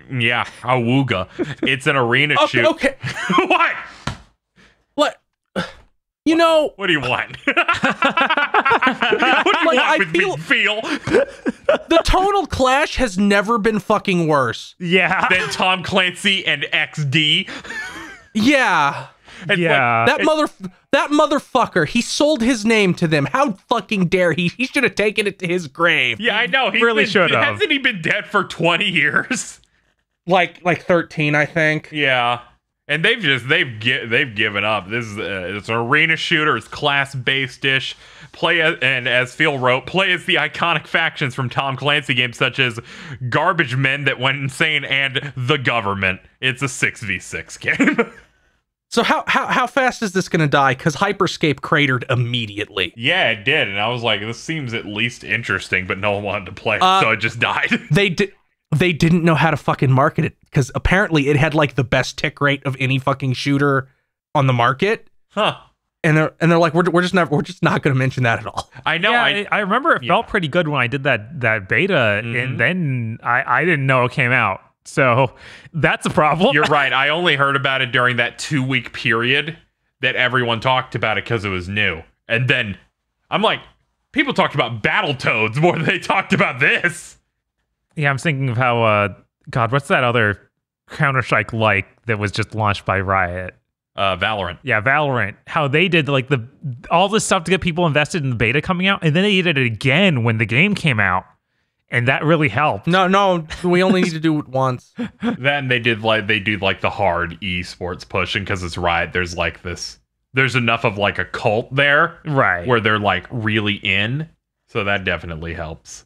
S5: Yeah, awooga. It's an arena shoot.
S4: Okay.
S5: What?
S4: What? You know...
S5: What do you want? What do you want with me, feel?
S4: The tonal clash has never been fucking worse.
S3: Yeah.
S5: Than Tom Clancy and XD.
S4: Yeah.
S5: It's
S3: yeah.
S4: That motherfucker, he sold his name to them. How fucking dare he? He should have taken it to his grave.
S5: Yeah, I know. He
S3: really should have.
S5: Hasn't he been dead for 20 years?
S4: Like 13, I think.
S5: Yeah. And they've given up. This is it's an arena shooter. It's class-based-ish. And as Phil wrote, play as the iconic factions from Tom Clancy games such as Garbage Men That Went Insane and The Government. It's a 6v6 game.
S4: So how fast is this going to die? Because Hyperscape cratered immediately.
S5: Yeah, it did. And I was like, this seems at least interesting, but no one wanted to play it, so it just died.
S4: They didn't know how to fucking market it, because apparently it had like the best tick rate of any fucking shooter on the market.
S5: Huh.
S4: And they're like, we're just not going to mention that at all.
S5: I know.
S3: Yeah, I remember it felt pretty good when I did that beta, and then I didn't know it came out. So that's a problem.
S5: You're right. I only heard about it during that 2-week period that everyone talked about it because it was new. And then I'm like, people talked about Battletoads more than they talked about this.
S3: Yeah, I'm thinking of how, God, what's that other Counter-Strike like that was just launched by Riot?
S5: Valorant.
S3: Yeah, Valorant. How they did like all this stuff to get people invested in the beta coming out, and then they did it again when the game came out, and that really helped.
S4: No, we only need to do it once.
S5: Then they do the hard esports pushing because it's Riot. There's enough of like a cult there,
S3: right,
S5: where they're like really in. So that definitely helps.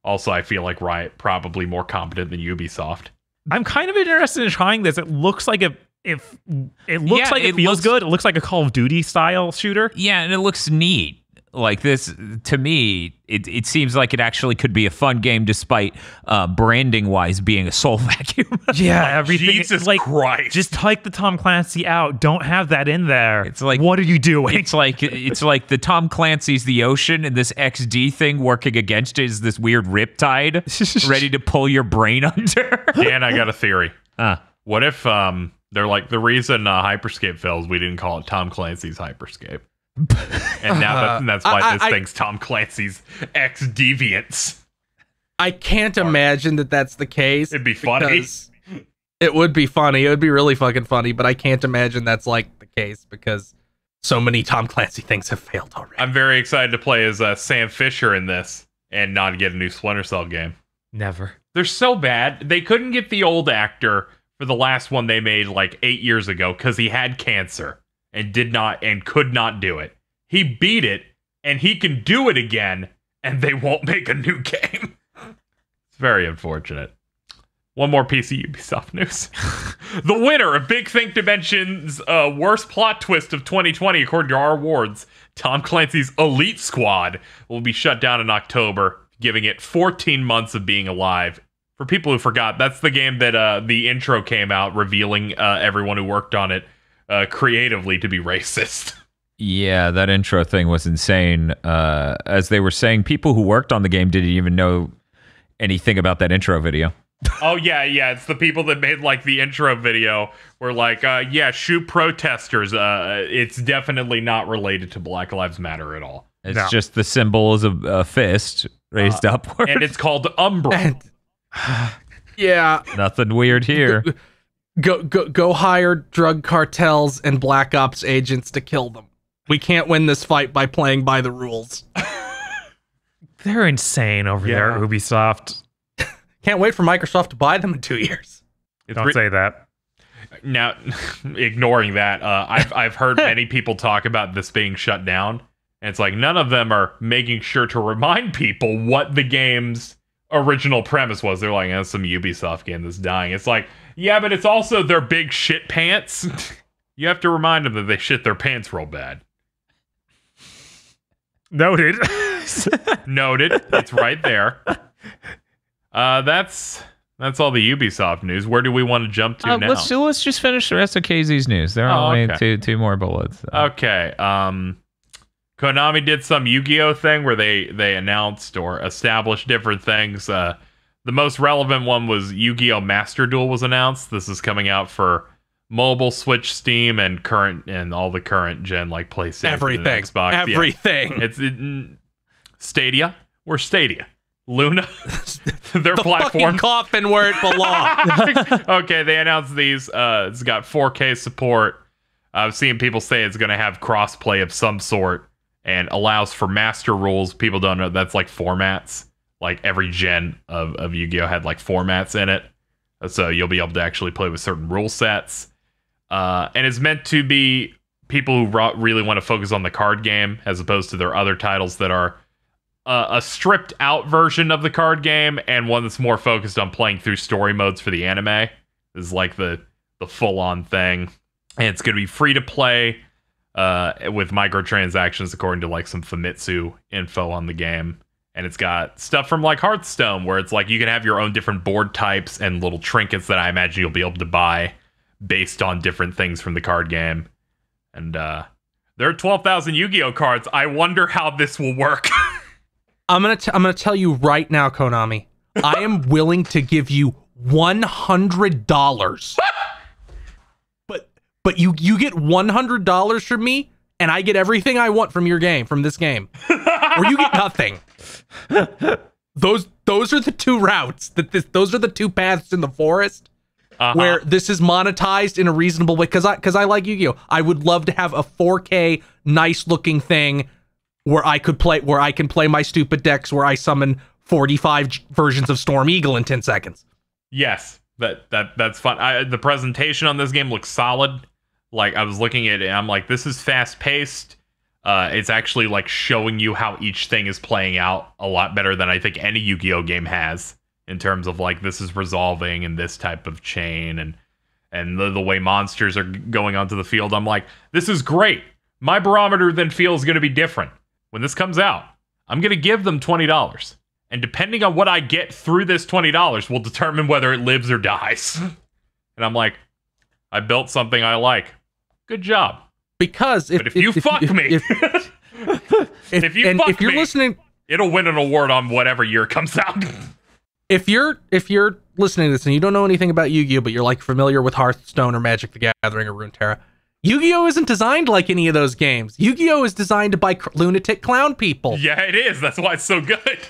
S5: Also, I feel like Riot probably more competent than Ubisoft.
S3: I'm kind of interested in trying this. It looks like it feels good. It looks like a Call of Duty style shooter.
S2: Yeah, and it looks neat. Like this, to me, it seems like it actually could be a fun game, despite branding-wise being a soul vacuum.
S3: Yeah, everything.
S5: Jesus
S3: like,
S5: Christ!
S3: Just take the Tom Clancy out. Don't have that in there.
S2: It's like,
S3: what are you doing?
S2: It's like the Tom Clancy's the ocean, and this XD thing working against it is this weird riptide ready to pull your brain under.
S5: Dan, I got a theory. What if they're like, the reason Hyperscape fails, we didn't call it Tom Clancy's Hyperscape. And now that's why this thing's Tom Clancy's X Deviants.
S4: I can't imagine that's the case.
S5: It'd be funny.
S4: It would be funny. It would be really fucking funny, but I can't imagine that's like the case because so many Tom Clancy things have failed already.
S5: I'm very excited to play as Sam Fisher in this and not get a new Splinter Cell game.
S3: Never.
S5: They're so bad. They couldn't get the old actor for the last one they made like 8 years ago because he had cancer and could not do it. He beat it, and he can do it again, and they won't make a new game. It's very unfortunate. One more piece of Ubisoft news. The winner of Big Think Dimension's worst plot twist of 2020, according to our awards, Tom Clancy's Elite Squad, will be shut down in October, giving it 14 months of being alive. For people who forgot, that's the game that the intro came out revealing everyone who worked on it creatively to be racist.
S2: Yeah, that intro thing was insane. As they were saying, people who worked on the game didn't even know anything about that intro video.
S5: Oh, yeah. It's the people that made, like, the intro video were like, shoot protesters. It's definitely not related to Black Lives Matter at all.
S2: It's just the symbol is a fist raised upward.
S5: And it's called Umbra.
S4: Yeah.
S2: Nothing weird here.
S4: Go hire drug cartels and Black Ops agents to kill them. We can't win this fight by playing by the rules.
S3: They're insane over there, Ubisoft.
S4: Can't wait for Microsoft to buy them in 2 years.
S3: Don't say that.
S5: Now, ignoring that, I've heard many people talk about this being shut down, and it's like none of them are making sure to remind people what the game's original premise was. They're like, that's some Ubisoft game that's dying. It's like, yeah, but it's also their big shit pants. You have to remind them that they shit their pants real bad.
S3: Noted.
S5: Noted. It's right there. That's all the Ubisoft news. Where do we want to jump to now?
S2: Let's just finish the rest of KZ's news. There are only two more bullets.
S5: Okay. Konami did some Yu-Gi-Oh thing where they announced or established different things. The most relevant one was Yu-Gi-Oh! Master Duel was announced. This is coming out for mobile, Switch, Steam, and all the current gen like PlayStation,
S4: everything,
S5: and Xbox.
S4: everything.
S5: Yeah. It's Stadia. We're Stadia. Luna, their
S4: the
S5: platform.
S4: Fucking coffin where it belongs.
S5: Okay, they announced these. It's got 4K support. I've seen people say it's going to have crossplay of some sort and allows for master rules. People don't know that's like formats. Like every gen of Yu-Gi-Oh had like formats in it, so you'll be able to actually play with certain rule sets. And it's meant to be people who really want to focus on the card game as opposed to their other titles that are a stripped out version of the card game and one that's more focused on playing through story modes for the anime. This is like the full on thing. And it's going to be free to play with microtransactions according to like some Famitsu info on the game. And it's got stuff from like Hearthstone where it's like you can have your own different board types and little trinkets that I imagine you'll be able to buy based on different things from the card game. And there are 12,000 Yu-Gi-Oh cards. I wonder how this will work.
S4: I'm gonna tell you right now, Konami. I am willing to give you $100. but you get $100 from me, and I get everything I want from this game, or you get nothing. Those are the two routes. Those are the two paths in the forest where this is monetized in a reasonable way. Because I like Yu-Gi-Oh. I would love to have a 4K nice looking thing where I can play my stupid decks where I summon 45 versions of Storm Eagle in 10 seconds.
S5: Yes, that's fun. The presentation on this game looks solid. Like I was looking at it and I'm like, this is fast paced. It's actually like showing you how each thing is playing out a lot better than I think any Yu-Gi-Oh game has in terms of like this is resolving in this type of chain and the way monsters are going onto the field. I'm like, this is great. My barometer then feels going to be different. When this comes out, I'm going to give them $20. And depending on what I get through this $20 will determine whether it lives or dies. And I'm like, I built something I like. Good job.
S4: Because
S5: if you fuck me,
S4: listening,
S5: it'll win an award on whatever year it comes out.
S4: If you're listening to this and you don't know anything about Yu-Gi-Oh, but you're like familiar with Hearthstone or Magic the Gathering or Runeterra, Yu-Gi-Oh isn't designed like any of those games. Yu-Gi-Oh is designed by lunatic clown people.
S5: Yeah, it is. That's why it's so good.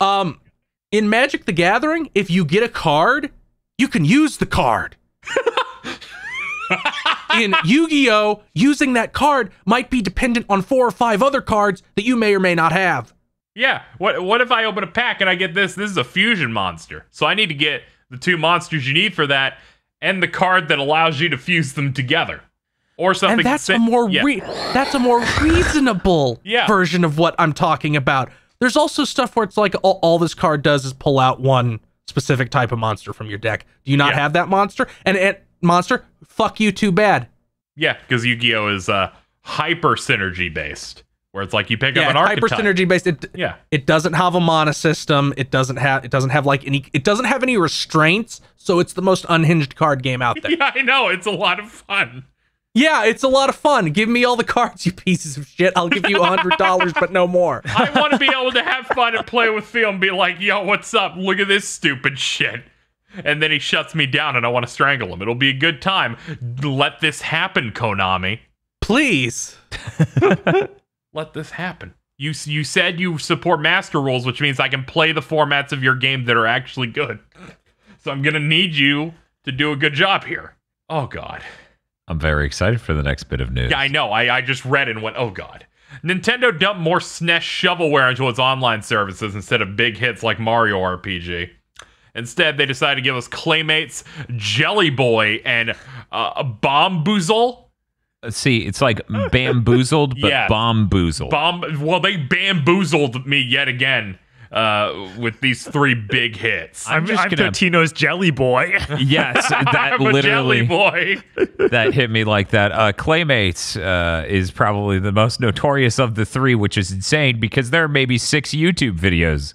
S4: In Magic the Gathering, if you get a card, you can use the card. In Yu-Gi-Oh, using that card might be dependent on 4 or 5 other cards that you may or may not have.
S5: Yeah. What if I open a pack and I get this? This is a fusion monster. So I need to get the two monsters you need for that and the card that allows you to fuse them together. Or something.
S4: And that's a more reasonable version of what I'm talking about. There's also stuff where it's like all this card does is pull out one specific type of monster from your deck. Do you not have that monster? And monster, fuck you, too bad.
S5: Yeah, because Yu-Gi-Oh is hyper synergy based, where it's like you pick up an archetype.
S4: Hyper synergy based. It doesn't have a mana system. It doesn't have any restraints. So it's the most unhinged card game out there.
S5: Yeah, I know. It's a lot of fun.
S4: Yeah, it's a lot of fun. Give me all the cards, you pieces of shit. I'll give you $100, but no more.
S5: I want to be able to have fun and play with Phil and be like, yo, what's up? Look at this stupid shit. And then he shuts me down and I want to strangle him. It'll be a good time. Let this happen, Konami.
S4: Please.
S5: Let this happen. You said you support master rules, which means I can play the formats of your game that are actually good. So I'm going to need you to do a good job here. Oh, God.
S2: I'm very excited for the next bit of news.
S5: Yeah, I know. I just read it and went, oh, God. Nintendo dumped more SNES shovelware into its online services instead of big hits like Mario RPG. Instead, they decided to give us Claymates, Jelly Boy, and Bomboozle.
S2: See, it's like bamboozled, but bomboozled.
S5: Well, they bamboozled me yet again with these three big hits.
S3: I'm Totino's Jelly Boy.
S2: Yes, that
S5: I'm
S2: literally.
S5: a Jelly Boy.
S2: That hit me like that. Claymates is probably the most notorious of the three, which is insane because there are maybe 6 YouTube videos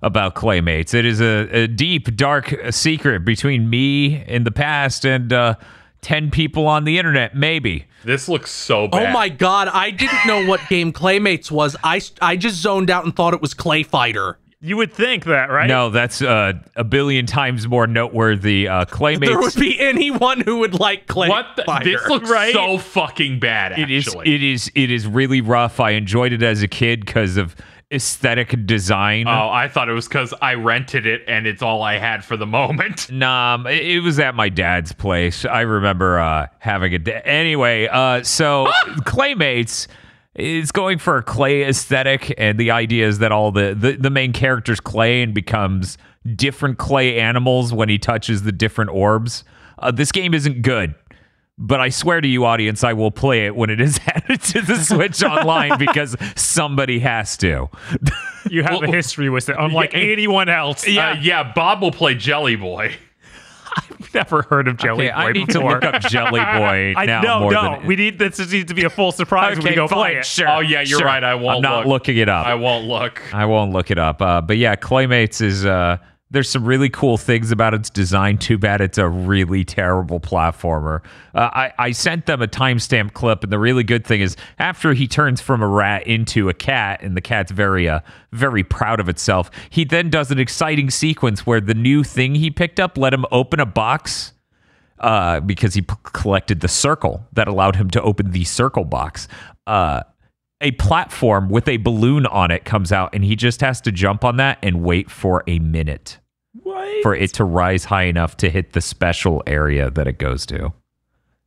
S2: about Claymates. It is a deep, dark secret between me in the past and 10 people on the internet, maybe.
S5: This looks so bad.
S4: Oh my God, I didn't know what game Claymates was. I just zoned out and thought it was Clay Fighter.
S3: You would think that, right?
S2: No, that's a billion times more noteworthy. Claymates.
S4: There would be anyone who would like Clay Fighter.
S5: This looks so fucking bad, actually.
S2: It is really rough. I enjoyed it as a kid because of aesthetic design.
S5: Oh, I thought it was because I rented it and it's all I had for the moment.
S2: Nah, it was at my dad's place. I remember having it. Anyway, so Claymates is going for a clay aesthetic, and the idea is that all the main character's clay and becomes different clay animals when he touches the different orbs. This game isn't good. But I swear to you, audience, I will play it when it is added to the Switch Online because somebody has to.
S3: You have a history with it, unlike anyone else.
S5: Yeah, Bob will play Jelly Boy.
S3: I've never heard of Jelly Boy
S2: I need
S3: before.
S2: to look up Jelly Boy now.
S3: No. We need this needs to be a full surprise when we go play it.
S2: Sure.
S5: Oh yeah, you're right. I won't.
S2: I'm not looking it up.
S5: I won't look.
S2: I won't look it up. But yeah, Claymates is. There's some really cool things about its design. Too bad it's a really terrible platformer. I sent them a timestamp clip, and the really good thing is after he turns from a rat into a cat, and the cat's very proud of itself, he then does an exciting sequence where the new thing he picked up let him open a box because he collected the circle that allowed him to open the circle box. A platform with a balloon on it comes out, and he just has to jump on that and wait for a minute for it to rise high enough to hit the special area that it goes to.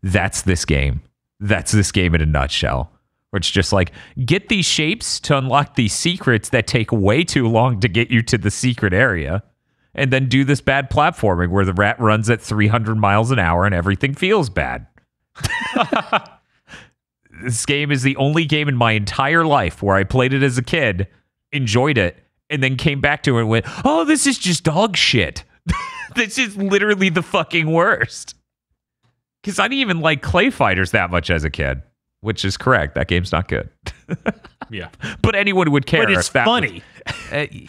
S2: That's this game. That's this game in a nutshell. Where it's just like, get these shapes to unlock these secrets that take way too long to get you to the secret area, and then do this bad platforming where the rat runs at 300 miles an hour and everything feels bad. This game is the only game in my entire life where I played it as a kid, enjoyed it, and then came back to it and went, oh, this is just dog shit. This is literally the fucking worst. Because I didn't even like Clay Fighters that much as a kid, which is correct. That game's not good.
S5: Yeah.
S2: But anyone would care.
S3: But it's
S2: if that
S3: funny.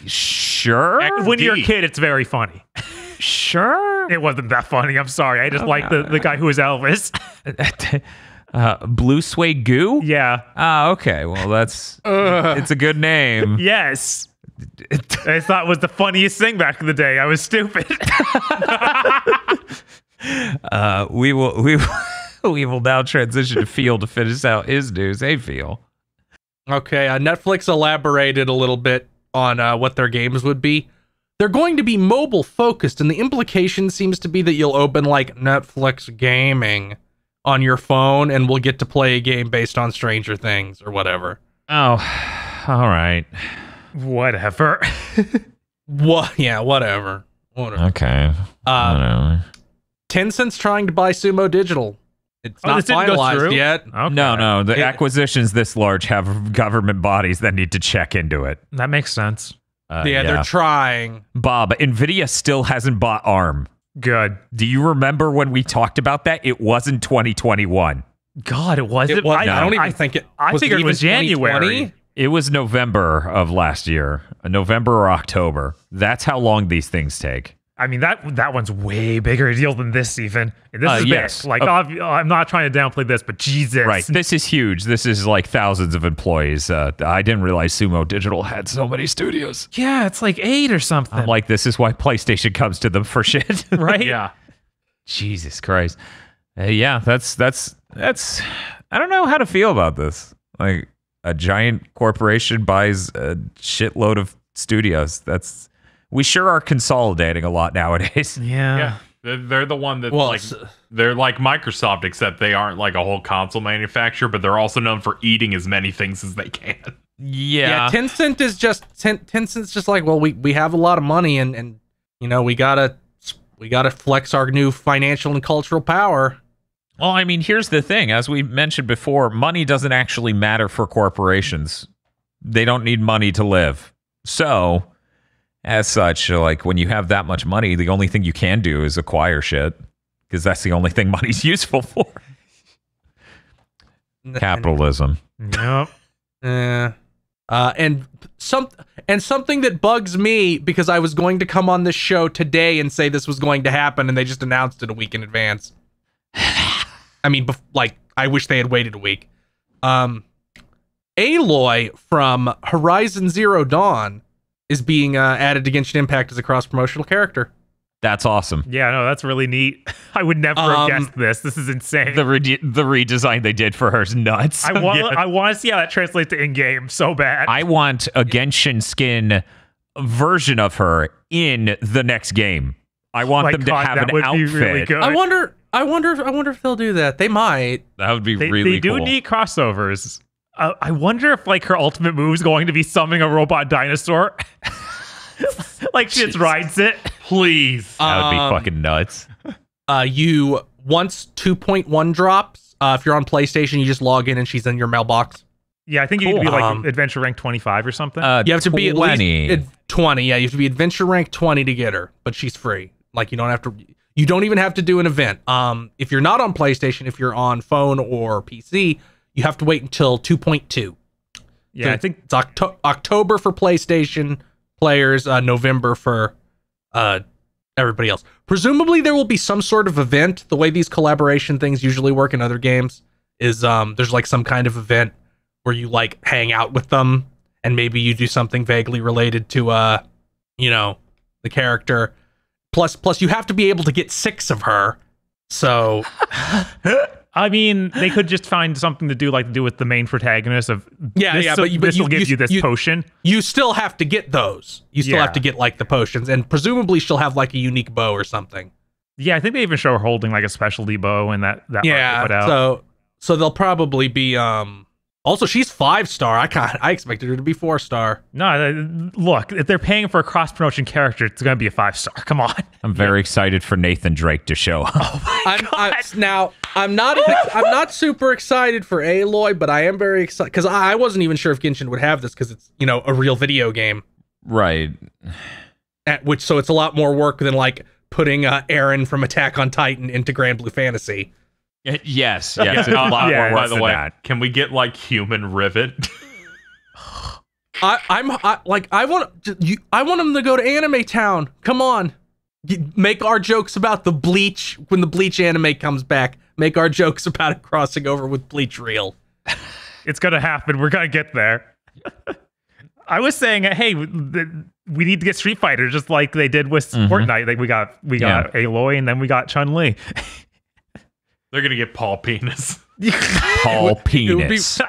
S2: Sure.
S3: When you're a kid, it's very funny.
S2: Sure.
S3: It wasn't that funny. I'm sorry. I just like the guy who was Elvis.
S2: Blue Suede Goo?
S3: Yeah.
S2: Ah, okay. Well, that's it's a good name.
S3: Yes. I thought it was the funniest thing back in the day. I was stupid.
S2: We will now transition to Phil to finish out his news. Hey, Phil.
S4: Okay, Netflix elaborated a little bit on what their games would be. They're going to be mobile focused, and the implication seems to be that you'll open like Netflix Gaming on your phone and we'll get to play a game based on Stranger Things or whatever.
S2: Oh, all right.
S3: Whatever.
S4: Yeah, whatever. Whatever.
S2: Okay. I don't know.
S4: Tencent's trying to buy Sumo Digital. It's not
S3: this didn't go
S4: finalized
S3: through?
S4: yet.
S3: Okay.
S2: No. The
S4: It-
S2: acquisitions this large have government bodies that need to check into it.
S3: That makes sense.
S4: They're trying.
S2: Bob, NVIDIA still hasn't bought ARM.
S3: Good.
S2: Do you remember when we talked about that? It wasn't 2021.
S3: God, it wasn't.
S4: It was, I don't even think it.
S3: I figured it was
S4: even
S3: January.
S4: 2020?
S2: It was November of last year. November or October. That's how long these things take.
S3: I mean, that one's way bigger a deal than this even. This is
S2: yes.
S3: big. Like, I'm not trying to downplay this, but Jesus.
S2: Right. This is huge. This is like thousands of employees. I didn't realize Sumo Digital had so many studios.
S3: Yeah, it's like 8 or something.
S2: I'm like, this is why PlayStation comes to them for shit.
S3: right?
S5: Yeah.
S2: Jesus Christ. Yeah, that's I don't know how to feel about this. Like a giant corporation buys a shitload of studios. We sure are consolidating a lot nowadays.
S3: Yeah.
S5: Yeah. They're the one that
S4: Well,
S5: like they're like Microsoft, except they aren't like a whole console manufacturer, but they're also known for eating as many things as they can.
S2: Yeah.
S4: Tencent is just Tencent's just like, well, we have a lot of money and you know we gotta flex our new financial and cultural power.
S2: Well, I mean, here's the thing. As we mentioned before, money doesn't actually matter for corporations. They don't need money to live. So, as such, like when you have that much money, the only thing you can do is acquire shit because that's the only thing money's useful for. Capitalism.
S3: Yep.
S4: And something that bugs me because I was going to come on this show today and say this was going to happen, and they just announced it a week in advance. I mean, I wish they had waited a week. Aloy from Horizon Zero Dawn is being added to Genshin Impact as a cross-promotional character.
S2: That's awesome.
S3: Yeah, no, that's really neat. I would never have guessed this. This is insane.
S2: The redesign they did for her is nuts.
S3: I want to see how that translates to in-game so bad.
S2: I want a Genshin skin version of her in the next game. I want
S3: My
S2: them to
S3: God,
S2: have
S3: that
S2: an
S3: would
S2: outfit.
S3: be really good.
S4: I wonder if they'll do that. They might.
S2: That would be
S3: They
S2: really
S3: do
S2: cool.
S3: need crossovers. I wonder if like her ultimate move is going to be summoning a robot dinosaur. Like she just rides it.
S5: Please.
S2: That would be fucking nuts.
S4: You once 2.1 drops. If you're on PlayStation, you just log in and she's in your mailbox.
S3: Yeah, I think you need to be like
S4: Cool.
S3: adventure rank 25 or something.
S4: You have to be at
S2: 20.
S4: least 20. Yeah, you have to be adventure rank 20 to get her, but she's free. Like you don't even have to do an event. If you're not on PlayStation, if you're on phone or PC, you have to wait until 2.2.
S3: yeah,
S4: So
S3: I think
S4: it's October for PlayStation players, November for everybody else. Presumably there will be some sort of event. The way these collaboration things usually work in other games is there's like some kind of event where you like hang out with them and maybe you do something vaguely related to the character. Plus you have to be able to get 6 of her. So
S3: I mean, they could just find something to do with the main protagonist of
S4: but
S3: this will give you this potion.
S4: You still have to get those. You still have to get like the potions, and presumably she'll have like a unique bow or something.
S3: Yeah, I think they even show her holding like a specialty bow in that art they put out.
S4: So they'll probably be also she's 5-star. I expected her to be 4-star.
S3: No, look, if they're paying for a cross promotion character, it's going to be a 5-star. Come on.
S2: I'm very excited for Nathan Drake to show up.
S4: I'm not super excited for Aloy, but I am very excited because I wasn't even sure if Genshin would have this because it's a real video game.
S2: Right.
S4: So it's a lot more work than like putting Aaron from Attack on Titan into Grand Blue Fantasy.
S2: Yes. It's a lot more
S5: By
S2: work
S5: the
S2: than
S5: way,
S2: that.
S5: can we get like human rivet?
S4: I want them to go to Anime Town. Come on, make our jokes about the Bleach when the Bleach anime comes back. Make our jokes about it crossing over with Bleach Real.
S3: It's going to happen. We're going to get there. I was saying, hey, we need to get Street Fighter just like they did with Fortnite. Like we got Aloy and then we got Chun-Li.
S5: They're gonna get Paul Penis.
S2: Paul Penis.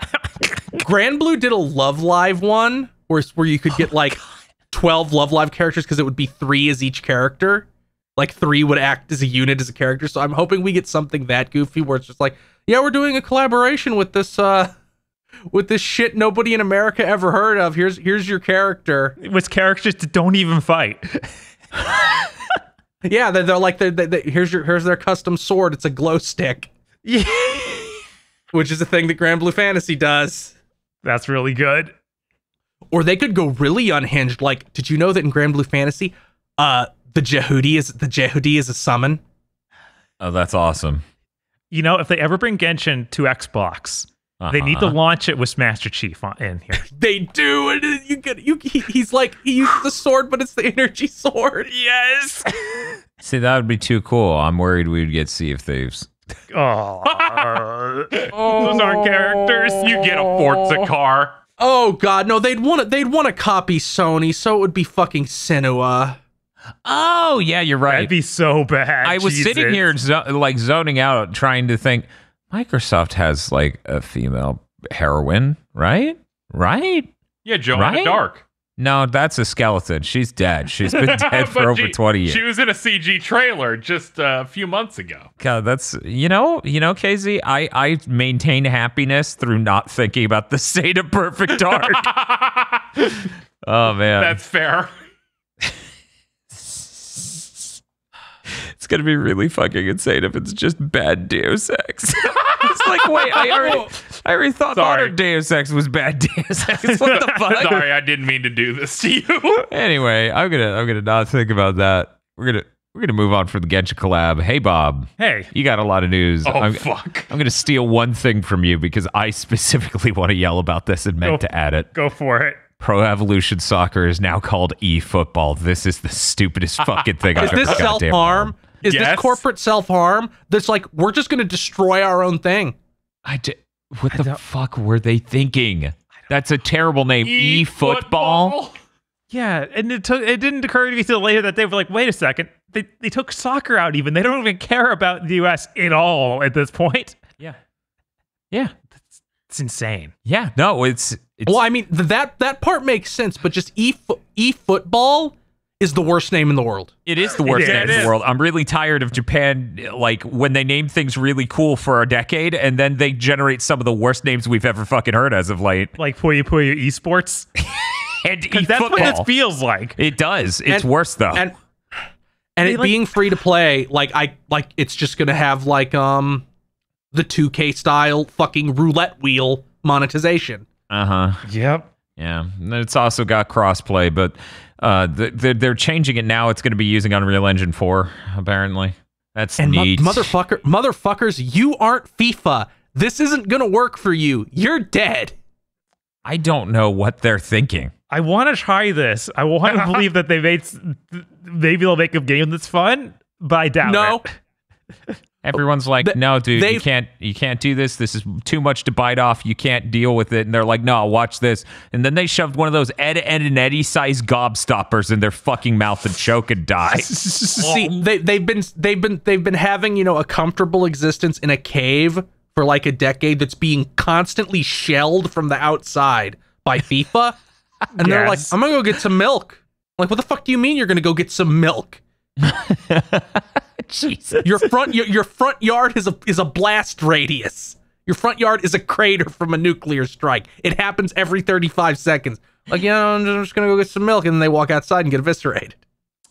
S4: Grand Blue did a Love Live one where you could get like 12 Love Live characters because it would be 3 as each character. Like 3 would act as a unit as a character. So I'm hoping we get something that goofy where it's just like, yeah, we're doing a collaboration with this shit nobody in America ever heard of. Here's your character.
S3: With characters that don't even fight.
S4: Yeah, they're like, here's their custom sword. It's a glow stick.
S3: Yeah.
S4: Which is a thing that Grand Blue Fantasy does.
S3: That's really good.
S4: Or they could go really unhinged. Like, did you know that in Grand Blue Fantasy, the Jehudi is a summon?
S2: Oh, that's awesome.
S3: You know, if they ever bring Genshin to Xbox, they need to launch it with Master Chief in here.
S4: They do, and he's like, he uses the sword, but it's the energy sword.
S3: Yes.
S2: See, that would be too cool. I'm worried we'd get Sea of Thieves.
S3: Oh, those aren't characters.
S5: You get a Forza car.
S4: Oh God, no! They'd want to copy Sony, so it would be fucking Senua.
S2: Oh, yeah, you're right.
S3: That'd be so bad.
S2: I was sitting here zoning out, trying to think. Microsoft has like a female heroine, right? Right?
S5: Yeah, Joanna Dark.
S2: No, that's a skeleton. She's dead. She's been dead for over 20 years.
S5: She was in a CG trailer just a few months ago.
S2: God, that's KZ. I maintain happiness through not thinking about the state of Perfect Dark. Oh man,
S5: that's fair.
S2: It's gonna be really fucking insane if it's just bad Deus Ex. It's like, wait, I already thought modern Deus Ex was bad Deus Ex. What the fuck?
S5: Sorry, I didn't mean to do this to you.
S2: Anyway, I'm gonna not think about that. We're gonna move on for the Genshin collab. Hey Bob.
S3: Hey.
S2: You got a lot of news.
S5: Fuck.
S2: I'm gonna steal one thing from you because I specifically want to yell about this and meant to add it.
S3: Go for it.
S2: Pro Evolution Soccer is now called eFootball. This is the stupidest fucking thing I've ever
S4: Is this self-harm? Is this corporate self-harm? That's like, we're just going to destroy our own thing.
S2: What the fuck were they thinking? That's a terrible name. eFootball?
S3: Yeah, and it didn't occur to me until later that they were like, wait a second. They took soccer out even. They don't even care about the US at all at this point.
S2: Yeah.
S3: It's insane.
S2: Yeah, no, it's
S4: well, I mean, that part makes sense, but just eFootball is the worst name in the world.
S2: It is the worst name in the world. I'm really tired of Japan, like, when they name things really cool for a decade, and then they generate some of the worst names we've ever fucking heard as of late.
S3: Like Puyo Puyo Esports.
S2: And
S3: that's what this feels like.
S2: It does. It's worse, though.
S4: And it being free to play, it's just gonna have, like, the 2K style fucking roulette wheel monetization.
S3: Yep.
S2: Yeah. And it's also got crossplay, but they're changing it now. It's going to be using Unreal Engine 4, apparently. That's neat.
S4: Motherfuckers, you aren't FIFA. This isn't going to work for you. You're dead.
S2: I don't know what they're thinking.
S3: I want to try this. I want to believe that maybe they'll make a game that's fun, but I doubt it.
S2: Everyone's like, no, dude, you can't do this. This is too much to bite off. You can't deal with it. And they're like, no, watch this. And then they shoved one of those Ed, Edd and Eddy size gobstoppers in their fucking mouth and choke and die.
S4: See, they've been having, a comfortable existence in a cave for like a decade that's being constantly shelled from the outside by FIFA. And they're like, I'm gonna go get some milk. I'm like, what the fuck do you mean you're gonna go get some milk?
S2: Jesus.
S4: Your front yard is a blast radius. Your front yard is a crater from a nuclear strike. It happens every 35 seconds. Like, I'm just gonna go get some milk, and then they walk outside and get eviscerated.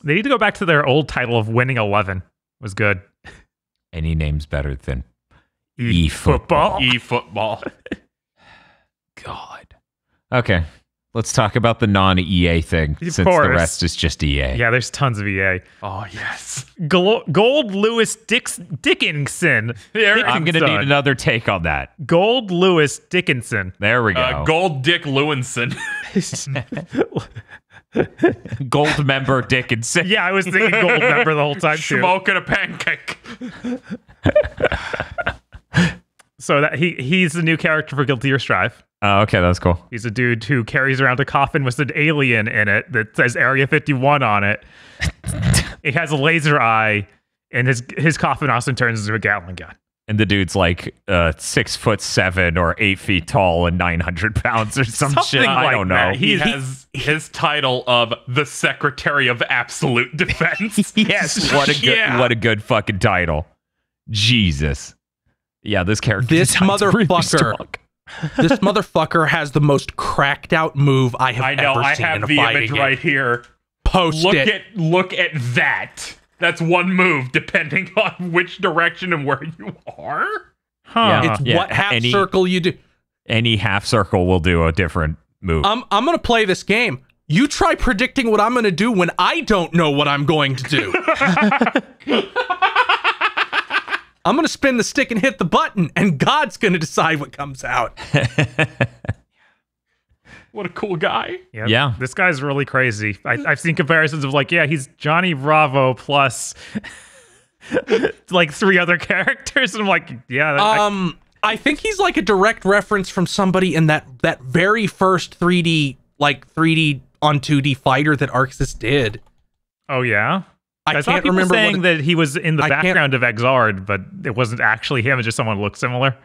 S3: They need to go back to their old title of Winning 11. Was good.
S2: Any name's better than eFootball.
S5: eFootball.
S2: God. Okay. Let's talk about the non-EA thing, since the rest is just EA.
S3: Yeah, there's tons of EA.
S5: Oh, yes.
S3: Gold Lewis Dickinson.
S2: I'm going to need another take on that.
S3: Gold Lewis Dickinson.
S2: There we go.
S5: Gold Dick Lewinson.
S2: Gold member Dickinson.
S3: Yeah, I was thinking gold member the whole time, too.
S5: Smoking a pancake.
S3: So that he's the new character for Guilty or Strive.
S2: Oh, okay, that's cool.
S3: He's a dude who carries around a coffin with an alien in it that says Area 51 on it. It has a laser eye, and his coffin also turns into a Gatling gun.
S2: And the dude's like 6'7" or 8 feet tall and 900 pounds or something shit. I don't know.
S5: That. He has his title of the Secretary of Absolute Defense.
S2: Yes, what a good fucking title. Jesus. Yeah, this character.
S4: This motherfucker. This motherfucker has the most cracked out move I have ever seen in a fighting game.
S5: I have the image right here.
S4: Look
S5: at that. That's one move, depending on which direction and where you are.
S3: Huh.
S4: It's what half circle you do.
S2: Any half circle will do a different move.
S4: I'm gonna play this game. You try predicting what I'm gonna do when I don't know what I'm going to do. I'm gonna spin the stick and hit the button, and God's gonna decide what comes out.
S5: What a cool guy.
S2: Yeah.
S3: This guy's really crazy. I've seen comparisons of like, yeah, he's Johnny Bravo plus like 3 other characters. And I'm like, yeah.
S4: I think he's like a direct reference from somebody in that very first 3D on 2D fighter that Arxis did.
S3: Oh, yeah?
S4: I
S3: saw
S4: can't
S3: people
S4: remember
S3: saying that he was in the background of Exard, but it wasn't actually him. It's just someone who looked similar.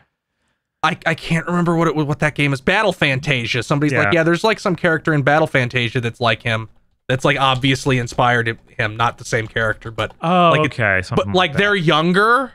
S4: I can't remember what that game is. Battle Fantasia. Somebody's like, yeah, there's like some character in Battle Fantasia that's like him. That's like obviously inspired him. Not the same character, but
S3: okay.
S4: But like they're younger,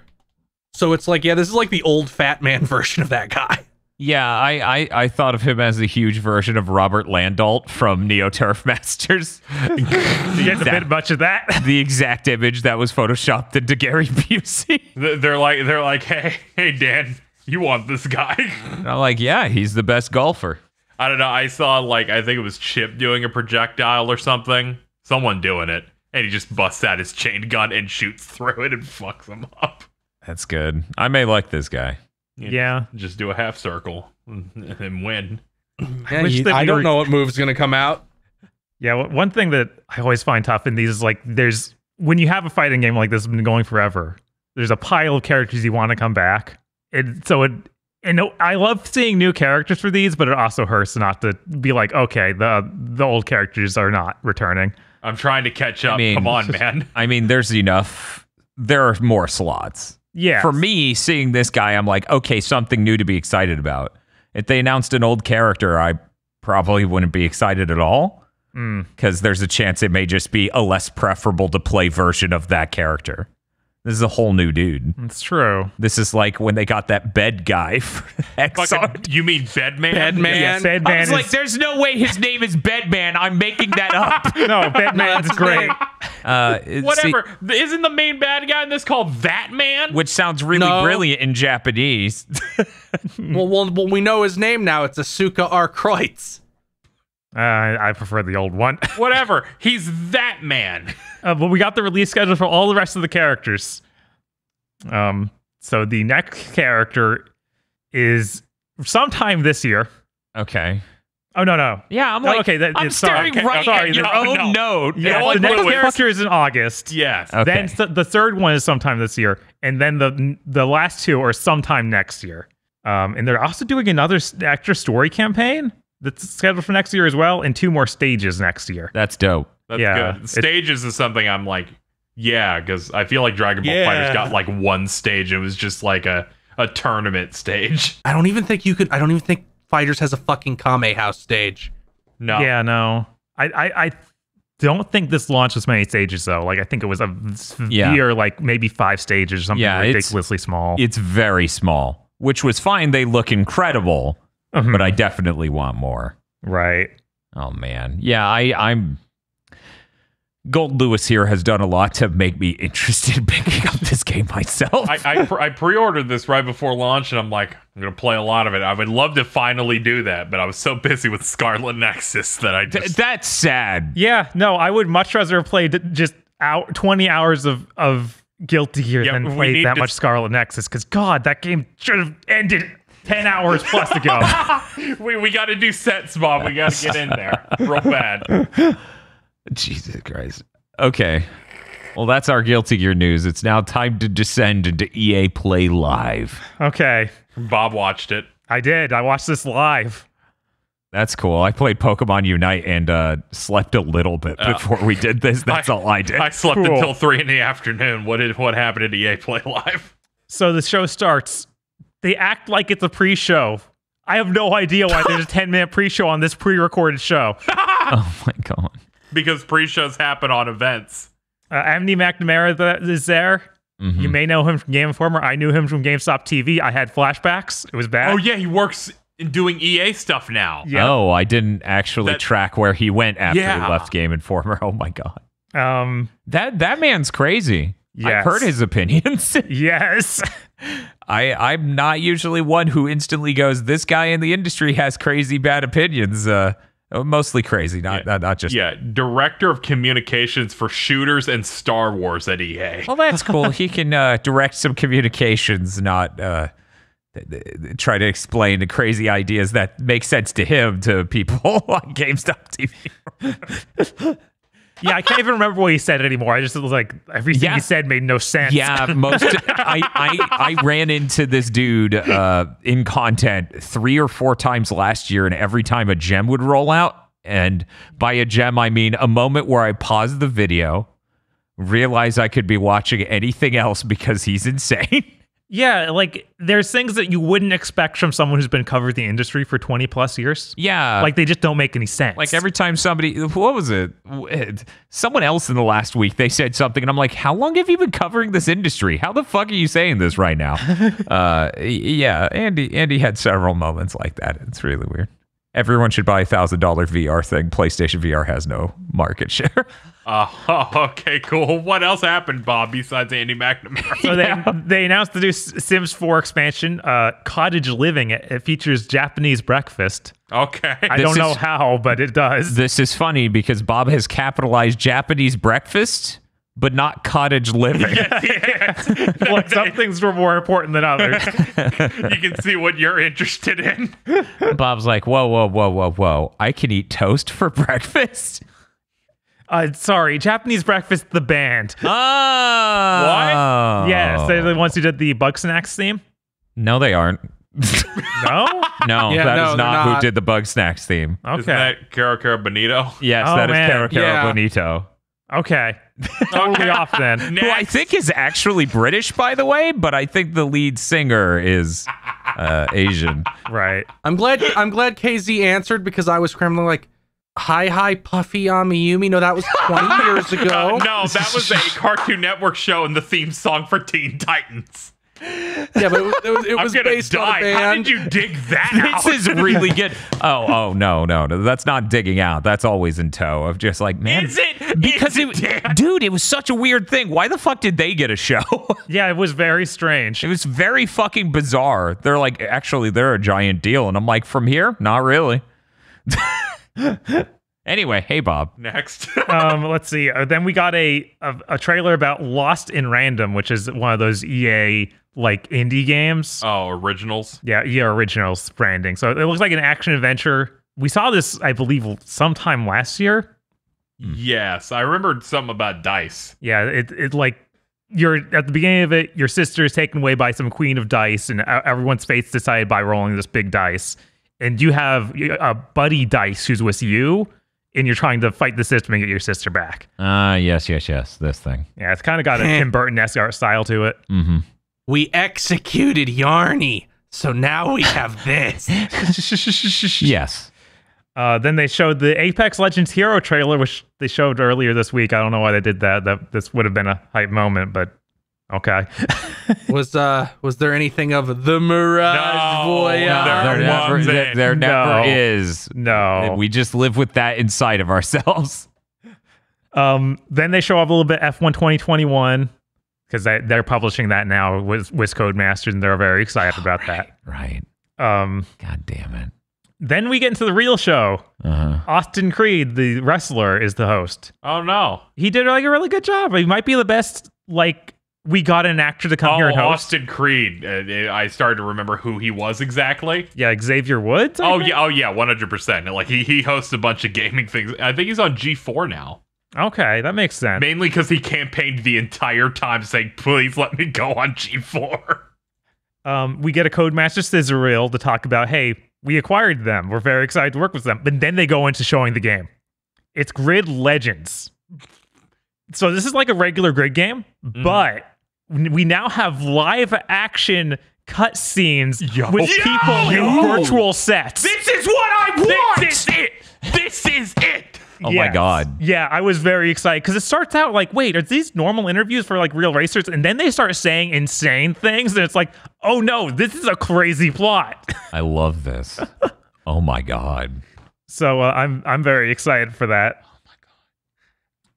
S4: so it's like, yeah, this is like the old fat man version of that guy.
S2: Yeah, I thought of him as the huge version of Robert Landault from Neo Turf Masters.
S3: You get a bit much of that.
S2: The exact image that was photoshopped into Gary Busey.
S5: They're like, hey, Dan, you want this guy?
S2: And I'm like, yeah, he's the best golfer.
S5: I don't know. I saw I think it was Chip doing a projectile or something. Someone doing it, and he just busts out his chain gun and shoots through it and fucks him up.
S2: That's good. I may like this guy.
S3: Yeah.
S5: Just do a half circle and win.
S4: Yeah, I don't know what move's gonna come out.
S3: Yeah, one thing that I always find tough in these is like when you have a fighting game like this, has been going forever, there's a pile of characters you want to come back. And I love seeing new characters for these, but it also hurts not to be like, okay, the old characters are not returning.
S5: I'm trying to catch up. Come on, man.
S2: I mean, there's enough. There are more slots.
S3: Yeah.
S2: For me, seeing this guy, I'm like, okay, something new to be excited about. If they announced an old character, I probably wouldn't be excited at all. Because there's a chance it may just be a less preferable to play version of that character. This is a whole new dude.
S3: It's true.
S2: This is like when they got that bed guy for Exard.
S5: You mean Bedman?
S4: Bedman?
S3: Yes, Bedman
S2: I was like, there's no way his name is Bedman. I'm making that up.
S3: No, Bedman's great.
S5: Whatever. Isn't the main bad guy in this called That Man?
S2: Which sounds really brilliant in Japanese.
S4: well, we know his name now. It's Asuka R. Kreutz.
S3: I prefer the old one.
S5: Whatever. He's That Man.
S3: But we got the release schedule for all the rest of the characters. So the next character is sometime this year.
S2: Okay.
S3: Oh, no.
S2: Yeah, I'm like,
S3: okay,
S2: I'm staring right at your own note.
S3: Yeah, the next character is in August.
S5: Yes.
S2: Okay.
S3: Then the third one is sometime this year. And then the last 2 are sometime next year. And they're also doing another extra story campaign that's scheduled for next year as well, and 2 more stages next year.
S2: That's dope.
S5: That's good. Stages is something I'm like, yeah, because I feel like Dragon Ball Fighters got like one stage. It was just like a tournament stage.
S4: I don't even think Fighters has a fucking Kame House stage.
S5: No.
S3: Yeah, no. I don't think this launched with many stages though. Like I think it was a severe, like maybe 5 stages or something ridiculously small.
S2: It's very small, which was fine. They look incredible, but I definitely want more.
S3: Right.
S2: Oh man. Yeah, I'm Gold Lewis here has done a lot to make me interested in picking up this game myself.
S5: I pre-ordered this right before launch, and I'm like, I'm going to play a lot of it. I would love to finally do that, but I was so busy with Scarlet Nexus that I just...
S2: That's sad.
S3: Yeah, no, I would much rather play just 20 hours of Guilty Gear than play that much Scarlet Nexus, because, God, that game should have ended 10 hours plus ago.
S5: we got to do sets, Bob. We got to get in there real bad.
S2: Jesus Christ. Okay. Well, that's our Guilty Gear news. It's now time to descend into EA Play Live.
S3: Okay.
S5: Bob watched it.
S3: I did. I watched this live.
S2: That's cool. I played Pokemon Unite and slept a little bit before we did this. That's all I did.
S5: I slept until 3 in the afternoon. What happened at EA Play Live?
S3: So the show starts. They act like it's a pre-show. I have no idea why there's a 10-minute pre-show on this pre-recorded show.
S2: Oh my God.
S5: Because pre-shows happen on events.
S3: Andy McNamara is there. Mm-hmm. You may know him from Game Informer. I knew him from GameStop TV. I had flashbacks. It was bad.
S5: Oh, yeah, he works in doing EA stuff now.
S2: Yep. Oh, I didn't actually track where he went after he left Game Informer. Oh, my God. That man's crazy.
S3: Yes.
S2: I've heard his opinions.
S3: Yes.
S2: I'm not usually one who instantly goes, this guy in the industry has crazy bad opinions. Mostly crazy, not just.
S5: Yeah, director of communications for shooters and Star Wars at EA.
S2: Well, that's cool. He can direct some communications, not try to explain the crazy ideas that make sense to him to people on GameStop TV.
S3: Yeah, I can't even remember what he said anymore. I just was like, everything he said made no sense.
S2: Yeah, I ran into this dude in content 3 or 4 times last year, and every time a gem would roll out, and by a gem I mean a moment where I paused the video, realized I could be watching anything else because he's insane.
S3: Yeah, like there's things that you wouldn't expect from someone who's been covering the industry for 20 plus years.
S2: Yeah.
S3: Like they just don't make any sense.
S2: Like every time somebody, what was it? Someone else in the last week, they said something and I'm like, how long have you been covering this industry? How the fuck are you saying this right now? Yeah, Andy had several moments like that. It's really weird. Everyone should buy $1,000 VR thing. PlayStation VR has no market share.
S5: Okay, cool. What else happened, Bob, besides Andy McNamara?
S3: So they announced the new Sims 4 expansion, Cottage Living. It features Japanese breakfast.
S5: Okay.
S3: I don't know how, but it does.
S2: This is funny because Bob has capitalized Japanese breakfast, but not cottage living.
S3: Well, some things were more important than others.
S5: You can see what you're interested in.
S2: Bob's like, whoa. I can eat toast for breakfast?
S3: Sorry, Japanese Breakfast, the band.
S2: Oh.
S5: What?
S3: Yes, they're the ones who did the Bugsnax theme.
S2: No, they aren't.
S3: No?
S2: No,
S4: Yeah,
S2: that
S4: no,
S2: is
S4: they're
S2: not who
S4: not.
S2: did the Bugsnax theme.
S3: Okay.
S5: Isn't that Caro Caro Bonito?
S2: Yes,
S3: Oh,
S2: that is
S3: man.
S2: Caro Caro
S4: Yeah.
S2: Bonito.
S3: Okay. Totally off then.
S2: Who I think is actually British, by the way, but I think the lead singer is Asian.
S3: Right.
S4: I'm glad KZ answered because I was scrambling like, hi, Puffy Amiyumi. No, that was 20 years ago.
S5: No, that was a Cartoon Network show and the theme song for Teen Titans.
S4: Yeah, but it was
S5: I'm gonna
S4: based on a
S5: die. How
S4: band.
S5: did you dig that out?
S2: This is really good. Oh, no. That's not digging out. That's always in tow of just like, man.
S5: Is it?
S2: Because
S5: Is it, Dan?
S2: dude, it was such a weird thing. Why the fuck did they get a show?
S3: Yeah, it was very strange.
S2: It was very fucking bizarre. They're like, actually, they're a giant deal. And I'm like, from here? Not really. Anyway, hey, Bob.
S5: Next.
S3: Let's see. Then we got a trailer about Lost in Random, which is one of those EA like indie games.
S5: Oh, originals.
S3: Yeah, EA Originals branding. So it looks like an action adventure. We saw this, I believe, sometime last year.
S5: Yes, I remembered something about dice.
S3: Yeah, it like you're at the beginning of it. Your sister is taken away by some queen of dice, and everyone's fate's decided by rolling this big dice. And you have a buddy dice who's with you, and you're trying to fight the system and get your sister back.
S2: Yes. This thing.
S3: Yeah, it's kind of got a Tim Burton-esque art style to it.
S2: Mm-hmm.
S4: We executed Yarny, so now we have this.
S2: Yes.
S3: Then they showed the Apex Legends Hero trailer, which they showed earlier this week. I don't know why they did that. This would have been a hype moment, but okay.
S4: Was there anything of the Mirage
S5: No,
S4: Voyage?
S2: There never is.
S3: No.
S2: We just live with that inside of ourselves.
S3: Then they show off a little bit F1 2021 because they're publishing that now with Codemasters, and they're very excited about that.
S2: Right.
S3: Um,
S2: God damn it.
S3: Then we get into the real show.
S2: Uh-huh.
S3: Austin Creed, the wrestler, is the host.
S5: Oh no.
S3: He did like a really good job. He might be the best. Like we got an actor to come here and host.
S5: Austin Creed. I started to remember who he was exactly.
S3: Yeah, Xavier Woods. I think?
S5: Yeah, 100%. Like he hosts a bunch of gaming things. I think he's on G4 now.
S3: Okay, that makes sense.
S5: Mainly because he campaigned the entire time saying, "Please let me go on G4."
S3: We get a Codemaster Scissor Reel to talk about, hey, we acquired them. We're very excited to work with them. But then they go into showing the game. It's Grid Legends. So this is like a regular Grid game, but we now have live action cutscenes with people in virtual sets.
S5: This is what I want. This is it. This is it.
S2: Oh my
S3: Yes.
S2: God.
S3: Yeah, I was very excited because it starts out like, wait, are these normal interviews for like real racers? And then they start saying insane things, and it's like, oh no, this is a crazy plot.
S2: I love this. Oh my God.
S3: So I'm very excited for that.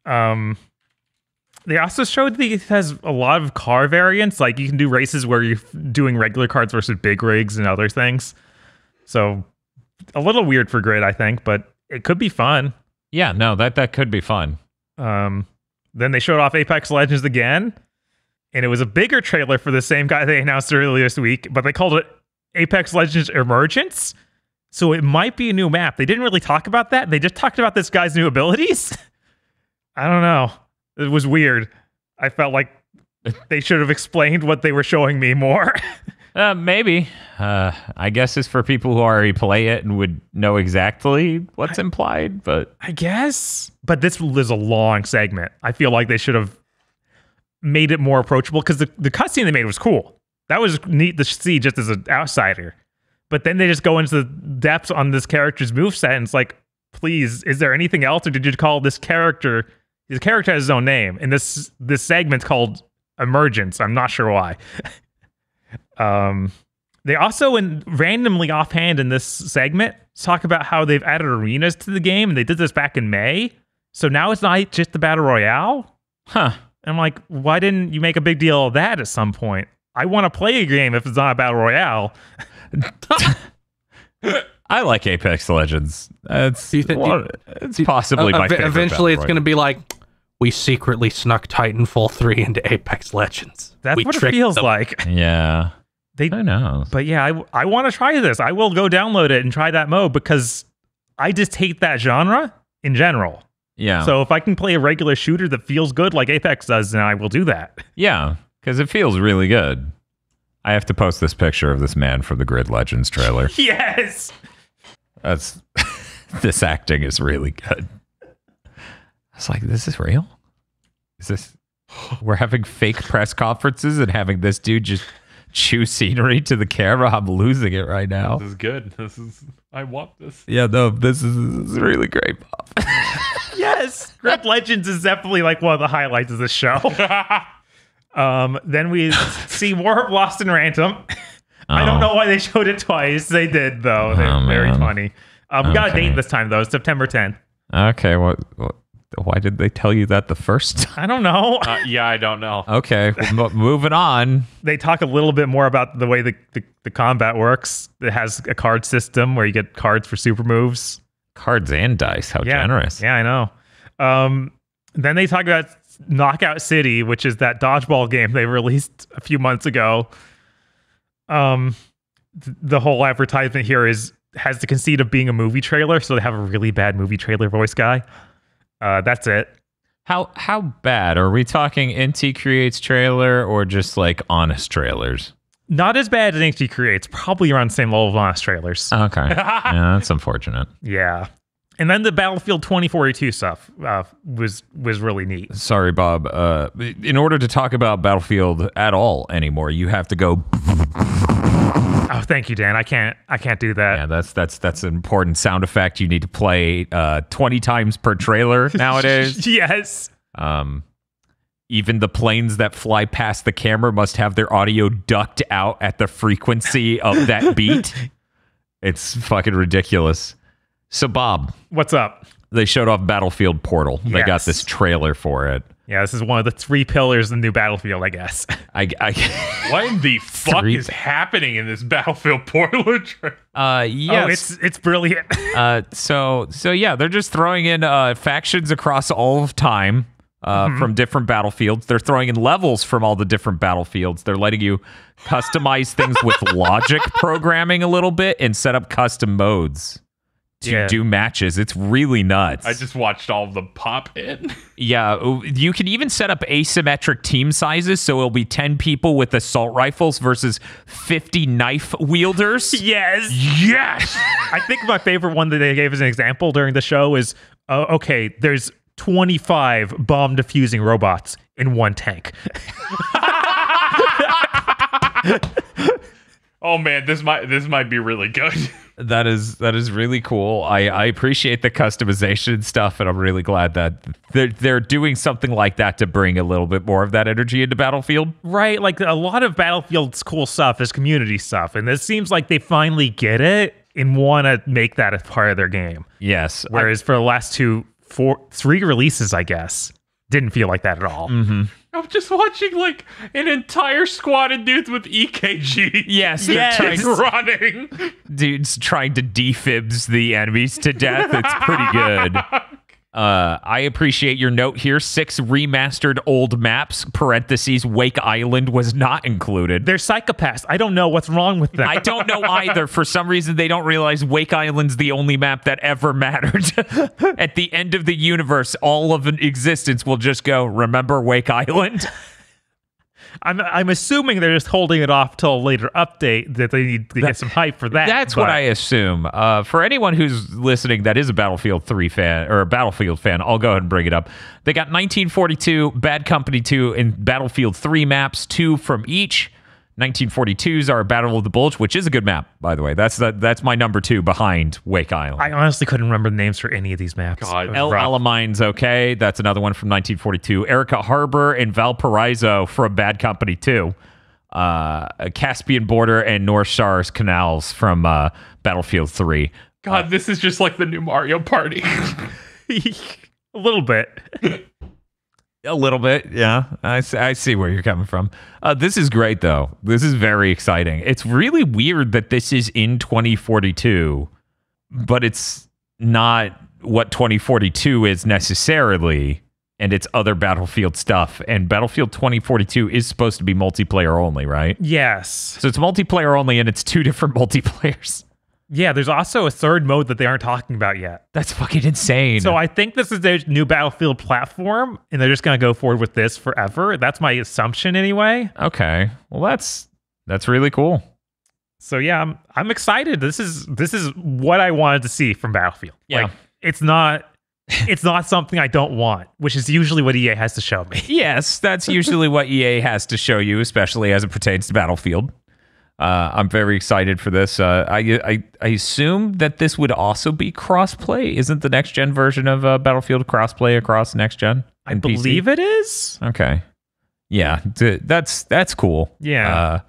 S3: They also showed that it has a lot of car variants. Like you can do races where you're doing regular cars versus big rigs and other things. So a little weird for Grid, I think, but it could be fun.
S2: Yeah, no, that could be fun.
S3: Then they showed off Apex Legends again, and it was a bigger trailer for the same guy they announced earlier this week, but they called it Apex Legends Emergence. So it might be a new map. They didn't really talk about that. They just talked about this guy's new abilities. I don't know. It was weird. I felt like they should have explained what they were showing me more.
S2: Maybe. I guess it's for people who already play it and would know exactly what's implied, but
S3: I guess. But this was a long segment. I feel like they should have made it more approachable because the cutscene they made was cool. That was neat to see just as an outsider. But then they just go into the depths on this character's moveset, and it's like, please, is there anything else, or did you call this character? His character has his own name, and this segment's called Emergence. I'm not sure why. They also, randomly offhand in this segment, talk about how they've added arenas to the game, and they did this back in May. So now it's not just the Battle Royale?
S2: Huh.
S3: I'm like, why didn't you make a big deal of that at some point? I want to play a game if it's not a Battle Royale.
S2: I like Apex Legends. It's possibly my favorite.
S4: Eventually, it's going to be like, we secretly snuck Titanfall 3 into Apex Legends.
S3: That's what it feels like.
S2: Yeah. I know.
S3: But yeah, I want to try this. I will go download it and try that mode because I just hate that genre in general.
S2: Yeah.
S3: So if I can play a regular shooter that feels good like Apex does, then I will do that.
S2: Yeah, because it feels really good. I have to post this picture of this man from the Grid Legends trailer.
S3: Yes.
S2: That's this acting is really good. It's like, this is real? Is this we're having fake press conferences and having this dude just chew scenery to the camera? I'm losing it right now.
S5: This is good. I want this.
S2: Yeah, no, this is really great, Bob.
S3: Yes. Grid Legends is definitely like one of the highlights of this show. Then we see more of Lost in Random. I don't know why they showed it twice. They did, though. They're very funny. We got a date this time, though. September 10th.
S2: Okay, what why did they tell you that the first time?
S3: I don't know.
S5: Yeah, I don't know.
S2: Okay, well, moving on.
S3: They talk a little bit more about the way the combat works. It has a card system where you get cards for super moves.
S2: Cards and dice. How generous.
S3: Yeah, I know. Then they talk about Knockout City, which is that dodgeball game they released a few months ago. The whole advertisement here has the conceit of being a movie trailer, so they have a really bad movie trailer voice guy. That's it.
S2: How bad? Are we talking NT Creates trailer or just like honest trailers?
S3: Not as bad as NT Creates. Probably around the same level of honest trailers.
S2: Okay. Yeah, that's unfortunate.
S3: Yeah. And then the Battlefield 2042 stuff was really neat.
S2: Sorry, Bob. In order to talk about Battlefield at all anymore, you have to go.
S3: Oh, thank you, Dan. I can't do that.
S2: Yeah, that's an important sound effect. You need to play 20 times per trailer nowadays.
S3: Yes.
S2: Even the planes that fly past the camera must have their audio ducked out at the frequency of that beat. It's fucking ridiculous. So, Bob.
S3: What's up?
S2: They showed off Battlefield Portal.
S3: Yes.
S2: They got this trailer for it.
S3: Yeah, this is one of the 3 pillars of the new Battlefield, I guess.
S5: What in the fuck is happening in this Battlefield Portal trailer?
S2: Yes.
S3: Oh, it's brilliant.
S2: So yeah, they're just throwing in factions across all of time from different battlefields. They're throwing in levels from all the different battlefields. They're letting you customize things with logic programming a little bit and set up custom modes to do matches. It's really nuts.
S5: I just watched all of them pop in.
S2: Yeah, you can even set up asymmetric team sizes, so it'll be 10 people with assault rifles versus 50 knife wielders.
S3: Yes. I think my favorite one that they gave as an example during the show is, okay, there's 25 bomb defusing robots in one tank.
S5: Oh man, this might be really good.
S2: That is really cool. I appreciate the customization stuff, and I'm really glad that they're doing something like that to bring a little bit more of that energy into Battlefield.
S3: Right, like a lot of Battlefield's cool stuff is community stuff, and it seems like they finally get it and want to make that a part of their game.
S2: Yes.
S3: Whereas for the last 2 3 releases, I guess. Didn't feel like that at all.
S2: Mm-hmm.
S5: I'm just watching like an entire squad of dudes with EKG.
S2: Yes,
S5: Just running.
S2: Dudes trying to defibs the enemies to death. It's pretty good. I appreciate your note here. 6 remastered old maps, parentheses, Wake Island was not included.
S3: They're psychopaths. I don't know what's wrong with them.
S2: I don't know either. For some reason, they don't realize Wake Island's the only map that ever mattered. At the end of the universe, all of existence will just go, remember Wake Island?
S3: I'm assuming they're just holding it off till a later update that they need to get some hype for that.
S2: That's what I assume. For anyone who's listening that is a Battlefield 3 fan or a Battlefield fan, I'll go ahead and bring it up. They got 1942, Bad Company 2, and Battlefield 3 maps, 2 from each. 1942s are Battle of the Bulge, which is a good map, by the way. That's my number 2 behind Wake Island.
S3: I honestly couldn't remember the names for any of these maps.
S5: God.
S2: El Alamine's okay. That's another one from 1942. Erica Harbor and Valparaiso from Bad Company 2. Caspian Border and North Stars Canals from Battlefield 3.
S5: God, this is just like the new Mario Party.
S3: A little bit.
S2: A little bit, yeah. I see where you're coming from. This is great, though. This is very exciting. It's really weird that this is in 2042, but it's not what 2042 is necessarily, and it's other Battlefield stuff. And Battlefield 2042 is supposed to be multiplayer only, right?
S3: Yes.
S2: So it's multiplayer only, and it's 2 different multiplayers.
S3: Yeah, there's also a third mode that they aren't talking about yet.
S2: That's fucking insane.
S3: So I think this is their new Battlefield platform, and they're just going to go forward with this forever. That's my assumption anyway.
S2: Okay. Well, that's really cool.
S3: So yeah, I'm excited. This is what I wanted to see from Battlefield.
S2: Yeah.
S3: Like, it's not something I don't want, which is usually what EA has to show me.
S2: Yes, that's usually what EA has to show you, especially as it pertains to Battlefield. I'm very excited for this. I assume that this would also be crossplay. Isn't the next gen version of Battlefield crossplay across next gen?
S3: I believe it is.
S2: Okay. Yeah, that's cool.
S3: Yeah.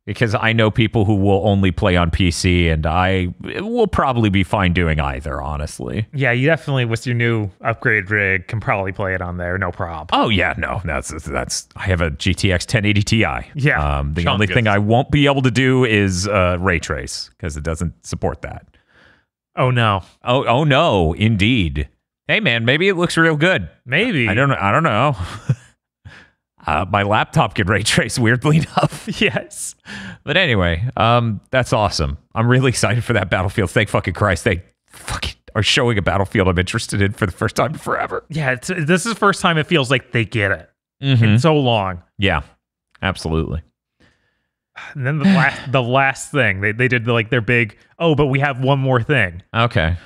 S2: Because I know people who will only play on PC, and I will probably be fine doing either, honestly.
S3: Yeah, you definitely, with your new upgrade rig, can probably play it on there, no problem.
S2: Oh, yeah, no, that's I have a GTX 1080 Ti.
S3: Yeah.
S2: The only thing I won't be able to do is ray trace, because it doesn't support that.
S3: Oh, no.
S2: Oh, no, indeed. Hey, man, maybe it looks real good.
S3: Maybe.
S2: I don't know. My laptop can ray trace, weirdly enough.
S3: Yes.
S2: But anyway, that's awesome. I'm really excited for that Battlefield. Thank fucking Christ. They fucking are showing a Battlefield I'm interested in for the first time in forever.
S3: Yeah, this is the first time it feels like they get it
S2: Mm-hmm.
S3: in so long.
S2: Yeah, absolutely.
S3: And then the last thing, they did their big, but we have one more thing.
S2: Okay.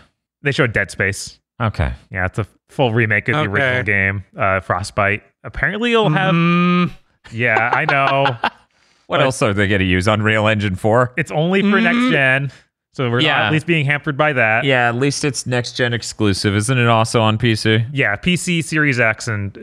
S3: They showed Dead Space.
S2: Okay.
S3: Yeah, it's a full remake of the original game, Frostbite. Apparently you'll have... Yeah, I know.
S2: What else are they going to use Unreal Engine for?
S3: It's only for next gen, so we're not at least being hampered by that.
S2: Yeah, at least it's next gen exclusive. Isn't it also on PC?
S3: Yeah, PC, Series X, and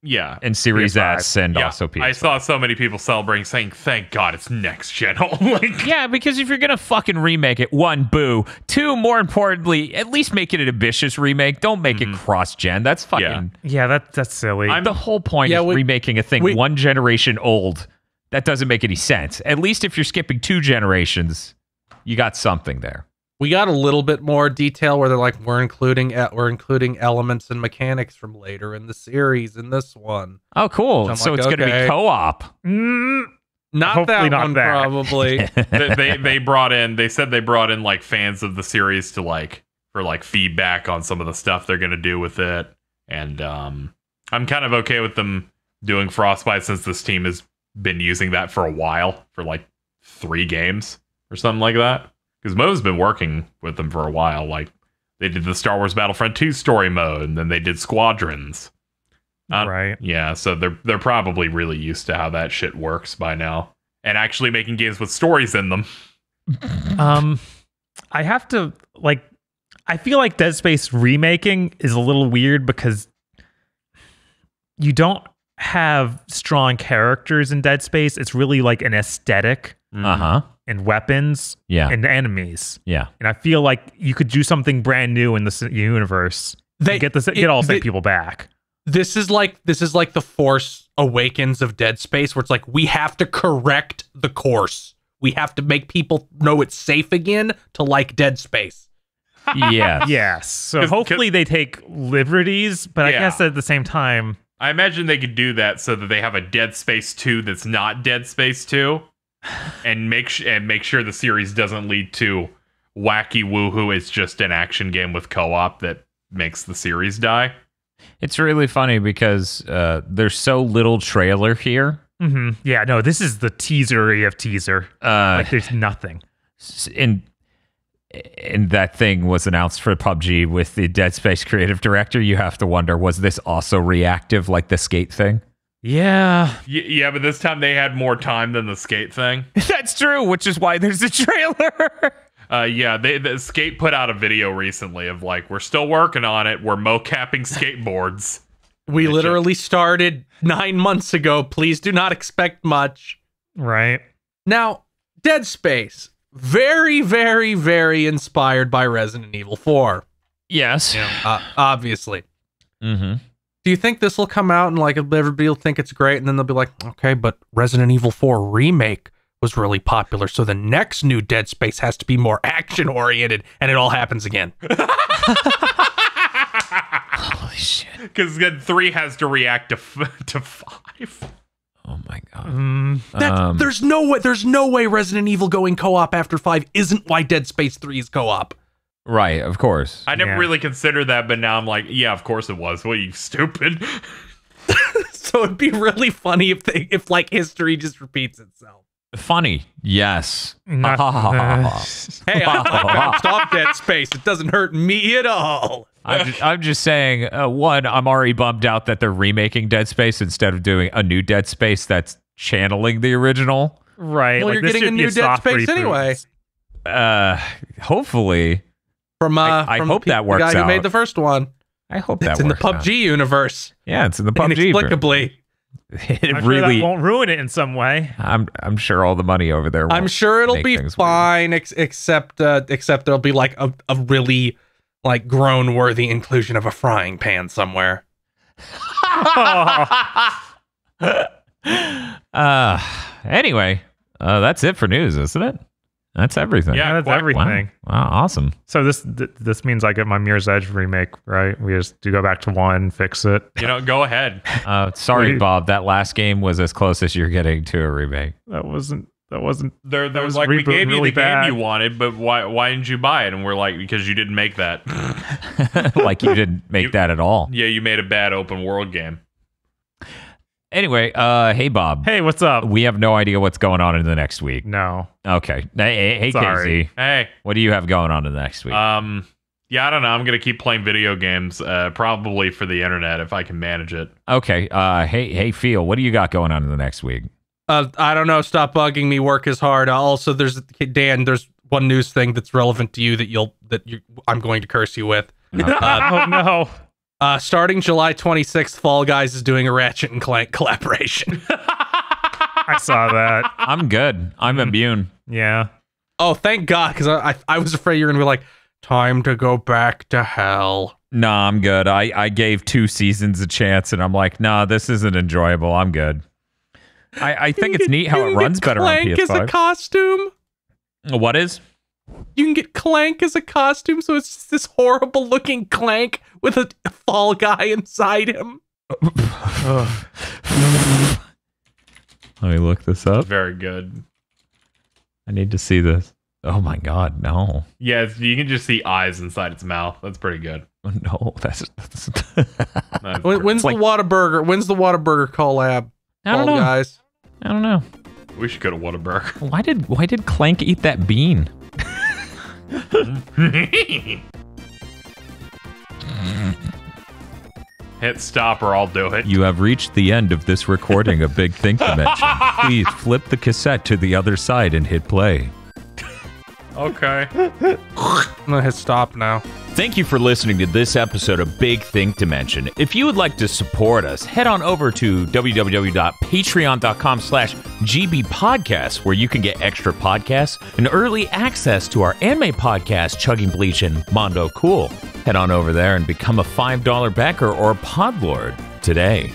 S5: Yeah.
S2: And Series
S3: PS5.
S2: S and
S5: Yeah.
S2: also PS5.
S5: I saw so many people celebrating saying, thank God it's next gen only.
S2: Yeah, because if you're going to fucking remake it, 1, boo. 2, more importantly, at least make it an ambitious remake. Don't make it cross-gen. That's fucking...
S3: yeah, that's silly.
S2: The whole point is remaking a thing 1 generation old. That doesn't make any sense. At least if you're skipping 2 generations, you got something there.
S4: We got a little bit more detail where they're like, we're including elements and mechanics from later in the series in this one.
S2: Oh, cool.
S4: So,
S2: So it's going to be co-op.
S4: Not
S3: Hopefully
S4: that
S3: not
S4: one,
S3: that.
S4: probably.
S5: they said they brought in like fans of the series to for feedback on some of the stuff they're gonna do with it. And I'm kind of okay with them doing Frostbite since this team has been using that for a while, for like 3 games or something like that. Because Mo's been working with them for a while. Like, they did the Star Wars Battlefront 2 story mode, and then they did Squadrons.
S3: Right.
S5: Yeah, so they're probably really used to how that shit works by now. And actually making games with stories in them.
S3: I have to, I feel like Dead Space remaking is a little weird because you don't have strong characters in Dead Space. It's really like an aesthetic and weapons and enemies.
S2: Yeah.
S3: And I feel like you could do something brand new in this universe
S4: They
S3: get all sick people back.
S4: This is like the Force Awakens of Dead Space, where it's like we have to correct the course. We have to make people know it's safe again to like Dead Space.
S2: Yes.
S3: Yes. So hopefully they take liberties, but I guess at the same time,
S5: I imagine they could do that so that they have a Dead Space 2 that's not Dead Space 2, and make sure the series doesn't lead to wacky woohoo. It's just an action game with co-op that makes the series die.
S2: It's really funny because there's so little trailer here.
S3: mm-hmm. Yeah, no, this is the teasery of teaser. Like there's nothing.
S2: And that thing was announced for PUBG with the Dead Space creative director. You have to wonder, was this also reactive like the skate thing?
S3: Yeah.
S5: Yeah, but this time they had more time than the skate thing.
S2: That's true, which is why there's a trailer.
S5: Yeah, the Skate put out a video recently of like, we're still working on it. We're mocapping skateboards.
S4: We literally started 9 months ago. Please do not expect much.
S3: Right.
S4: Now, Dead Space, very, very, very inspired by Resident Evil 4.
S2: Yes.
S4: Obviously.
S2: Mm-hmm.
S4: Do you think this will come out and like everybody will think it's great, and then they'll be like, okay, but Resident Evil 4 Remake was really popular, so the next new Dead Space has to be more action-oriented, and it all happens again.
S2: Holy shit.
S5: Because then 3 has to react to 5.
S2: Oh my god.
S4: There's no way Resident Evil going co-op after 5 isn't why Dead Space 3 is co-op.
S2: Right, of course.
S5: I never really considered that, but now I'm like, yeah, of course it was. What, are you stupid?
S4: So it'd be really funny if like history just repeats itself.
S2: Funny, yes.
S4: Hey, I bounced off Dead Space. It doesn't hurt me at all.
S2: I'm just saying, one, I'm already bummed out that they're remaking Dead Space instead of doing a new Dead Space that's channeling the original.
S3: Right.
S4: Well,
S3: like,
S4: you're getting a new Dead Space anyway.
S2: Hopefully.
S4: I
S2: hope that works out.
S4: The guy who made the first one.
S2: I hope that works
S4: out. It's in the PUBG universe.
S2: Yeah, it's in the PUBG.
S4: Inexplicably.
S3: I'm sure that won't ruin it in some way.
S2: I'm sure all the money over there.
S4: I'm sure it'll be fine, except there'll be like a really like groan worthy inclusion of a frying pan somewhere.
S2: Anyway, that's it for news, isn't it? That's everything.
S3: Yeah, that's everything.
S2: Wow, awesome.
S3: So this means I get my Mirror's Edge remake, right? We just do go back to 1, fix it.
S5: Go ahead.
S2: Sorry, Bob. That last game was as close as you're getting to a remake.
S3: That wasn't.
S5: There was like, we gave you the game you wanted, but why didn't you buy it? And we're like, because you didn't make that.
S2: Like you didn't make that at all.
S5: Yeah, you made a bad open world game.
S2: Anyway, hey Bob.
S3: Hey, what's up?
S2: We have no idea what's going on in the next week.
S3: No.
S2: Okay. Hey
S3: Sorry.
S2: Casey.
S5: Hey.
S2: What do you have going on in the next week?
S5: Yeah, I don't know. I'm gonna keep playing video games, probably for the internet if I can manage it.
S2: Okay. Hey, Phil. What do you got going on in the next week?
S4: I don't know. Stop bugging me. Work is hard. Also, there's one news thing that's relevant to you I'm going to curse you with.
S3: Oh no.
S4: Starting July 26th, Fall Guys is doing a Ratchet and Clank collaboration.
S3: I saw that.
S2: I'm good. I'm immune.
S3: Yeah.
S4: Oh, thank God, because I was afraid you were going to be like, time to go back to hell.
S2: Nah, I'm good. I gave 2 seasons a chance, and I'm like, nah, this isn't enjoyable. I'm good. I think it's neat how it runs better on PS5.
S4: Clank as a costume?
S2: What is?
S4: You can get Clank as a costume, so it's just this horrible looking Clank with a Fall Guy inside him.
S2: Let me look this up.
S5: Very good.
S2: I need to see this. Oh my God, no.
S5: Yeah, you can just see eyes inside its mouth. That's pretty good.
S2: No, that's
S4: When's the Whataburger? When's the Whataburger collab?
S2: I don't know.
S4: Guys.
S2: I don't know.
S5: We should go to Whataburger.
S2: Why did Clank eat that bean?
S5: Hit stop or I'll do it.
S6: You have reached the end of this recording of Big Think Dimension. Please flip the cassette to the other side and hit play.
S5: Okay.
S4: I'm gonna hit stop now.
S6: Thank you for listening to this episode of Big Think Dimension. If you would like to support us, head on over to www.patreon.com/gbpodcast, where you can get extra podcasts and early access to our anime podcast, Chugging Bleach and Mondo Cool. Head on over there and become a $5 backer or Podlord today.